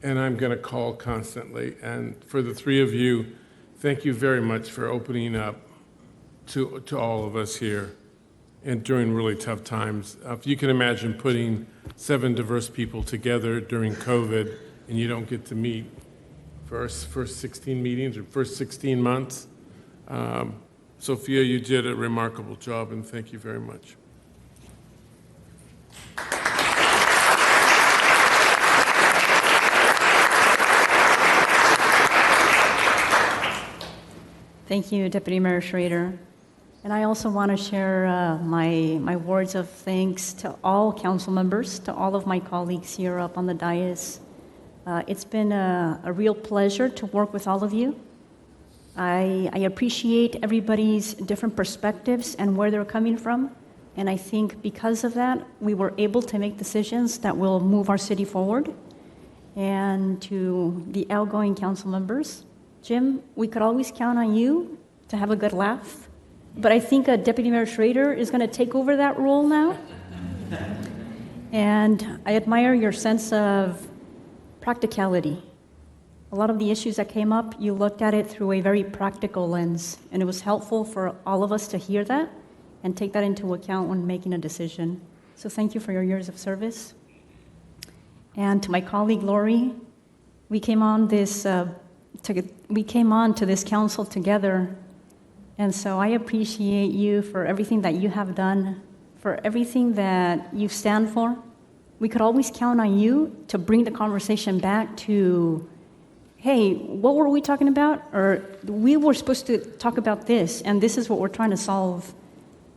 I'm going to call constantly. And for the 3 of you, thank you very much for opening up to all of us here and during really tough times. If you can imagine putting 7 diverse people together during COVID and you don't get to meet first 16 meetings or first 16 months. Sophia, you did a remarkable job, and thank you very much. Thank you, Deputy Mayor Schrader. And I also want to share my words of thanks to all council members, to all of my colleagues here up on the dais. It's been a real pleasure to work with all of you. I appreciate everybody's different perspectives and where they're coming from. And I think because of that, we were able to make decisions that will move our city forward. And to the outgoing council members, Jim, we could always count on you to have a good laugh. but I think Deputy Mayor Schrader is going to take over that role now. And I admire your sense of practicality. A lot of the issues that came up, you looked at it through a very practical lens, and it was helpful for all of us to hear that and take that into account when making a decision. So thank you for your years of service. And to my colleague Lori, we came on to this council together, and so I appreciate you for everything that you have done, for everything that you stand for. We could always count on you to bring the conversation back to, hey, what were we talking about? Or we were supposed to talk about this, and this is what we're trying to solve.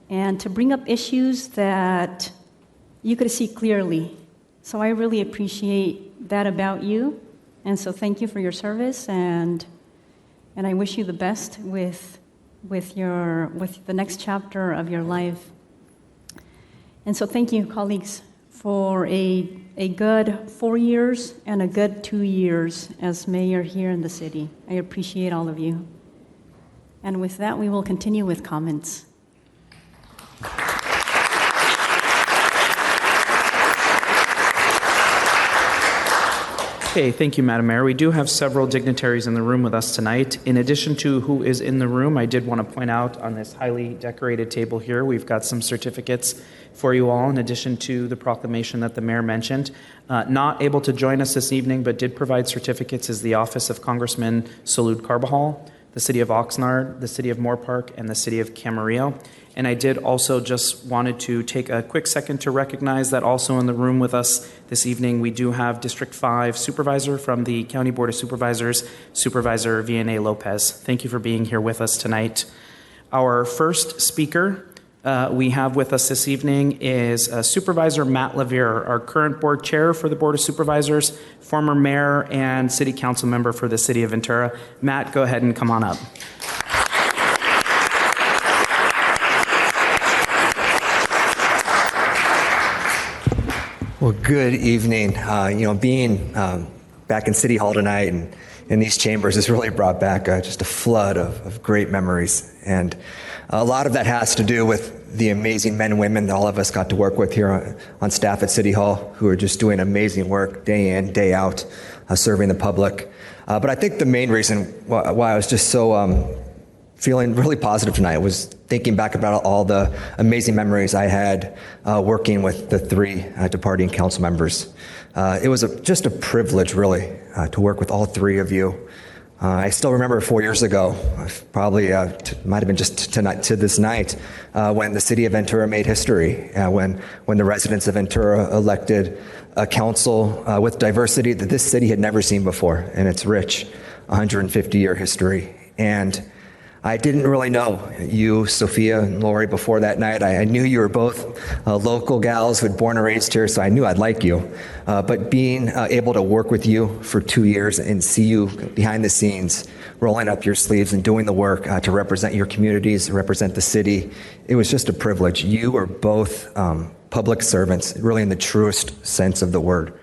And to bring up issues that you could see clearly. So I really appreciate that about you. And so thank you for your service, and I wish you the best with the next chapter of your life. And so thank you, colleagues, for a good 4 years and a good 2 years as mayor here in the city. I appreciate all of you. And with that, we will continue with comments. Okay, thank you, Madam Mayor. We do have several dignitaries in the room with us tonight. In addition to who is in the room, I did want to point out on this highly decorated table here, we've got some certificates for you all, in addition to the proclamation that the mayor mentioned. Not able to join us this evening, but did provide certificates is the office of Congressman Salud Carbajal, the city of Oxnard, the city of Moorpark, and the city of Camarillo. And I did also just wanted to take a quick second to recognize that also in the room with us this evening, we do have District 5 Supervisor from the County Board of Supervisors, Supervisor Vianney Lopez. Thank you for being here with us tonight. Our first speaker we have with us this evening is Supervisor Matt Lavier, our current board chair for the Board of Supervisors, former mayor and city council member for the city of Ventura. Matt, go ahead and come on up. Well, good evening. Being back in City Hall tonight and in these chambers has really brought back just a flood of great memories. And a lot of that has to do with the amazing men and women that all of us got to work with here on staff at City Hall, who are just doing amazing work day in, day out, serving the public. But I think the main reason why I was just so feeling really positive tonight was thinking back about all the amazing memories I had working with the three departing council members. It was just a privilege, really, to work with all three of you. I still remember 4 years ago, probably might have been just to this night, when the city of Ventura made history, when the residents of Ventura elected a council with diversity that this city had never seen before in its rich 150-year history. And I didn't really know you, Sophia and Lori, before that night. I knew you were both local gals who had born and raised here, so I knew I'd like you. But being able to work with you for 2 years and see you behind the scenes, rolling up your sleeves and doing the work to represent your communities, represent the city, it was just a privilege. You are both public servants, really in the truest sense of the word.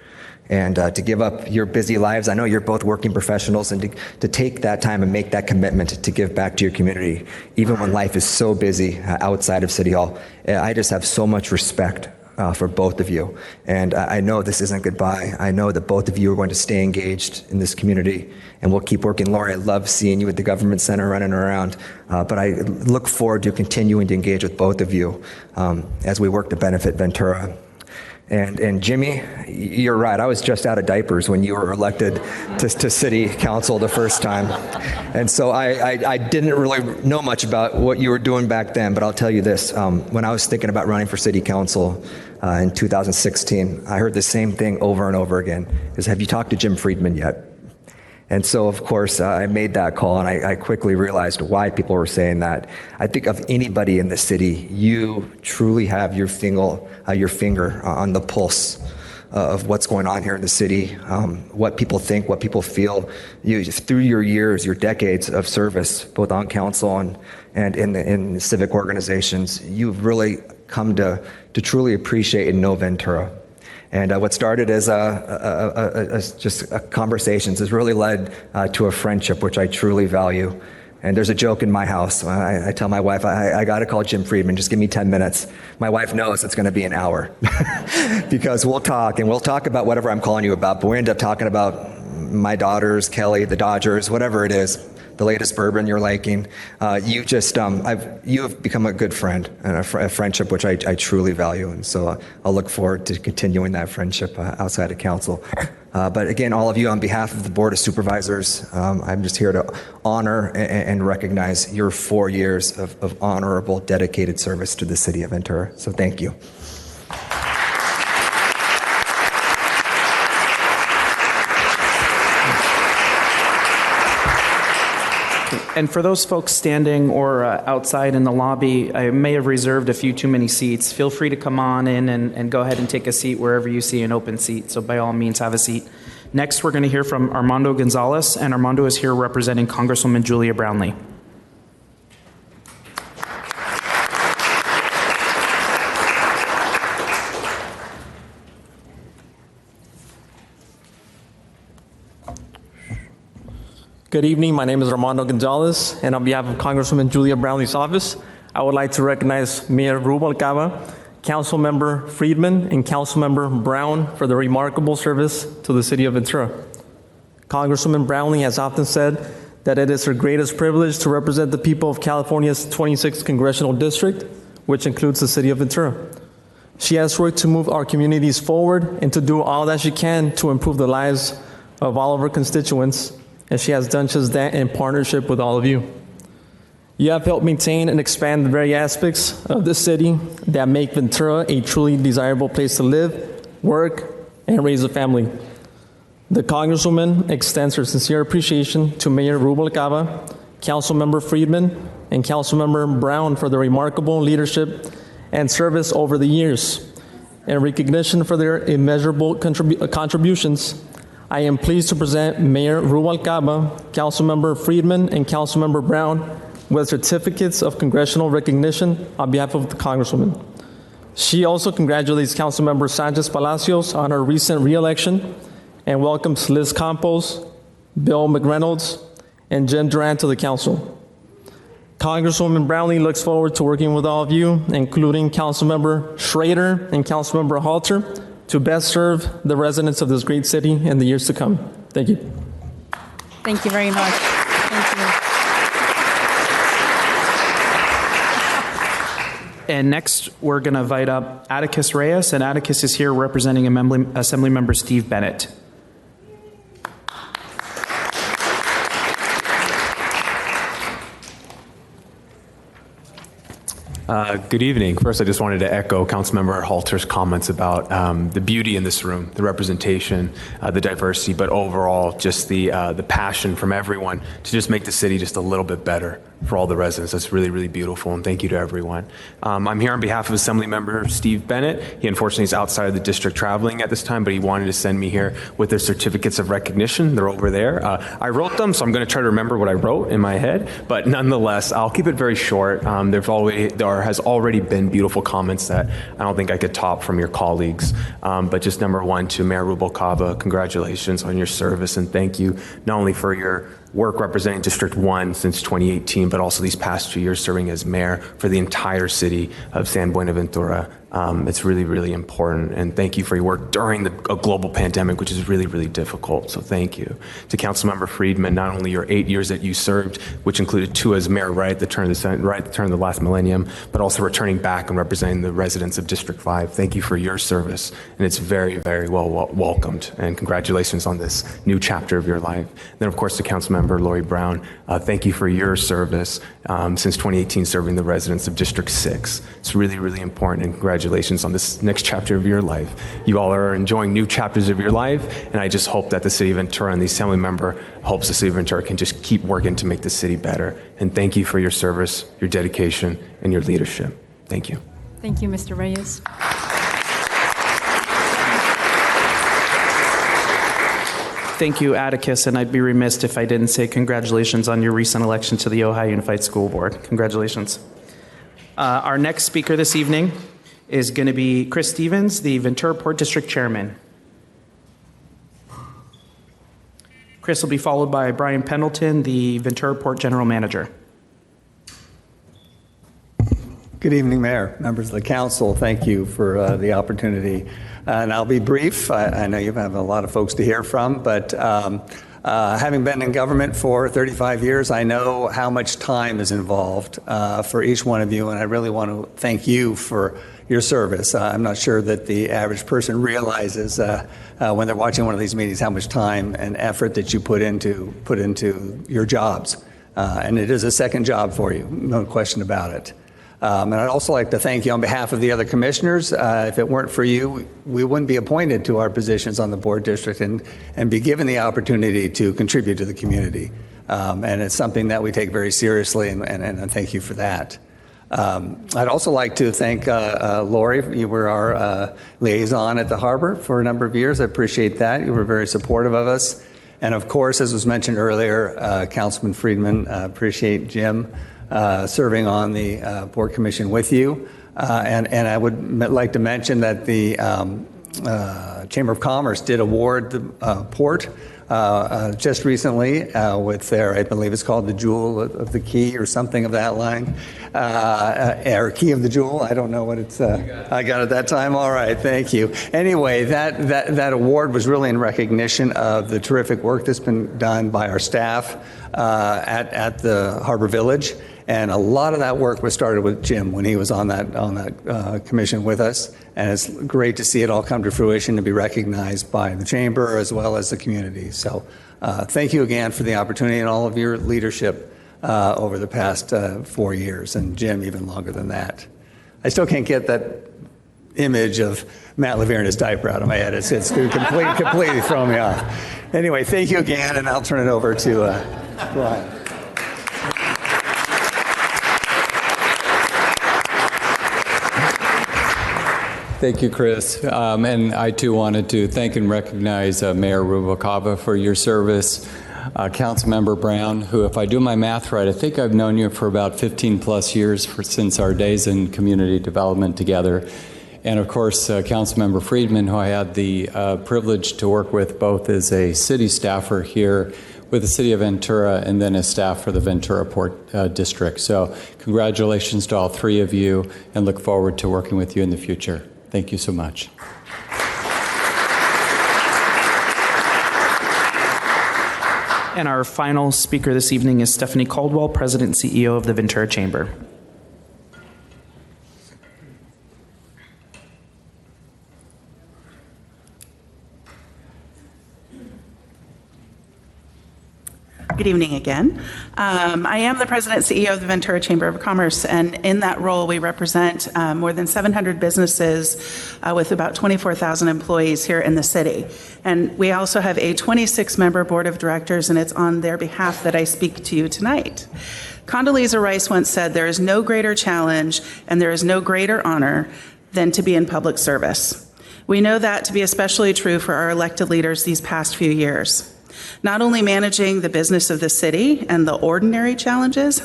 And to give up your busy lives, I know you're both working professionals, and to take that time and make that commitment to give back to your community, even when life is so busy outside of City Hall. I just have so much respect for both of you. And I know this isn't goodbye. I know that both of you are going to stay engaged in this community, and we'll keep working. Lori, I love seeing you at the Government Center running around, but I look forward to continuing to engage with both of you as we work to benefit Ventura. And Jimmy, you're right. I was just out of diapers when you were elected to city council the first time. And so I didn't really know much about what you were doing back then, but I'll tell you this. When I was thinking about running for city council in 2016, I heard the same thing over and over again, is have you talked to Jim Friedman yet? And so, of course, I made that call, and I quickly realized why people were saying that. I think of anybody in the city, you truly have your finger on the pulse of what's going on here in the city, what people think, what people feel. You, through your years, your decades of service, both on council and in civic organizations, you've really come to truly appreciate and know Ventura. And what started as just conversations has really led to a friendship, which I truly value. And there's a joke in my house. I tell my wife, I got to call Jim Friedman. Just give me 10 minutes. My wife knows it's going to be an hour because we'll talk about whatever I'm calling you about. But we end up talking about my daughters, Kelly, the Dodgers, whatever it is, the latest bourbon you're liking. You have become a good friend and a friendship which I truly value. And so I'll look forward to continuing that friendship outside of council. But again, all of you, on behalf of the Board of Supervisors, I'm just here to honor and recognize your 4 years of honorable, dedicated service to the city of Ventura. So thank you. And for those folks standing or outside in the lobby, I may have reserved a few too many seats. Feel free to come on in and go ahead and take a seat wherever you see an open seat. So by all means, have a seat. Next, we're going to hear from Armando Gonzalez, and Armando is here representing Congresswoman Julia Brownley. Good evening. My name is Armando Gonzalez, and on behalf of Congresswoman Julia Brownley's office, I would like to recognize Mayor Rubalcaba, Councilmember Friedman, and Councilmember Brown for their remarkable service to the city of Ventura. Congresswoman Brownley has often said that it is her greatest privilege to represent the people of California's 26th congressional district, which includes the city of Ventura. She has worked to move our communities forward and to do all that she can to improve the lives of all of her constituents, and she has done just that in partnership with all of you. You have helped maintain and expand the very aspects of the city that make Ventura a truly desirable place to live, work, and raise a family. The Congresswoman extends her sincere appreciation to Mayor Rubalcaba, Councilmember Friedman, and Councilmember Brown for their remarkable leadership and service over the years. In recognition for their immeasurable contributions, I am pleased to present Mayor Rubalcaba, Councilmember Friedman, and Councilmember Brown with certificates of congressional recognition on behalf of the Congresswoman. She also congratulates Councilmember Sanchez Palacios on her recent re-election and welcomes Liz Campos, Bill McReynolds, and Jen Durant to the council. Congresswoman Brownley looks forward to working with all of you, including Councilmember Schrader and Councilmember Halter, to best serve the residents of this great city in the years to come. Thank you. Thank you very much. Thank you. And next, we're going to invite up Atticus Reyes, and Atticus is here representing Assemblymember Steve Bennett. Good evening. First, I just wanted to echo Councilmember Halter's comments about the beauty in this room, the representation, the diversity, but overall just the passion from everyone to just make the city just a little bit better for all the residents. That's really, really beautiful, and thank you to everyone. I'm here on behalf of Assemblymember Steve Bennett. He unfortunately is outside of the district traveling at this time, but he wanted to send me here with their certificates of recognition. They're over there. I wrote them, so I'm going to try to remember what I wrote in my head, but nonetheless, I'll keep it very short. There has already been beautiful comments that I don't think I could top from your colleagues, but just number one, to Mayor Rubalcaba, congratulations on your service, and thank you not only for your work representing District 1 since 2018, but also these past 2 years serving as mayor for the entire city of San Buenaventura. It's really, really important. And thank you for your work during a global pandemic, which is really, really difficult. So thank you. To Councilmember Friedman, not only your 8 years that you served, which included 2 as mayor right at the turn of the last millennium, but also returning back and representing the residents of District 5. Thank you for your service. And it's very, very well welcomed. And congratulations on this new chapter of your life. And then, of course, to Councilmember Lori Brown, thank you for your service since 2018, serving the residents of District 6. It's really, really important. And congratulations on this next chapter of your life. You all are enjoying new chapters of your life, and I just hope that the City of Ventura and the Assembly member hopes the City of Ventura can just keep working to make the city better. And thank you for your service, your dedication, and your leadership. Thank you. Thank you, Mr. Reyes. Thank you, Atticus, and I'd be remiss if I didn't say congratulations on your recent election to the Ojai Unified School Board. Congratulations. Our next speaker this evening is going to be Chris Stevens, the Ventura Port District Chairman. Chris will be followed by Brian Pendleton, the Ventura Port General Manager. Good evening, Mayor, members of the council. Thank you for the opportunity. And I'll be brief. I know you have a lot of folks to hear from, but having been in government for 35 years, I know how much time is involved for each one of you, and I really want to thank you for your service. I'm not sure that the average person realizes when they're watching one of these meetings how much time and effort that you put into your jobs. And it is a second job for you, no question about it. And I'd also like to thank you on behalf of the other commissioners. If it weren't for you, we wouldn't be appointed to our positions on the board district and be given the opportunity to contribute to the community. And it's something that we take very seriously, and thank you for that. I'd also like to thank Lori. You were our liaison at the harbor for a number of years. I appreciate that. You were very supportive of us. And of course, as was mentioned earlier, Councilman Friedman, appreciate Jim serving on the board commission with you. And I would like to mention that the Chamber of Commerce did award the port just recently with their, I believe it's called the Jewel of the Key or something of that line, or Key of the Jewel. I don't know what it's, I got it that time. All right, thank you. Anyway, that award was really in recognition of the terrific work that's been done by our staff at the Harbor Village. And a lot of that work was started with Jim when he was on that commission with us. And it's great to see it all come to fruition and be recognized by the chamber as well as the community. So thank you again for the opportunity and all of your leadership over the past 4 years, and Jim even longer than that. I still can't get that image of Matt Levere in his diaper out of my head. It's completely thrown me off. Anyway, thank you again, and I'll turn it over to Brian. Thank you, Chris. And I too wanted to thank and recognize Mayor Rubalcaba for your service. Councilmember Brown, who, if I do my math right, I think I've known you for about 15 plus years since our days in community development together. And of course, Councilmember Friedman, who I had the privilege to work with both as a city staffer here with the City of Ventura and then as staff for the Ventura Port District. So congratulations to all three of you, and look forward to working with you in the future. Thank you so much. And our final speaker this evening is Stephanie Caldwell, President and CEO of the Ventura Chamber. Good evening again. I am the President and CEO of the Ventura Chamber of Commerce, and in that role we represent more than 700 businesses with about 24,000 employees here in the city. And we also have a 26-member board of directors, and it's on their behalf that I speak to you tonight. Condoleezza Rice once said, "There is no greater challenge and there is no greater honor than to be in public service." We know that to be especially true for our elected leaders these past few years. Not only managing the business of the city and the ordinary challenges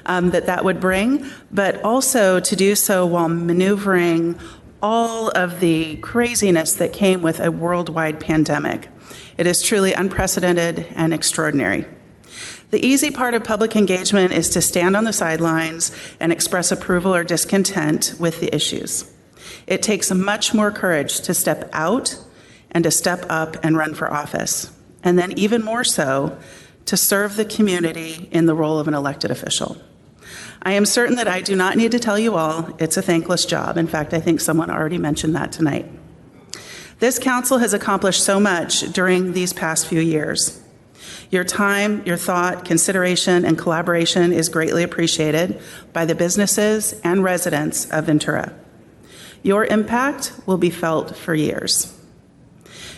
that would bring, but also to do so while maneuvering all of the craziness that came with a worldwide pandemic. It is truly unprecedented and extraordinary. The easy part of public engagement is to stand on the sidelines and express approval or discontent with the issues. It takes much more courage to step out and to step up and run for office. And then even more so, to serve the community in the role of an elected official. I am certain that I do not need to tell you all it's a thankless job. In fact, I think someone already mentioned that tonight. This council has accomplished so much during these past few years. Your time, your thought, consideration, and collaboration is greatly appreciated by the businesses and residents of Ventura. Your impact will be felt for years.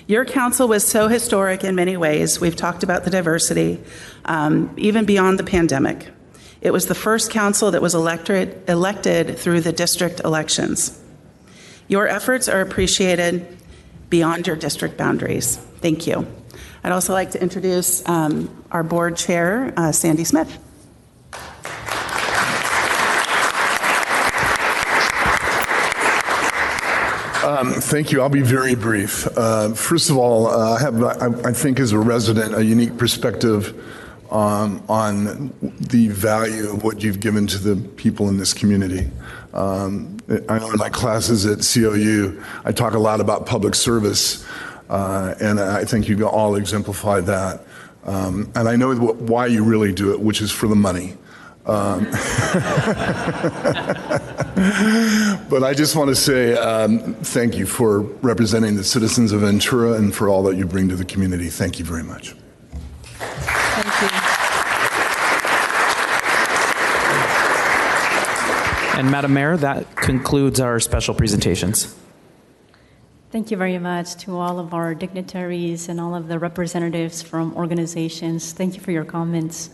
Your council was so historic in many ways. We've talked about the diversity, even beyond the pandemic. It was the first council that was elected through the district elections. Your efforts are appreciated beyond your district boundaries. Thank you. I'd also like to introduce our board chair, Sandy Smith. Thank you. I'll be very brief. First of all, I have, I think, as a resident, a unique perspective on the value of what you've given to the people in this community. I know in my classes at COU, I talk a lot about public service, and I think you all exemplify that. And I know why you really do it, which is for the money. But I just want to say thank you for representing the citizens of Ventura and for all that you bring to the community. Thank you very much. Thank you. And Madam Mayor, that concludes our special presentations. Thank you very much to all of our dignitaries and all of the representatives from organizations. Thank you for your comments.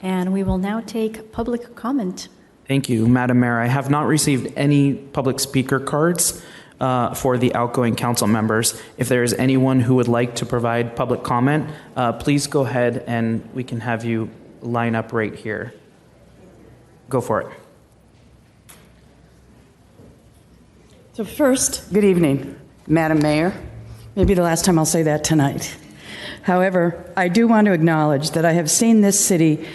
And we will now take public comment. Thank you, Madam Mayor. I have not received any public speaker cards for the outgoing council members. If there is anyone who would like to provide public comment, please go ahead and we can have you line up right here. Go for it. So first, good evening, Madam Mayor. Maybe the last time I'll say that tonight. However, I do want to acknowledge that I have seen this city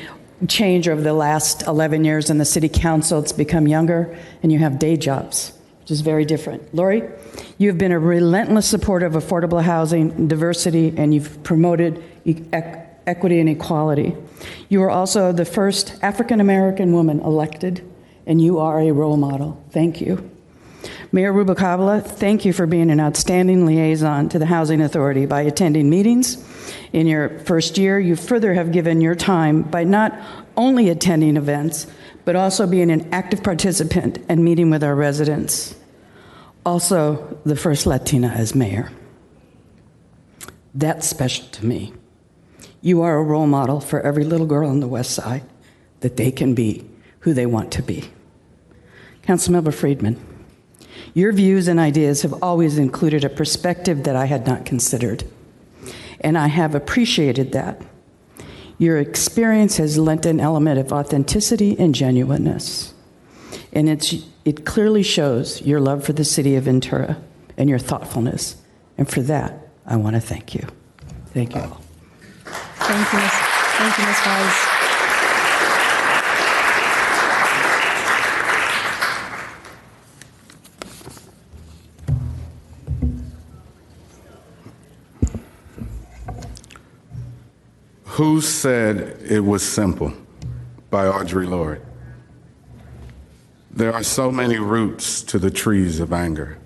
change over the last 11 years in the city council. It's become younger, and you have day jobs, which is very different. Lori, you've been a relentless supporter of affordable housing, diversity, and you've promoted equity and equality. You are also the first African-American woman elected, and you are a role model. Thank you. Mayor Rubalcaba, thank you for being an outstanding liaison to the Housing Authority by attending meetings. In your first year, you further have given your time by not only attending events, but also being an active participant and meeting with our residents. Also, the first Latina as mayor. That's special to me. You are a role model for every little girl on the West Side, that they can be who they want to be. Councilmember Friedman, your views and ideas have always included a perspective that I had not considered, and I have appreciated that. Your experience has lent an element of authenticity and genuineness, and it clearly shows your love for the city of Ventura and your thoughtfulness, and for that, I want to thank you. Thank you all. Thank you, Ms. Wise. Who Said It Was Simple by Audre Lorde. There are so many roots to the trees of anger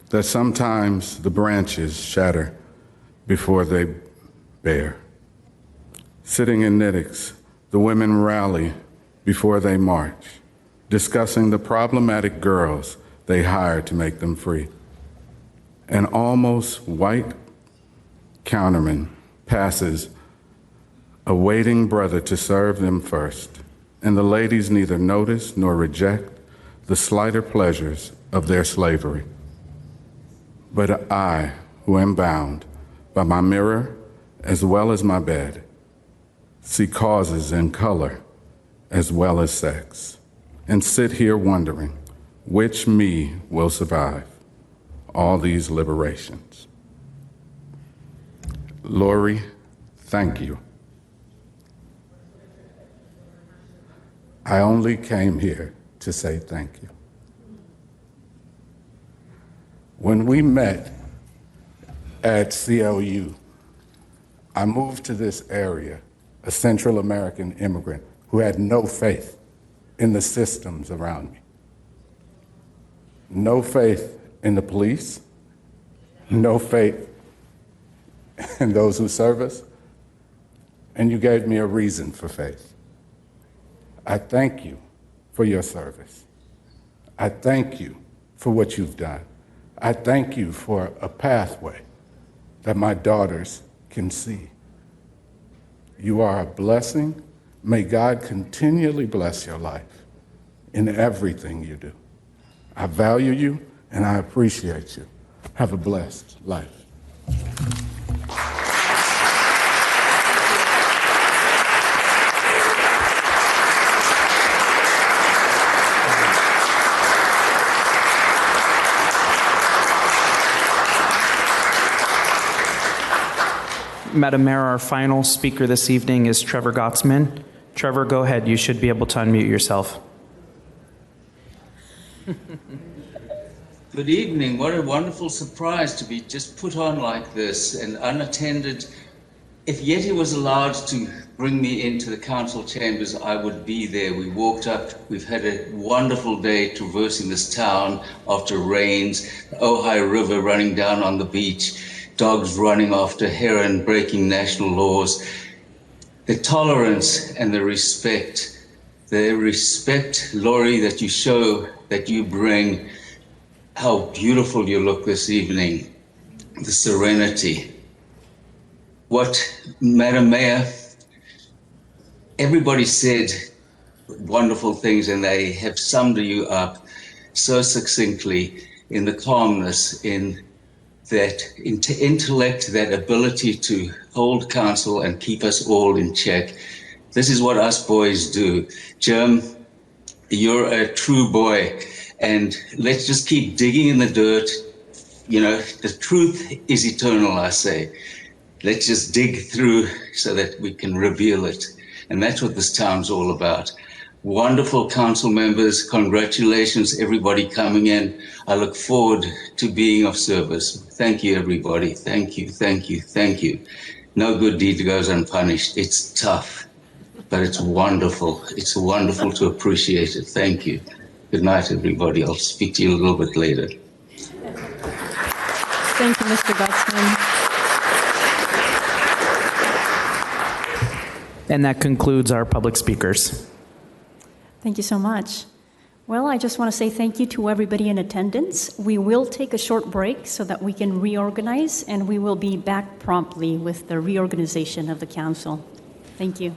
that sometimes the branches shatter before they bear. Sitting in Nittics, the women rally before they march, discussing the problematic girls they hired to make them free. An almost white counterman passes a waiting brother to serve them first, and the ladies neither notice nor reject the slighter pleasures of their slavery. But I, who am bound by my mirror as well as my bed, see causes in color as well as sex, and sit here wondering which me will survive all these liberations. Lori, thank you. I only came here to say thank you. When we met at CLU, I moved to this area, a Central American immigrant who had no faith in the systems around me. No faith in the police, no faith in those who serve us, and you gave me a reason for faith. I thank you for your service. I thank you for what you've done. I thank you for a pathway that my daughters can see. You are a blessing. May God continually bless your life in everything you do. I value you and I appreciate you. Have a blessed life. Madam Mayor, our final speaker this evening is Trevor Gottsman. Trevor, go ahead. You should be able to unmute yourself. Good evening. What a wonderful surprise to be just put on like this and unattended. If Yeti was allowed to bring me into the council chambers, I would be there. We walked up. We've had a wonderful day traversing this town after rains, the Ojai River running down on the beach, dogs running after heron, breaking national laws. The tolerance and the respect, Laurie, that you show, that you bring, how beautiful you look this evening, the serenity. What, Madam Mayor, everybody said wonderful things and they have summed you up so succinctly in the calmness, in that intellect, that ability to hold counsel and keep us all in check. This is what us boys do. Jim, you're a true boy, and let's just keep digging in the dirt. You know, the truth is eternal, I say. Let's just dig through so that we can reveal it. And that's what this town's all about. Wonderful council members. Congratulations, everybody coming in. I look forward to being of service. Thank you, everybody. Thank you, thank you, thank you. No good deed goes unpunished. It's tough, but it's wonderful. It's wonderful to appreciate it. Thank you. Good night, everybody. I'll speak to you a little bit later. Thank you, Mr. Gottsman. And that concludes our public speakers. Thank you so much. Well, I just want to say thank you to everybody in attendance. We will take a short break so that we can reorganize, and we will be back promptly with the reorganization of the council. Thank you.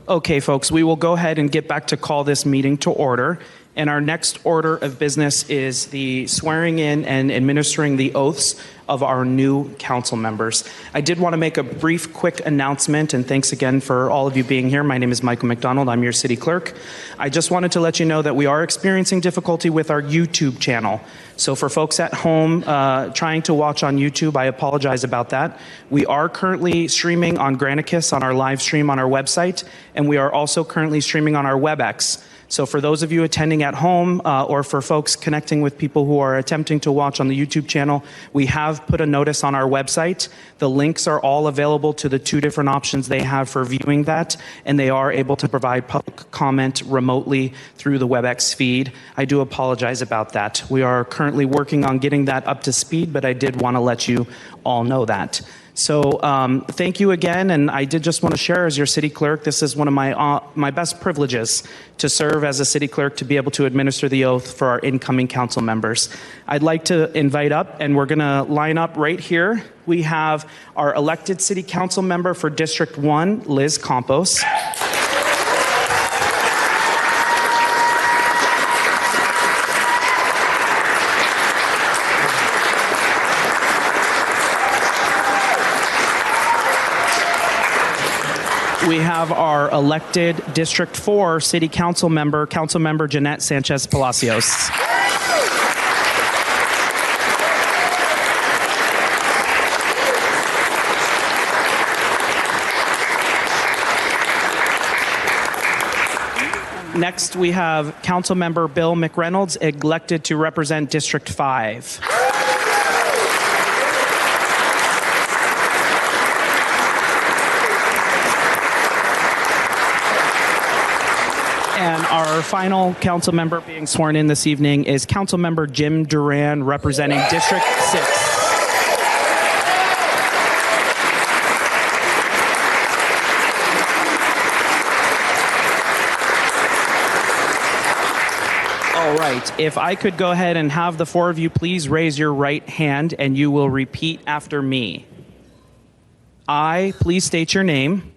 Okay, folks, we will go ahead and get back to call this meeting to order. And our next order of business is the swearing in and administering the oaths of our new council members. I did want to make a brief, quick announcement, and thanks again for all of you being here. My name is Michael McDonald. I'm your city clerk. I just wanted to let you know that we are experiencing difficulty with our YouTube channel. So for folks at home trying to watch on YouTube, I apologize about that. We are currently streaming on Granicus on our live stream on our website, and we are also currently streaming on our WebEx. So for those of you attending at home or for folks connecting with people who are attempting to watch on the YouTube channel, we have put a notice on our website. The links are all available to the 2 different options they have for viewing that, and they are able to provide public comment remotely through the WebEx feed. I do apologize about that. We are currently working on getting that up to speed, but I did want to let you all know that. So thank you again, and I did just want to share as your city clerk, this is one of my best privileges to serve as a city clerk, to be able to administer the oath for our incoming council members. I'd like to invite up, and we're going to line up right here. We have our elected city council member for District 1, Liz Campos. We have our elected District 4 City Council member, Councilmember Jeanette Sanchez Palacios. Next, we have Councilmember Bill McReynolds, elected to represent District 5. And our final council member being sworn in this evening is Councilmember Jim Duran, representing District 6. All right, if I could go ahead and have the 4 of you please raise your right hand and you will repeat after me. I, please state your name.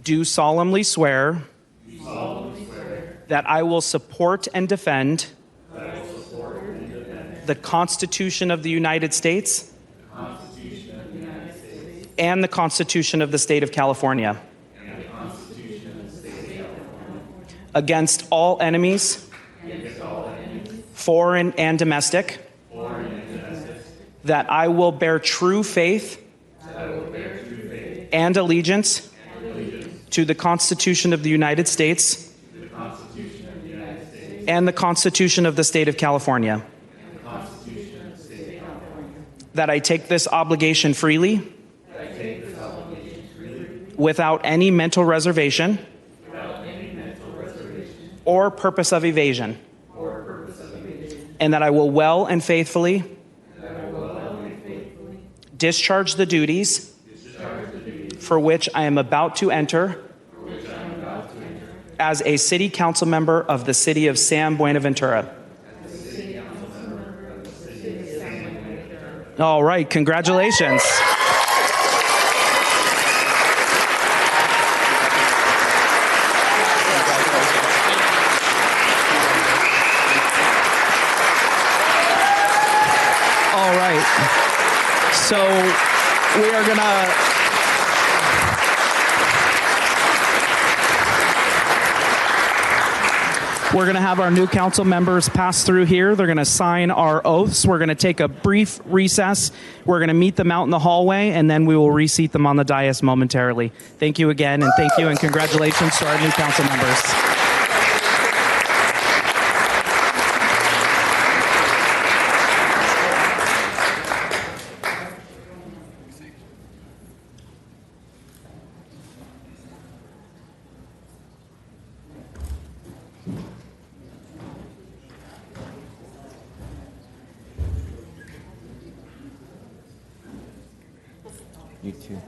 Do solemnly swear that I will support and defend the Constitution of the United States and the Constitution of the State of California against all enemies, foreign and domestic, that I will bear true faith and allegiance to the Constitution of the United States and the Constitution of the State of California. That I take this obligation freely, without any mental reservation or purpose of evasion. And that I will well and faithfully discharge the duties for which I am about to enter as a city council member of the city of San Buenaventura. All right, congratulations. All right, so we are gonna have our new council members pass through here. They're going to sign our oaths. We're going to take a brief recess. We're going to meet them out in the hallway, and then we will reseat them on the dais momentarily. Thank you again, and thank you and congratulations to our new council members. You too.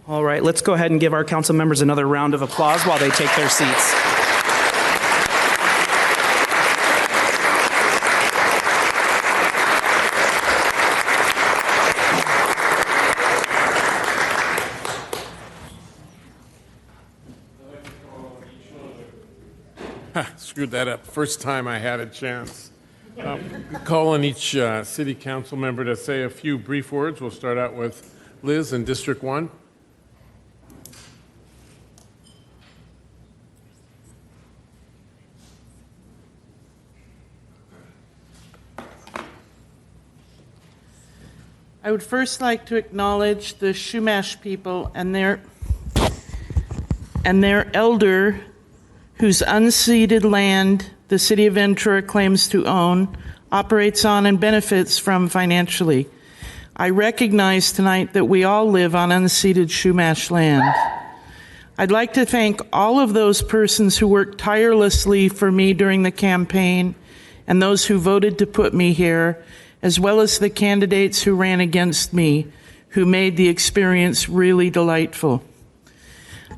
All right, let's go ahead and give our council members another round of applause while they take their seats. Screwed that up. First time I had a chance. Call on each city council member to say a few brief words. We'll start out with Liz in District 1. I would first like to acknowledge the Chumash people and their elder whose unceded land the city of Ventura claims to own, operates on, and benefits from financially. I recognize tonight that we all live on unceded Chumash land. I'd like to thank all of those persons who worked tirelessly for me during the campaign and those who voted to put me here, as well as the candidates who ran against me, who made the experience really delightful.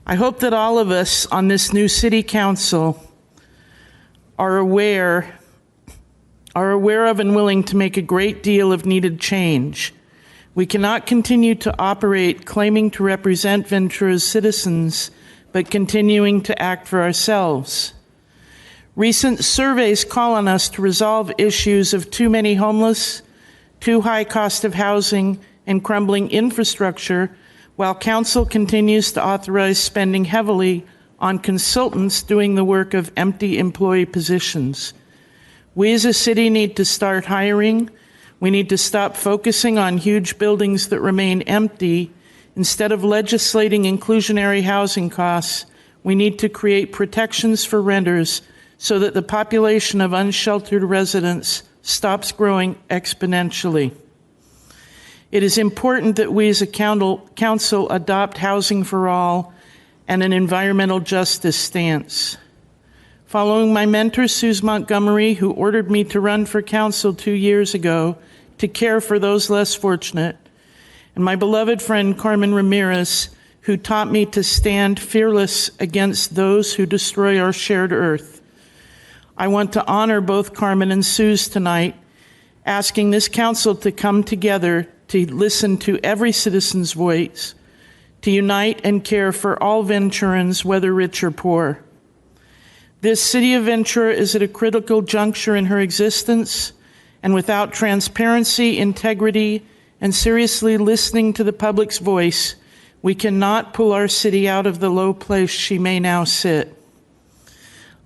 I hope that all of us on this new city council are aware of and willing to make a great deal of needed change. We cannot continue to operate claiming to represent Ventura's citizens, but continuing to act for ourselves. Recent surveys call on us to resolve issues of too many homeless, too high cost of housing, and crumbling infrastructure, while council continues to authorize spending heavily on consultants doing the work of empty employee positions. We as a city need to start hiring. We need to stop focusing on huge buildings that remain empty. Instead of legislating inclusionary housing costs, we need to create protections for renters so that the population of unsheltered residents stops growing exponentially. It is important that we as a council adopt housing for all and an environmental justice stance. Following my mentor, Suze Montgomery, who ordered me to run for council 2 years ago to care for those less fortunate, and my beloved friend Carmen Ramirez, who taught me to stand fearless against those who destroy our shared earth, I want to honor both Carmen and Suze tonight, asking this council to come together to listen to every citizen's voice, to unite and care for all Venturans, whether rich or poor. This city of Ventura is at a critical juncture in her existence, and without transparency, integrity, and seriously listening to the public's voice, we cannot pull our city out of the low place she may now sit.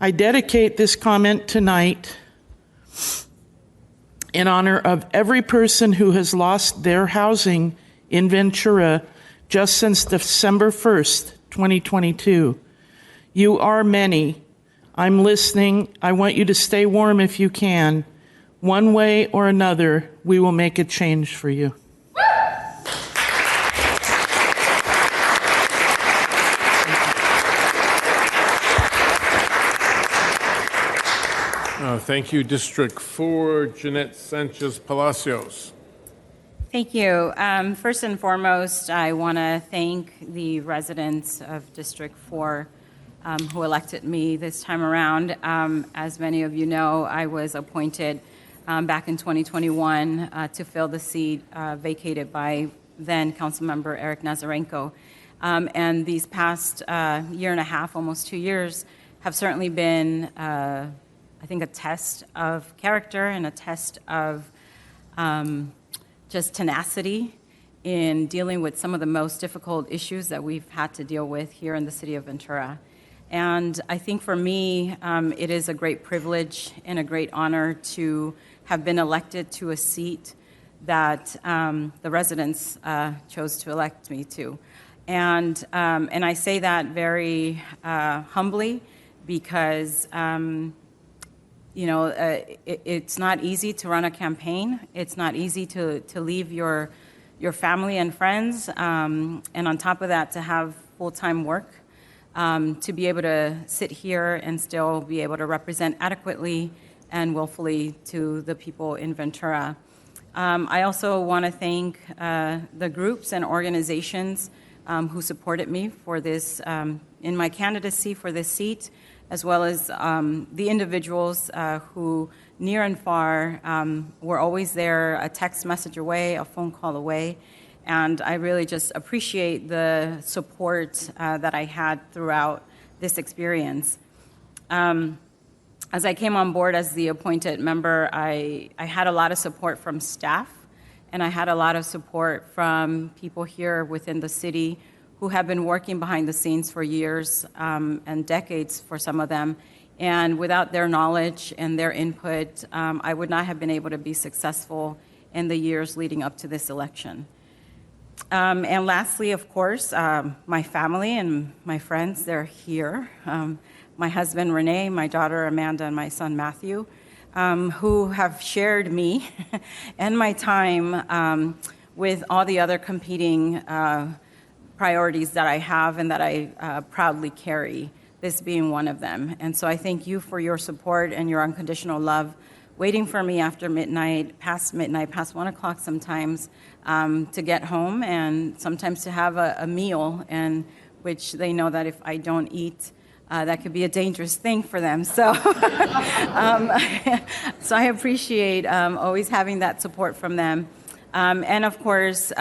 I dedicate this comment tonight in honor of every person who has lost their housing in Ventura just since December 1st, 2022. You are many. I'm listening. I want you to stay warm if you can. One way or another, we will make a change for you. Thank you. District 4, Jeanette Sanchez Palacios. Thank you. First and foremost, I want to thank the residents of District 4 who elected me this time around. As many of you know, I was appointed back in 2021 to fill the seat vacated by then Councilmember Eric Nazarenko. And these past year and a half, almost 2 years, have certainly been, I think, a test of character and a test of just tenacity in dealing with some of the most difficult issues that we've had to deal with here in the city of Ventura. And I think for me, it is a great privilege and a great honor to have been elected to a seat that the residents chose to elect me to. And I say that very humbly because it's not easy to run a campaign. It's not easy to leave your family and friends, and on top of that, to have full-time work, to be able to sit here and still be able to represent adequately and willfully to the people in Ventura. I also want to thank the groups and organizations who supported me for this, in my candidacy for this seat, as well as the individuals who, near and far, were always there, a text message away, a phone call away. And I really just appreciate the support that I had throughout this experience. As I came on board as the appointed member, I had a lot of support from staff, and I had a lot of support from people here within the city who have been working behind the scenes for years and decades for some of them. And without their knowledge and their input, I would not have been able to be successful in the years leading up to this election. And lastly, of course, my family and my friends, they're here. My husband, Renee, my daughter, Amanda, and my son, Matthew, who have shared me and my time with all the other competing priorities that I have and that I proudly carry, this being one of them. And so I thank you for your support and your unconditional love, waiting for me after midnight, past 1 o'clock sometimes, to get home and sometimes to have a meal, and which they know that if I don't eat, that could be a dangerous thing for them. So, so I appreciate always having that support from them. And of course,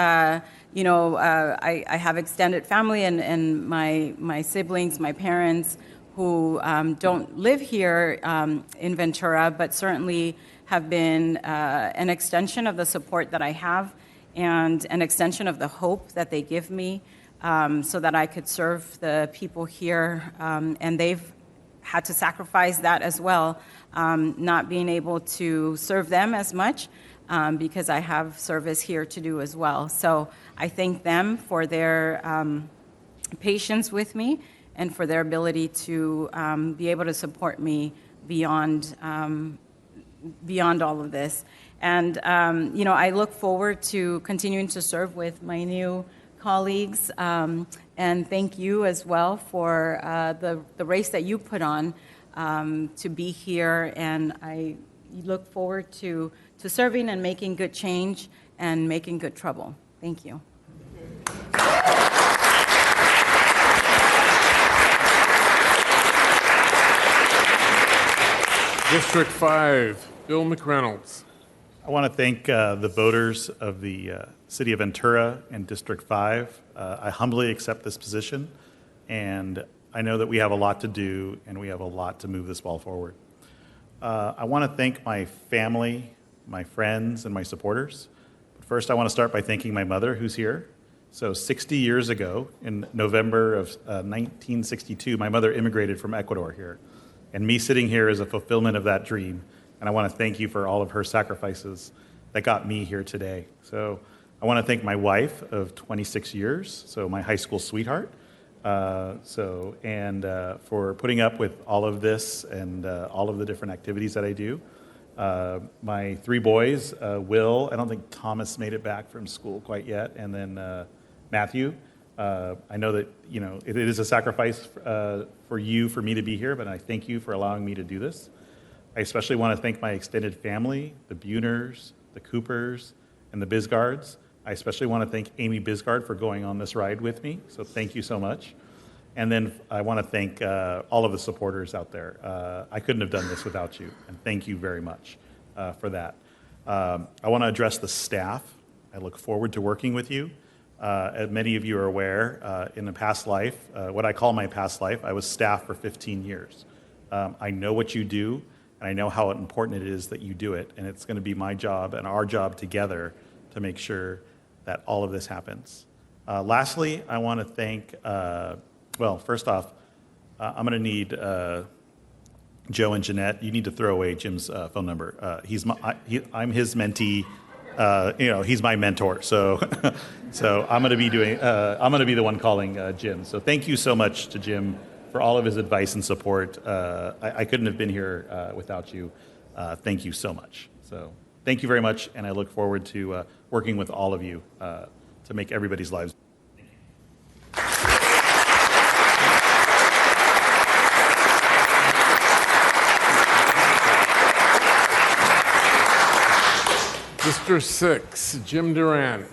you know, I have extended family and my siblings, my parents, who don't live here in Ventura, but certainly have been an extension of the support that I have and an extension of the hope that they give me, so that I could serve the people here. And they've had to sacrifice that as well, not being able to serve them as much because I have service here to do as well. So I thank them for their patience with me and for their ability to be able to support me beyond all of this. And, you know, I look forward to continuing to serve with my new colleagues, and thank you as well for the race that you put on to be here. And I look forward to serving and making good change and making good trouble. Thank you. District 5, Bill McReynolds. I want to thank the voters of the City of Ventura and District 5. I humbly accept this position, and I know that we have a lot to do and we have a lot to move this ball forward. I want to thank my family, my friends, and my supporters. But first, I want to start by thanking my mother, who's here. So 60 years ago, in November of 1962, my mother immigrated from Ecuador here. And me sitting here is a fulfillment of that dream. And I want to thank you for all of her sacrifices that got me here today. So I want to thank my wife of 26 years, so my high school sweetheart, for putting up with all of this and all of the different activities that I do. My 3 boys, Will, I don't think Thomas made it back from school quite yet, and then Matthew. I know that, you know, it is a sacrifice for me to be here, but I thank you for allowing me to do this. I especially want to thank my extended family, the Buners, the Coopers, and the Bisgards. I especially want to thank Amy Bisgard for going on this ride with me, so thank you so much. And then I want to thank all of the supporters out there. I couldn't have done this without you, and thank you very much for that. I want to address the staff. I look forward to working with you. As many of you are aware, in a past life, what I call my past life, I was staff for 15 years. I know what you do, and I know how important it is that you do it, and it's going to be my job and our job together to make sure that all of this happens. Lastly, I want to thank, well, first off, I'm going to need Joe and Jeanette. You need to throw away Jim's phone number. I'm his mentee. You know, he's my mentor, so I'm going to be the one calling Jim. So thank you so much to Jim for all of his advice and support. I couldn't have been here without you. Thank you so much. So thank you very much, and I look forward to working with all of you to make everybody's lives. District 6, Jim Duran.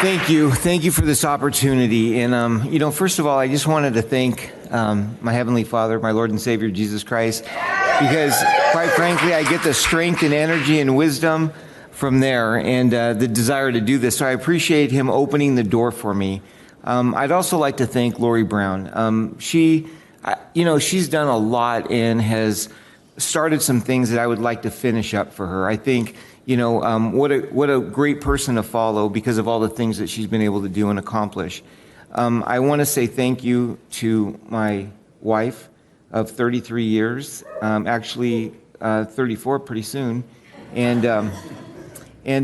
Thank you. Thank you for this opportunity. And, first of all, I just wanted to thank my Heavenly Father, my Lord and Savior, Jesus Christ, because, quite frankly, I get the strength and energy and wisdom from there and the desire to do this. So I appreciate him opening the door for me. I'd also like to thank Lori Brown. She's done a lot and has started some things that I would like to finish up for her. I think, what a great person to follow because of all the things that she's been able to do and accomplish. I want to say thank you to my wife of 33 years, actually 34 pretty soon, and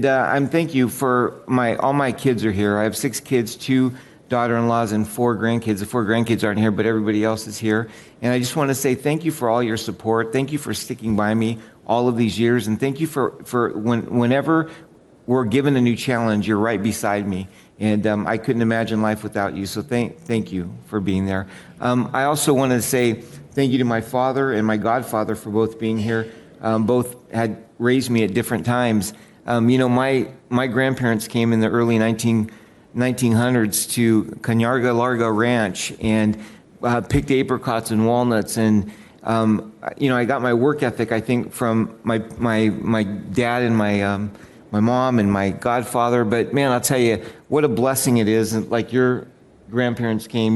I'm thank you for all my kids are here. I have 6 kids, 2 daughter-in-laws and 4 grandkids. The 4 grandkids aren't here, but everybody else is here. And I just want to say thank you for all your support. Thank you for sticking by me all of these years. And thank you for whenever we're given a new challenge, you're right beside me. And I couldn't imagine life without you. So thank you for being there. I also want to say thank you to my father and my godfather for both being here. Both had raised me at different times. My grandparents came in the early 1900s to Cañarga Larga Ranch and picked apricots and walnuts. And, I got my work ethic, I think, from my dad and my mom and my godfather. But, man, I'll tell you, what a blessing it is. Like your grandparents came,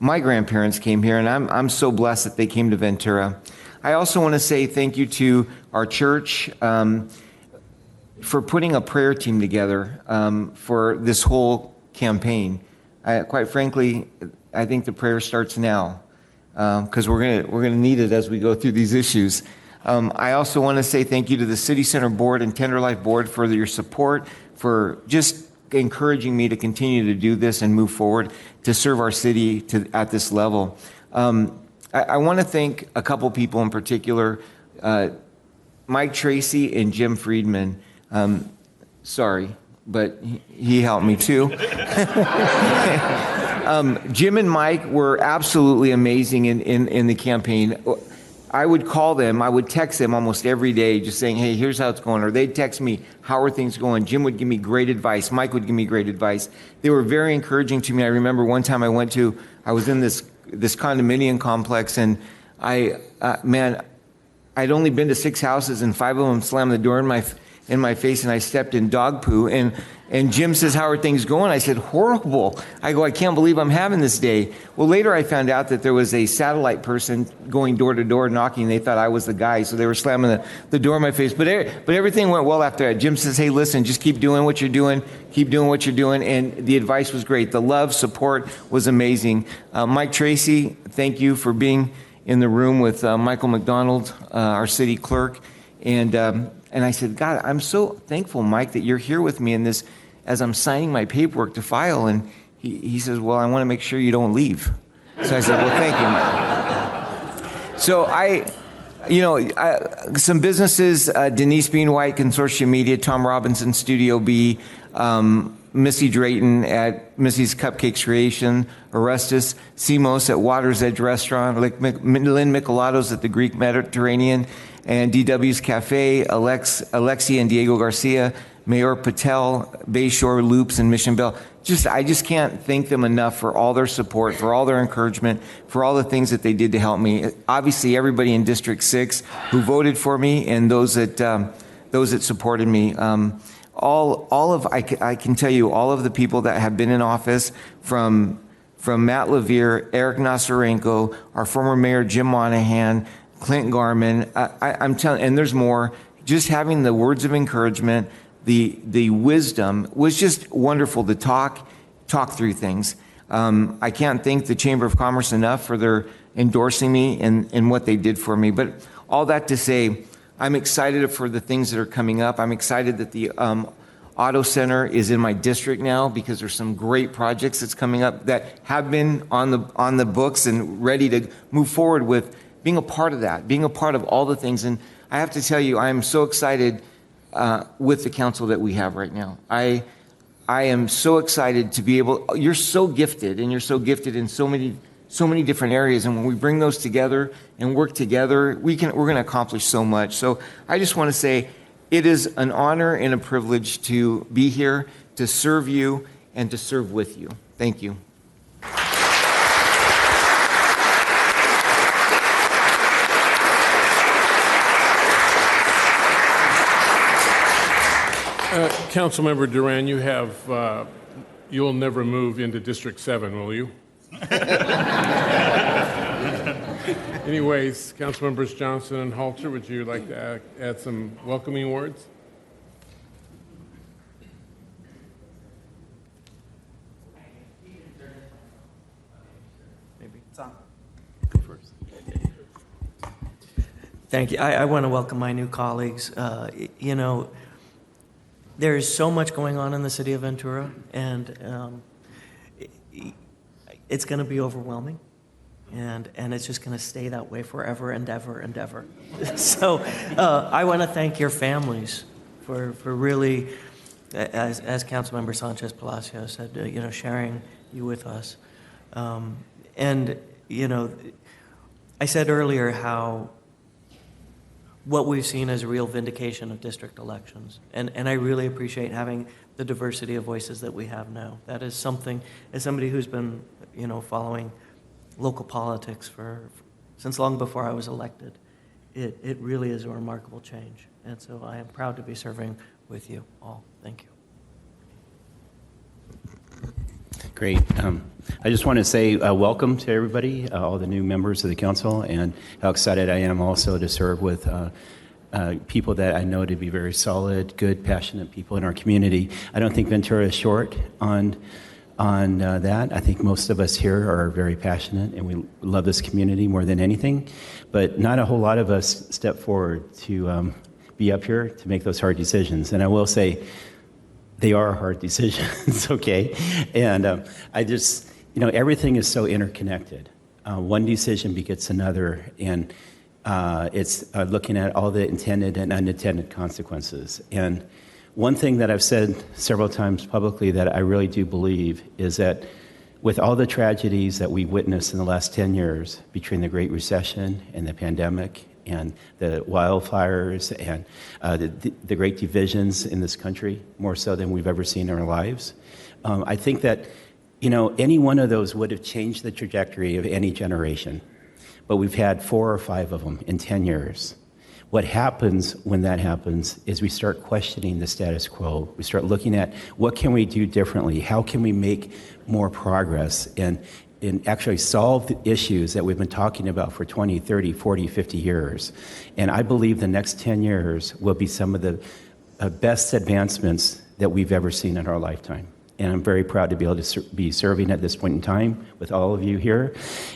my grandparents came here, and I'm so blessed that they came to Ventura. I also want to say thank you to our church for putting a prayer team together for this whole campaign. Quite frankly, I think the prayer starts now because we're gonna need it as we go through these issues. I also want to say thank you to the City Center Board and Tender Life Board for your support, for just encouraging me to continue to do this and move forward to serve our city at this level. I want to thank a couple people in particular, Mike Tracy and Jim Friedman. Sorry, but he helped me too. Jim and Mike were absolutely amazing in the campaign. I would call them, I would text them almost every day just saying, hey, here's how it's going. Or they'd text me, how are things going? Jim would give me great advice. Mike would give me great advice. They were very encouraging to me. I remember one time I was in this condominium complex and I'd only been to 6 houses and 5 of them slammed the door in my face and I stepped in dog poo. And Jim says, how are things going? I said, horrible. I go, I can't believe I'm having this day. Well, later I found out that there was a satellite person going door to door knocking. They thought I was the guy. So they were slamming the door in my face. But everything went well after that. Jim says, hey, listen, just keep doing what you're doing. Keep doing what you're doing. And the advice was great. The love, support was amazing. Mike Tracy, thank you for being in the room with Michael McDonald, our city clerk. And I said, God, I'm so thankful, Mike, that you're here with me in this as I'm signing my paperwork to file. And he says, well, I want to make sure you don't leave. So I said, well, thank you, Mike. So some businesses, Denise Bean White, Consortium Media, Tom Robinson, Studio B, Missy Drayton at Missy's Cupcakes Creation, Orestes, Simos at Water's Edge Restaurant, Lynn Michelados at the Greek Mediterranean, and DW's Cafe, Alexi and Diego Garcia, Mayor Patel, Bayshore Loops, and Mission Bell. I just can't thank them enough for all their support, for all their encouragement, for all the things that they did to help me. Obviously, everybody in District 6 who voted for me and those that supported me. I can tell you, all of the people that have been in office, from Matt Levere, Eric Nasarenko, our former mayor Jim Monahan, Clint Garman, I'm telling, and there's more. Just having the words of encouragement, the wisdom was just wonderful to talk through things. I can't thank the Chamber of Commerce enough for their endorsing me and what they did for me. But all that to say, I'm excited for the things that are coming up. I'm excited that the Auto Center is in my district now because there's some great projects that's coming up that have been on the books and ready to move forward with being a part of that, being a part of all the things. And I have to tell you, I am so excited with the council that we have right now. I am so excited to be able, you're so gifted and you're so gifted in so many different areas. And when we bring those together and work together, we're going to accomplish so much. So I just want to say it is an honor and a privilege to be here, to serve you, and to serve with you. Thank you. Councilmember Duran, you have, you'll never move into District 7, will you? Anyways, Councilmembers Johnson and Halter, would you like to add some welcoming words? Thank you. I want to welcome my new colleagues. You know, there's so much going on in the city of Ventura, and it's going to be overwhelming, and it's just going to stay that way forever and ever and ever. So I want to thank your families for really, as Councilmember Sanchez Palacio said, you know, sharing you with us. And, you know, I said earlier how what we've seen is a real vindication of district elections. And I really appreciate having the diversity of voices that we have now. That is something, as somebody who's been, you know, following local politics since long before I was elected, it really is a remarkable change. And so I am proud to be serving with you all. Thank you. Great. I just want to say welcome to everybody, all the new members of the council, and how excited I am also to serve with people that I know to be very solid, good, passionate people in our community. I don't think Ventura is short on that. I think most of us here are very passionate, and we love this community more than anything. But not a whole lot of us step forward to be up here to make those hard decisions. And I will say, they are hard decisions, okay? And I just, you know, everything is so interconnected. One decision begets another, and it's looking at all the intended and unintended consequences. And one thing that I've said several times publicly that I really do believe is that with all the tragedies that we witnessed in the last 10 years between the Great Recession and the pandemic and the wildfires and the great divisions in this country, more so than we've ever seen in our lives. I think that, you know, any one of those would have changed the trajectory of any generation. But we've had 4 or 5 of them in 10 years. What happens when that happens is we start questioning the status quo. We start looking at what can we do differently? How can we make more progress and actually solve the issues that we've been talking about for 20, 30, 40, 50 years. And I believe the next 10 years will be some of the best advancements that we've ever seen in our lifetime. And I'm very proud to be able to be serving at this point in time with all of you here.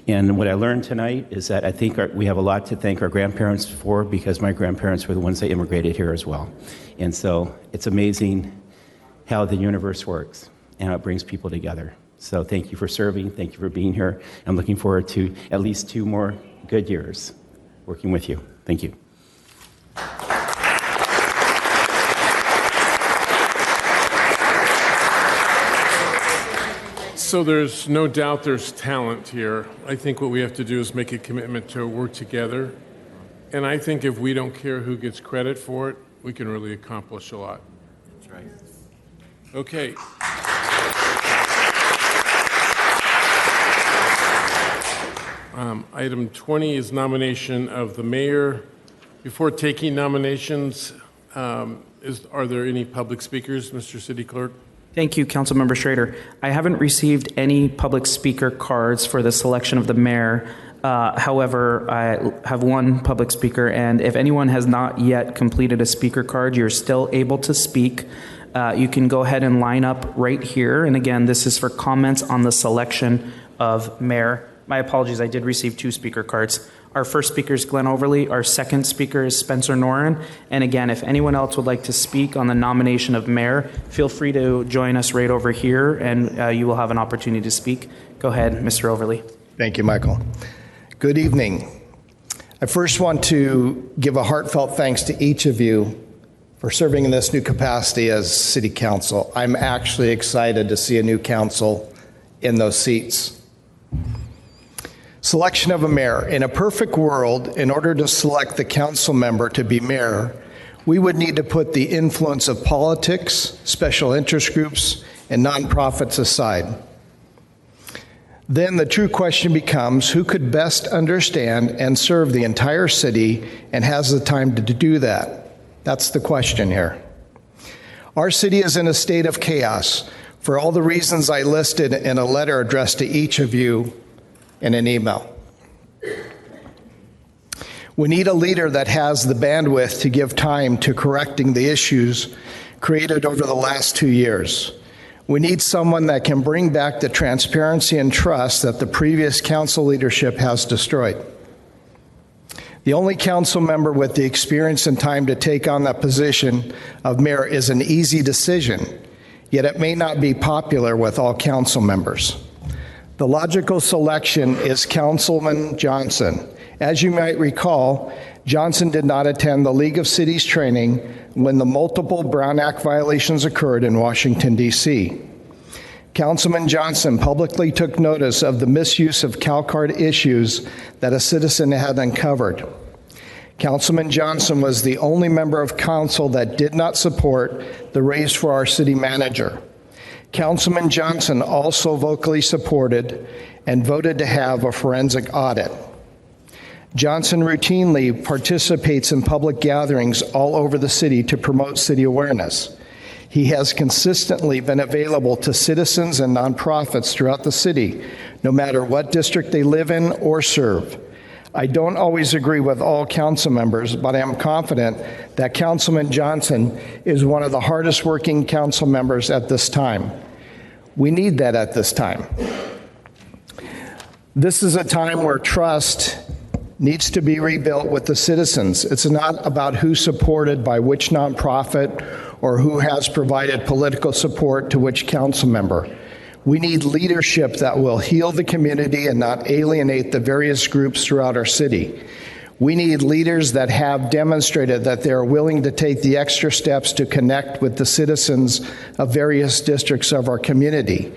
And what I learned tonight is that I think we have a lot to thank our grandparents for, because my grandparents were the ones that immigrated here as well. And so it's amazing how the universe works and how it brings people together. So thank you for serving. Thank you for being here. I'm looking forward to at least 2 more good years working with you. Thank you. So there's no doubt there's talent here. I think what we have to do is make a commitment to work together. And I think if we don't care who gets credit for it, we can really accomplish a lot. That's right. Okay. Item 20 is nomination of the mayor. Before taking nominations, are there any public speakers, Mr. City Clerk? Thank you, Councilmember Schrader. I haven't received any public speaker cards for the selection of the mayor. However, I have one public speaker, and if anyone has not yet completed a speaker card, you're still able to speak. You can go ahead and line up right here. And again, this is for comments on the selection of mayor. My apologies, I did receive 2 speaker cards. Our first speaker is Glenn Overly. Our second speaker is Spencer Noren. And again, if anyone else would like to speak on the nomination of mayor, feel free to join us right over here, and you will have an opportunity to speak. Go ahead, Mr. Overly. Thank you, Michael. Good evening. I first want to give a heartfelt thanks to each of you for serving in this new capacity as City Council. I'm actually excited to see a new council in those seats. Selection of a mayor. In a perfect world, in order to select the council member to be mayor, we would need to put the influence of politics, special interest groups, and nonprofits aside. Then the true question becomes, who could best understand and serve the entire city and has the time to do that? That's the question here. Our city is in a state of chaos for all the reasons I listed in a letter addressed to each of you in an email. We need a leader that has the bandwidth to give time to correcting the issues created over the last 2 years. We need someone that can bring back the transparency and trust that the previous council leadership has destroyed. The only council member with the experience and time to take on that position of mayor is an easy decision, yet it may not be popular with all council members. The logical selection is Councilman Johnson. As you might recall, Johnson did not attend the League of Cities training when the multiple Brown Act violations occurred in Washington, D.C. Councilman Johnson publicly took notice of the misuse of CalCard issues that a citizen had uncovered. Councilman Johnson was the only member of council that did not support the raise for our city manager. Councilman Johnson also vocally supported and voted to have a forensic audit. Johnson routinely participates in public gatherings all over the city to promote city awareness. He has consistently been available to citizens and nonprofits throughout the city, no matter what district they live in or serve. I don't always agree with all council members, but I am confident that Councilman Johnson is one of the hardest working council members at this time. We need that at this time. This is a time where trust needs to be rebuilt with the citizens. It's not about who's supported by which nonprofit or who has provided political support to which council member. We need leadership that will heal the community and not alienate the various groups throughout our city. We need leaders that have demonstrated that they are willing to take the extra steps to connect with the citizens of various districts of our community.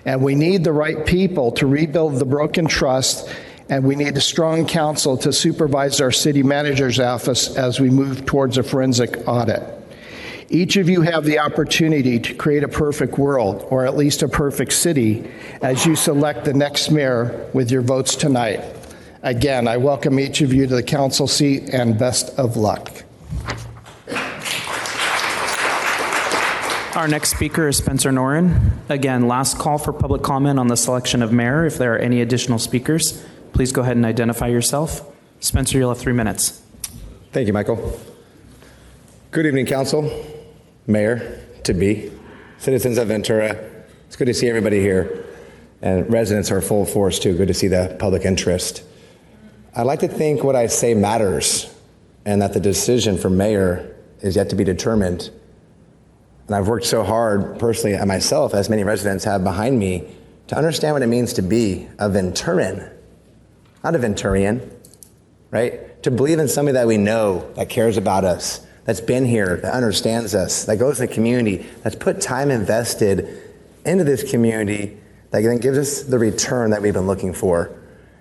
And we need the right people to rebuild the broken trust, and we need a strong council to supervise our city manager's office as we move towards a forensic audit. Each of you have the opportunity to create a perfect world, or at least a perfect city, as you select the next mayor with your votes tonight. Again, I welcome each of you to the council seat and best of luck. Our next speaker is Spencer Noren. Again, last call for public comment on the selection of mayor. If there are any additional speakers, please go ahead and identify yourself. Spencer, you'll have 3 minutes. Thank you, Michael. Good evening, council, mayor, to-be, citizens of Ventura. It's good to see everybody here. And residents are full force, too. Good to see the public interest. I'd like to think what I say matters and that the decision for mayor is yet to be determined. And I've worked so hard personally and myself, as many residents have behind me, to understand what it means to be a Venturan, not a Venturian, right? To believe in somebody that we know, that cares about us, that's been here, that understands us, that goes to the community, that's put time invested into this community, that then gives us the return that we've been looking for.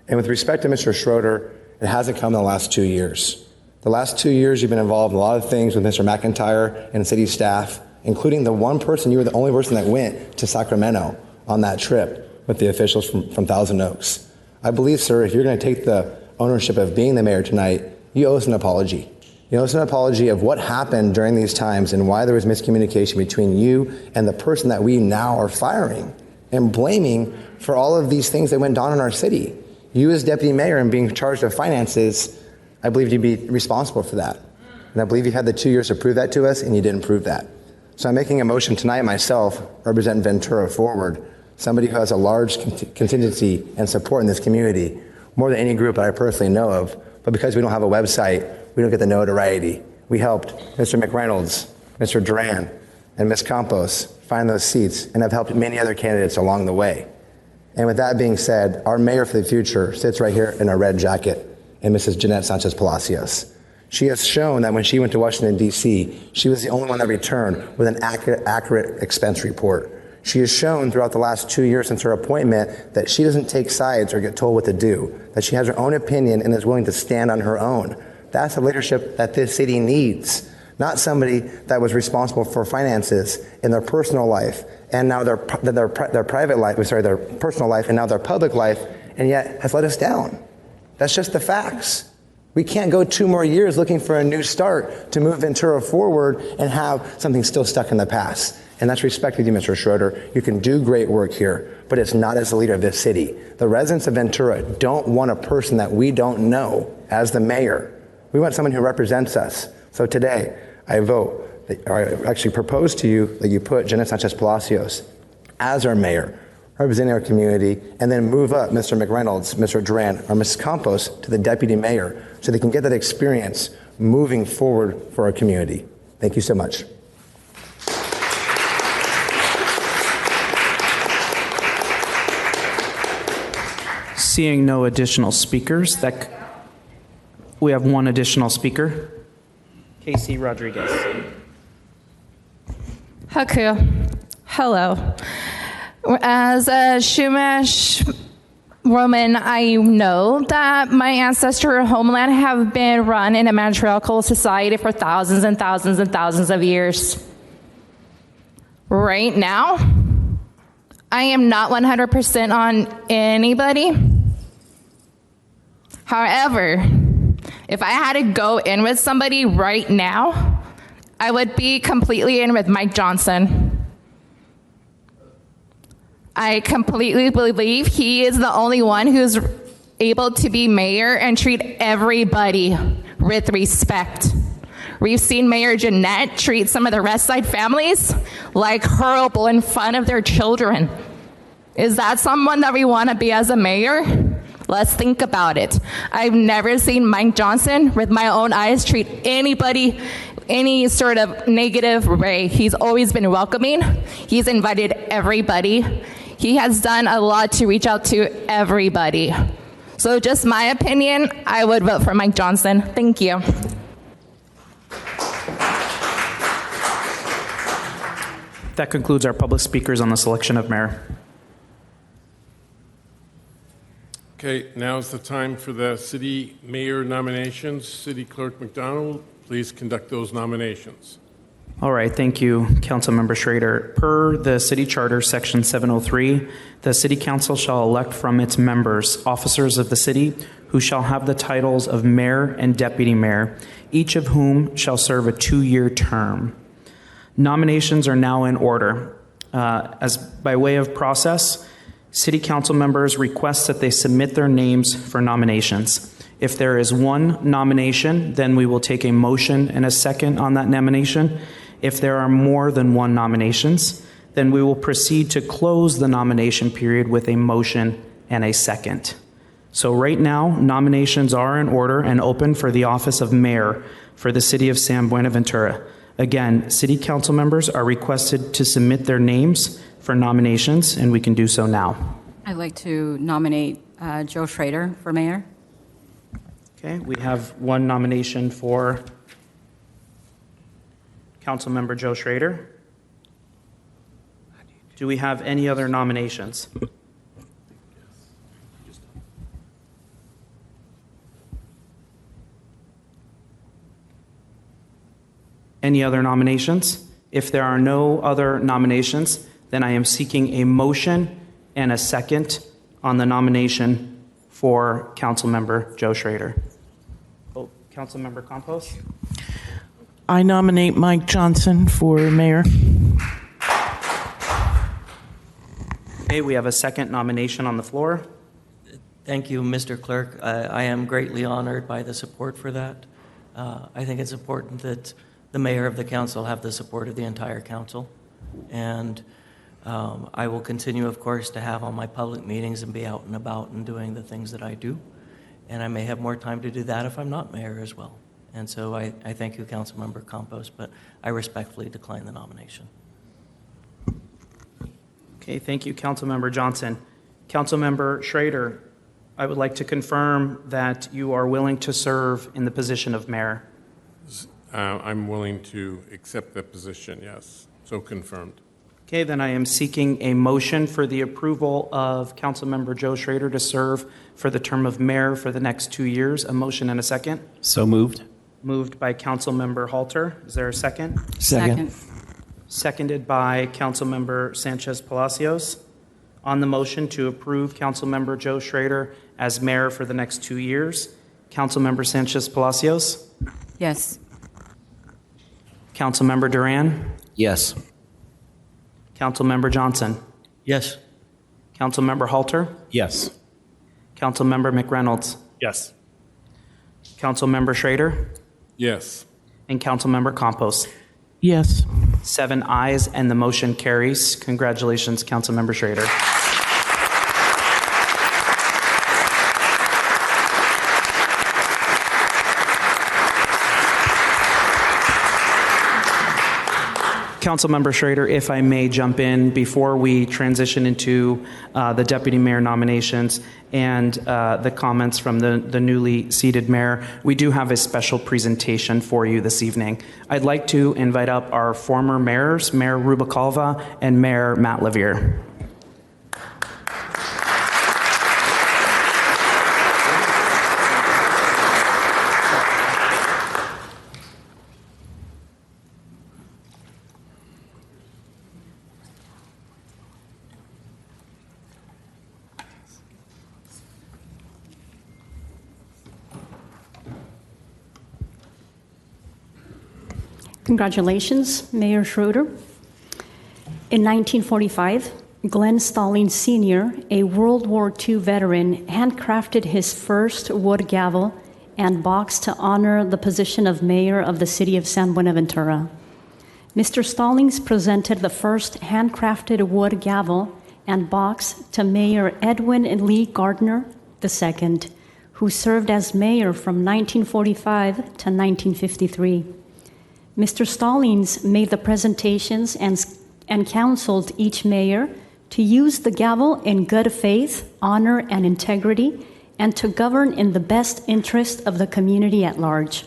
And with respect to Mr. Schroeder, it hasn't come in the last 2 years. The last 2 years, you've been involved in a lot of things with Mr. McIntyre and city staff, including the one person, you were the only person that went to Sacramento on that trip with the officials from Thousand Oaks. I believe, sir, if you're going to take the ownership of being the mayor tonight, you owe us an apology. You owe us an apology of what happened during these times and why there was miscommunication between you and the person that we now are firing and blaming for all of these things that went on in our city. You as deputy mayor and being charged of finances, I believe you'd be responsible for that. And I believe you had the 2 years to prove that to us, and you didn't prove that. So I'm making a motion tonight myself, representing Ventura Forward, somebody who has a large contingency and support in this community, more than any group that I personally know of. But because we don't have a website, we don't get the notoriety. We helped Mr. McReynolds, Mr. Duran, and Ms. Campos find those seats and have helped many other candidates along the way. And with that being said, our mayor for the future sits right here in a red jacket, and Mrs. Jeanette Sanchez Palacios. She has shown that when she went to Washington, D.C., she was the only one that returned with an accurate expense report. She has shown throughout the last 2 years since her appointment that she doesn't take sides or get told what to do, that she has her own opinion and is willing to stand on her own. That's the leadership that this city needs, not somebody that was responsible for finances in their personal life and now their private life, their personal life and now their public life, and yet has let us down. That's just the facts. We can't go 2 more years looking for a new start to move Ventura forward and have something still stuck in the past. And that's respect with you, Mr. Schroeder. You can do great work here, but it's not as the leader of this city. The residents of Ventura don't want a person that we don't know as the mayor. We want someone who represents us. So today, I actually propose to you that you put Jenna Sanchez Palacios as our mayor, representing our community, and then move up Mr. McReynolds, Mr. Duran, or Mrs. Campos to the deputy mayor so they can get that experience moving forward for our community. Thank you so much. Seeing no additional speakers, we have one additional speaker, Casey Rodriguez. Haku. Hello. As a Chumash woman, I know that my ancestral homeland have been run in a matriarchal society for thousands and thousands and thousands of years. Right now, I am not 100% on anybody. However, if I had to go in with somebody right now, I would be completely in with Mike Johnson. I completely believe he is the only one who's able to be mayor and treat everybody with respect. We've seen Mayor Jeanette treat some of the West Side families like horrible in front of their children. Is that someone that we want to be as a mayor? Let's think about it. I've never seen Mike Johnson with my own eyes treat anybody any sort of negative way. He's always been welcoming. He's invited everybody. He has done a lot to reach out to everybody. So just my opinion, I would vote for Mike Johnson. Thank you. That concludes our public speakers on the selection of mayor. Okay, now is the time for the city mayor nominations. City Clerk McDonald, please conduct those nominations. All right, thank you, Councilmember Schrader. Per the City Charter, Section 703, the City Council shall elect from its members officers of the city who shall have the titles of mayor and deputy mayor, each of whom shall serve a 2-year term. Nominations are now in order. As by way of process, City Council members request that they submit their names for nominations. If there is one nomination, then we will take a motion and a second on that nomination. If there are more than one nominations, then we will proceed to close the nomination period with a motion and a second. So right now, nominations are in order and open for the office of mayor for the city of San Buenaventura. Again, City Council members are requested to submit their names for nominations, and we can do so now. I'd like to nominate Joe Schrader for mayor. Okay, we have one nomination for Councilmember Joe Schrader. Do we have any other nominations? Any other nominations? If there are no other nominations, then I am seeking a motion and a second on the nomination for Councilmember Joe Schrader. Oh, Councilmember Campos? I nominate Mike Johnson for mayor. Okay, we have a second nomination on the floor. Thank you, Mr. Clerk. I am greatly honored by the support for that. I think it's important that the mayor of the council have the support of the entire council. And I will continue, of course, to have all my public meetings and be out and about and doing the things that I do. And I may have more time to do that if I'm not mayor as well. And so I thank you, Councilmember Campos, but I respectfully decline the nomination. Okay, thank you, Councilmember Johnson. Councilmember Schrader, I would like to confirm that you are willing to serve in the position of mayor. I'm willing to accept that position, yes. So confirmed. Okay, then I am seeking a motion for the approval of Councilmember Joe Schrader to serve for the term of mayor for the next 2 years. A motion and a second. So moved. Moved by Councilmember Halter. Is there a second? Second. Seconded by Councilmember Sanchez Palacios. On the motion to approve Councilmember Joe Schrader as mayor for the next 2 years, Councilmember Sanchez Palacios, Yes. Councilmember Duran, Yes. Councilmember Johnson, Yes. Councilmember Halter, Yes. Councilmember McReynolds, Yes. Councilmember Schrader, Yes. and Councilmember Campos. Yes. 7 ayes, and the motion carries. Congratulations, Councilmember Schrader. Councilmember Schrader, if I may jump in before we transition into the deputy mayor nominations and the comments from the newly seated mayor, we do have a special presentation for you this evening. I'd like to invite up our former mayors, Mayor Rubalcava and Mayor Matt Lavier. Congratulations, Mayor Schroeder. In 1945, Glenn Stallings Sr., a World War II veteran, handcrafted his first wood gavel and box to honor the position of mayor of the city of San Buenaventura. Mr. Stallings presented the first handcrafted wood gavel and box to Mayor Edwin Lee Gardner II, who served as mayor from 1945 to 1953. Mr. Stallings made the presentations and counseled each mayor to use the gavel in good faith, honor, and integrity, and to govern in the best interest of the community at large.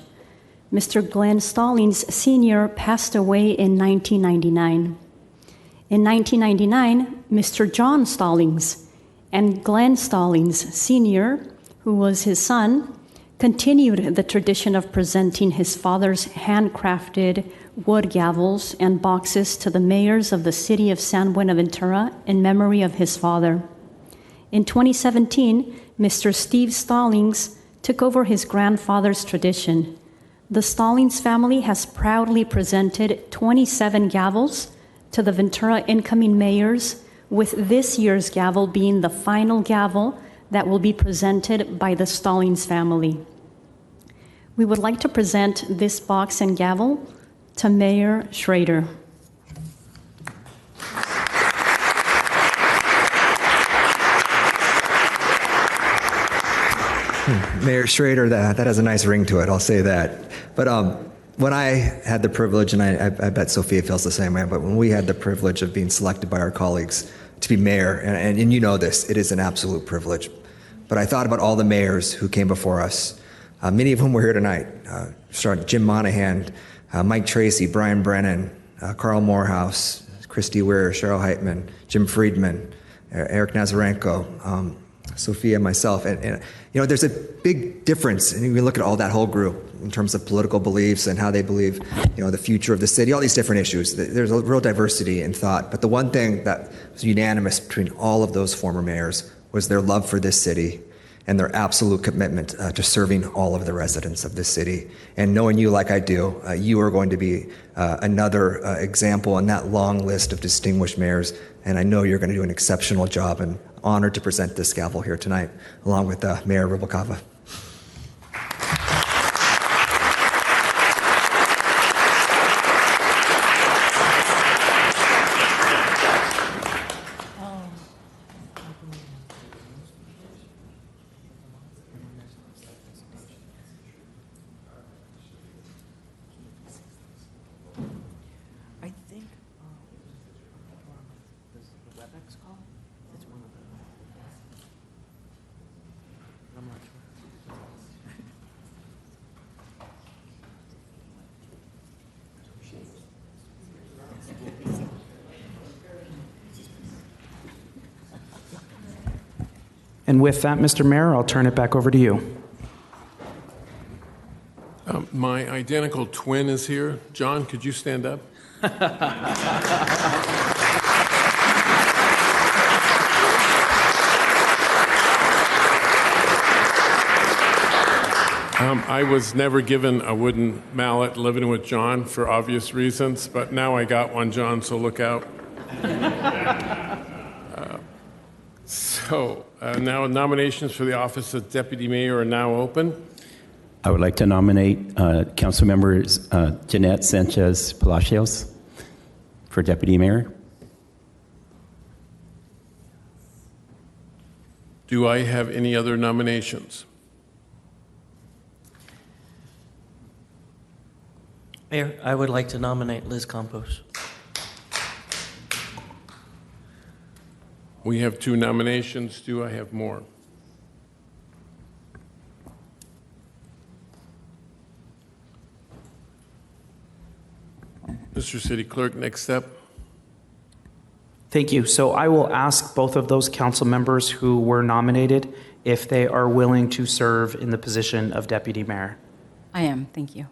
Mr. Glenn Stallings Sr. passed away in 1999. In 1999, Mr. John Stallings and Glenn Stallings Sr., who was his son, continued the tradition of presenting his father's handcrafted wood gavels and boxes to the mayors of the city of San Buenaventura in memory of his father. In 2017, Mr. Steve Stallings took over his grandfather's tradition. The Stallings family has proudly presented 27 gavels to the Ventura incoming mayors, with this year's gavel being the final gavel that will be presented by the Stallings family. We would like to present this box and gavel to Mayor Schrader. Mayor Schrader, that has a nice ring to it, I'll say that. But when I had the privilege, and I bet Sophia feels the same way, but when we had the privilege of being selected by our colleagues to be mayor, and you know this, it is an absolute privilege. But I thought about all the mayors who came before us, many of whom were here tonight. Jim Monahan, Mike Tracy, Brian Brennan, Carl Morehouse, Christy Weir, Cheryl Heitman, Jim Friedman, Eric Nazarenko, Sophia, myself. And you know, there's a big difference, and we look at all that whole group in terms of political beliefs and how they believe, you know, the future of the city, all these different issues. There's a real diversity in thought. But the one thing that was unanimous between all of those former mayors was their love for this city and their absolute commitment to serving all of the residents of this city. And knowing you like I do, you are going to be another example in that long list of distinguished mayors. And I know you're going to do an exceptional job, and honored to present this gavel here tonight, along with Mayor Rubalcava. And with that, Mr. Mayor, I'll turn it back over to you. My My identical twin is here. John, could you stand up? I was never given a wooden mallet living with John for obvious reasons, but now I got one, John, so look out. Now nominations for the office of Deputy Mayor are now open. I would like to nominate Council Members Jeanette Sanchez Palacios for Deputy Mayor. Do I have any other nominations? Mayor, I would like to nominate Liz Campos. We have 2 nominations. Do I have more? Mr. City Clerk, next step. Thank you. So I will ask both of those council members who were nominated if they are willing to serve in the position of Deputy Mayor. I am, thank you.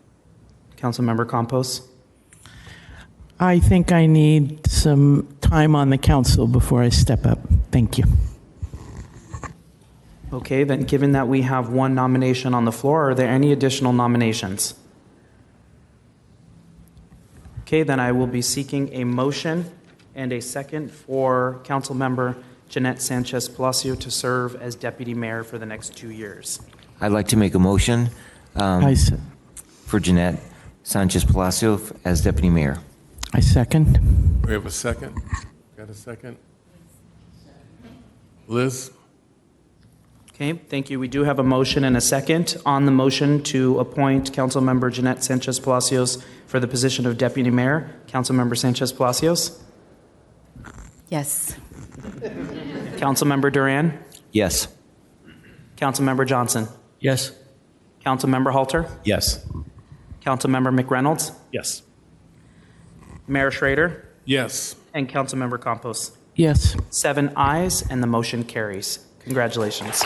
Councilmember Campos? I think I need some time on the council before I step up. Thank you. Okay, then given that we have 1 nomination on the floor, are there any additional nominations? Okay, then I will be seeking a motion and a second for Councilmember Jeanette Sanchez Palacio to serve as Deputy Mayor for the next 2 years. I'd like to make a motion for Jeanette Sanchez Palacio as Deputy Mayor. I second. We have a second. Got a second? Liz? Okay, thank you. We do have a motion and a second. On the motion to appoint Councilmember Jeanette Sanchez Palacios for the position of Deputy Mayor, Councilmember Sanchez Palacios? Yes. Councilmember Duran? Yes. Councilmember Johnson? Yes. Councilmember Halter? Yes. Councilmember McReynolds? Yes. Mayor Schrader? Yes. And Councilmember Campos? Yes. 7 ayes, and the motion carries. Congratulations.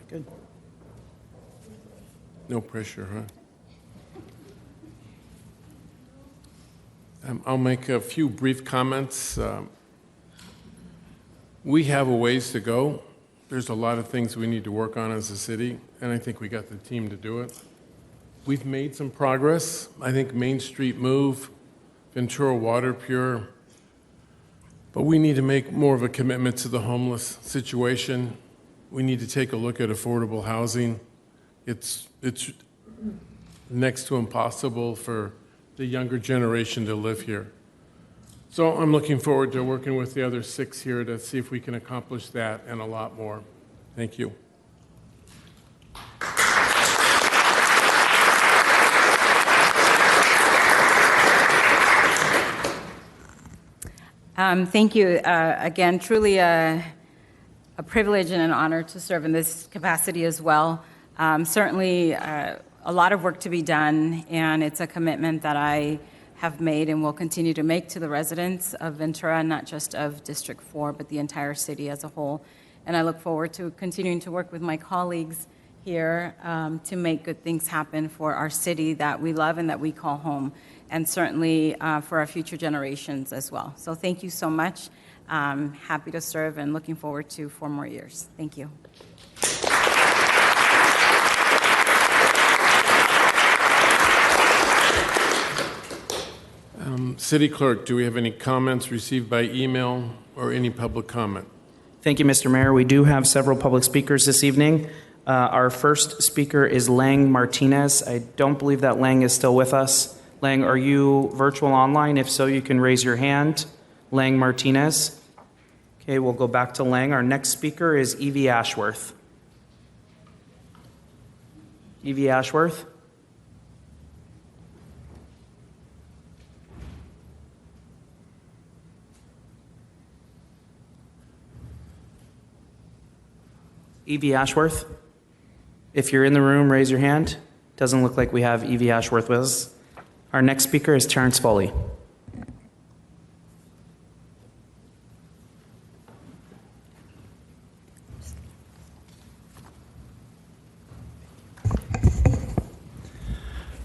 Good. No pressure, huh? I'll make a few brief comments. We have a ways to go. There's a lot of things we need to work on as a city, and I think we got the team to do it. We've made some progress. I think Main Street move, Ventura Water Pure, but we need to make more of a commitment to the homeless situation. We need to take a look at affordable housing. It's next to impossible for the younger generation to live here. So I'm looking forward to working with the other 6 here to see if we can accomplish that and a lot more. Thank you. Thank you. Again, truly a privilege and an honor to serve in this capacity as well. Certainly a lot of work to be done, and it's a commitment that I have made and will continue to make to the residents of Ventura, not just of District 4, but the entire city as a whole. And I look forward to continuing to work with my colleagues here to make good things happen for our city that we love and that we call home, and certainly for our future generations as well. So thank you so much. Happy to serve and looking forward to 4 more years. Thank you. City Clerk, do we have any comments received by email or any public comment? Thank you, Mr. Mayor. We do have several public speakers this evening. Our first speaker is Lang Martinez. I don't believe that Lang is still with us. Lang, are you virtual online? If so, you can raise your hand. Lang Martinez. Okay, we'll go back to Lang. Our next speaker is Evie Ashworth. Evie Ashworth. Evie Ashworth? If you're in the room, raise your hand. Doesn't look like we have Evie Ashworth with us. Our next speaker is Terrence Foley.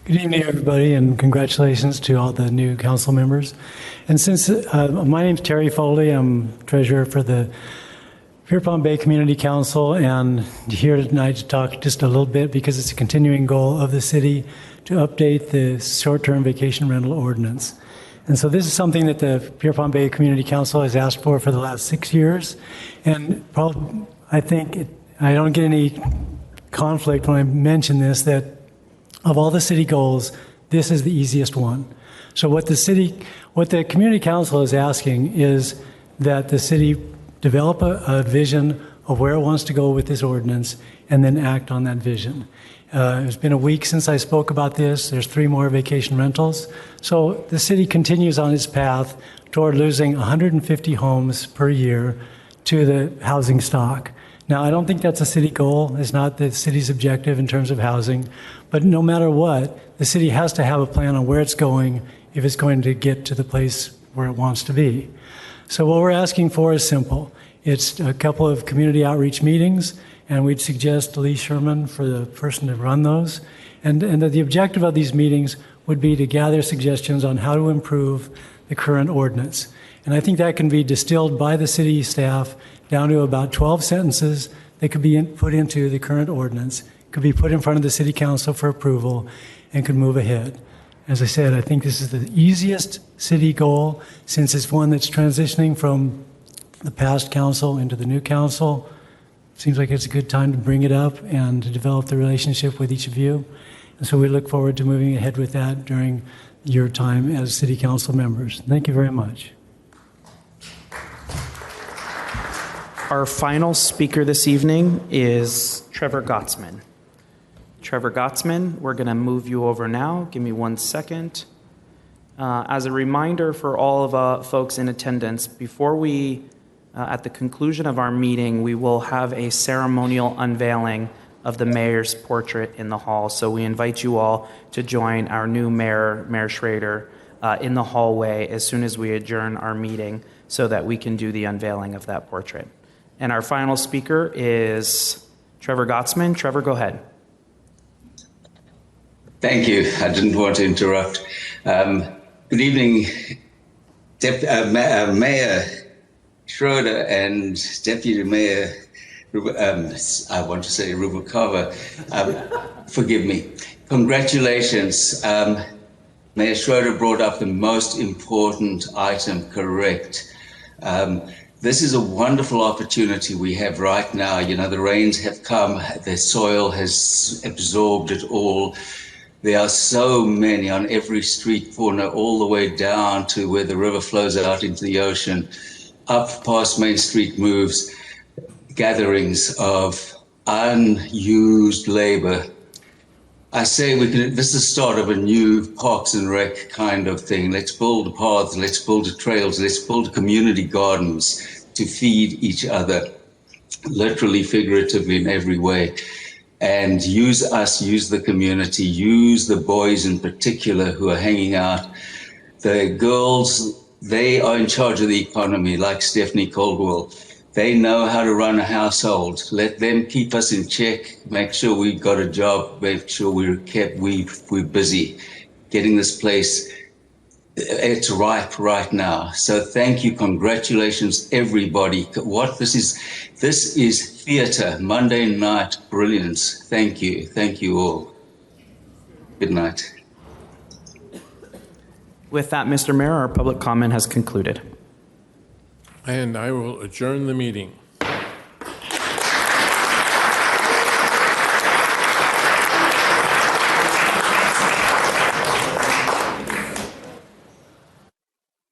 Good evening, everybody, and congratulations to all the new council members. And since my name's Terry Foley, I'm treasurer for the Pierpont Bay Community Council, and here tonight to talk just a little bit because it's a continuing goal of the city to update the short-term vacation rental ordinance. And so this is something that the Pierpont Bay Community Council has asked for the last 6 years. And probably, I think I don't get any conflict when I mention this, that of all the city goals, this is the easiest one. So what the community council is asking is that the city develop a vision of where it wants to go with this ordinance and then act on that vision. It's been a week since I spoke about this. There's 3 more vacation rentals. So the city continues on its path toward losing 150 homes per year to the housing stock. Now, I don't think that's a city goal. It's not the city's objective in terms of housing. But no matter what, the city has to have a plan on where it's going if it's going to get to the place where it wants to be. So what we're asking for is simple. It's a couple of community outreach meetings, and we'd suggest Lee Sherman for the person to run those. And the objective of these meetings would be to gather suggestions on how to improve the current ordinance. And I think that can be distilled by the city staff down to about 12 sentences that could be put into the current ordinance, could be put in front of the city council for approval, and could move ahead. As I said, I think this is the easiest city goal since it's one that's transitioning from the past council into the new council. Seems like it's a good time to bring it up and to develop the relationship with each of you. And so we look forward to moving ahead with that during your time as city council members. Thank you very much. Our final speaker this evening is Trevor Gottsman. Trevor Gottsman, we're going to move you over now. Give me 1 second. As a reminder for all of folks in attendance, before we, at the conclusion of our meeting, we will have a ceremonial unveiling of the mayor's portrait in the hall. So we invite you all to join our new mayor, Mayor Schrader, in the hallway as soon as we adjourn our meeting so that we can do the unveiling of that portrait. And our final speaker is Trevor Gottsman. Trevor, go ahead. Thank you. I didn't want to interrupt. Good evening, Mayor Schroeder and Deputy Mayor, I want to say Rubalcaba. Forgive me. Congratulations. Mayor Schroeder brought up the most important item correct. This is a wonderful opportunity we have right now. You know, the rains have come, the soil has absorbed it all. There are so many on every street corner, all the way down to where the river flows out into the ocean, up past Main Street moves, gatherings of unused labor. I say this is the start of a new Parks and Rec kind of thing. Let's build paths, let's build trails, let's build community gardens to feed each other, literally, figuratively, in every way. And use us, use the community, use the boys in particular who are hanging out. The girls, they are in charge of the economy, like Stephanie Caldwell. They know how to run a household. Let them keep us in check, make sure we've got a job, make sure we're busy getting this place. It's ripe right now. So thank you, congratulations, everybody. This is theater, Monday night brilliance. Thank you all. Good night. With that, Mr. Mayor, our public comment has concluded. And I will adjourn the meeting.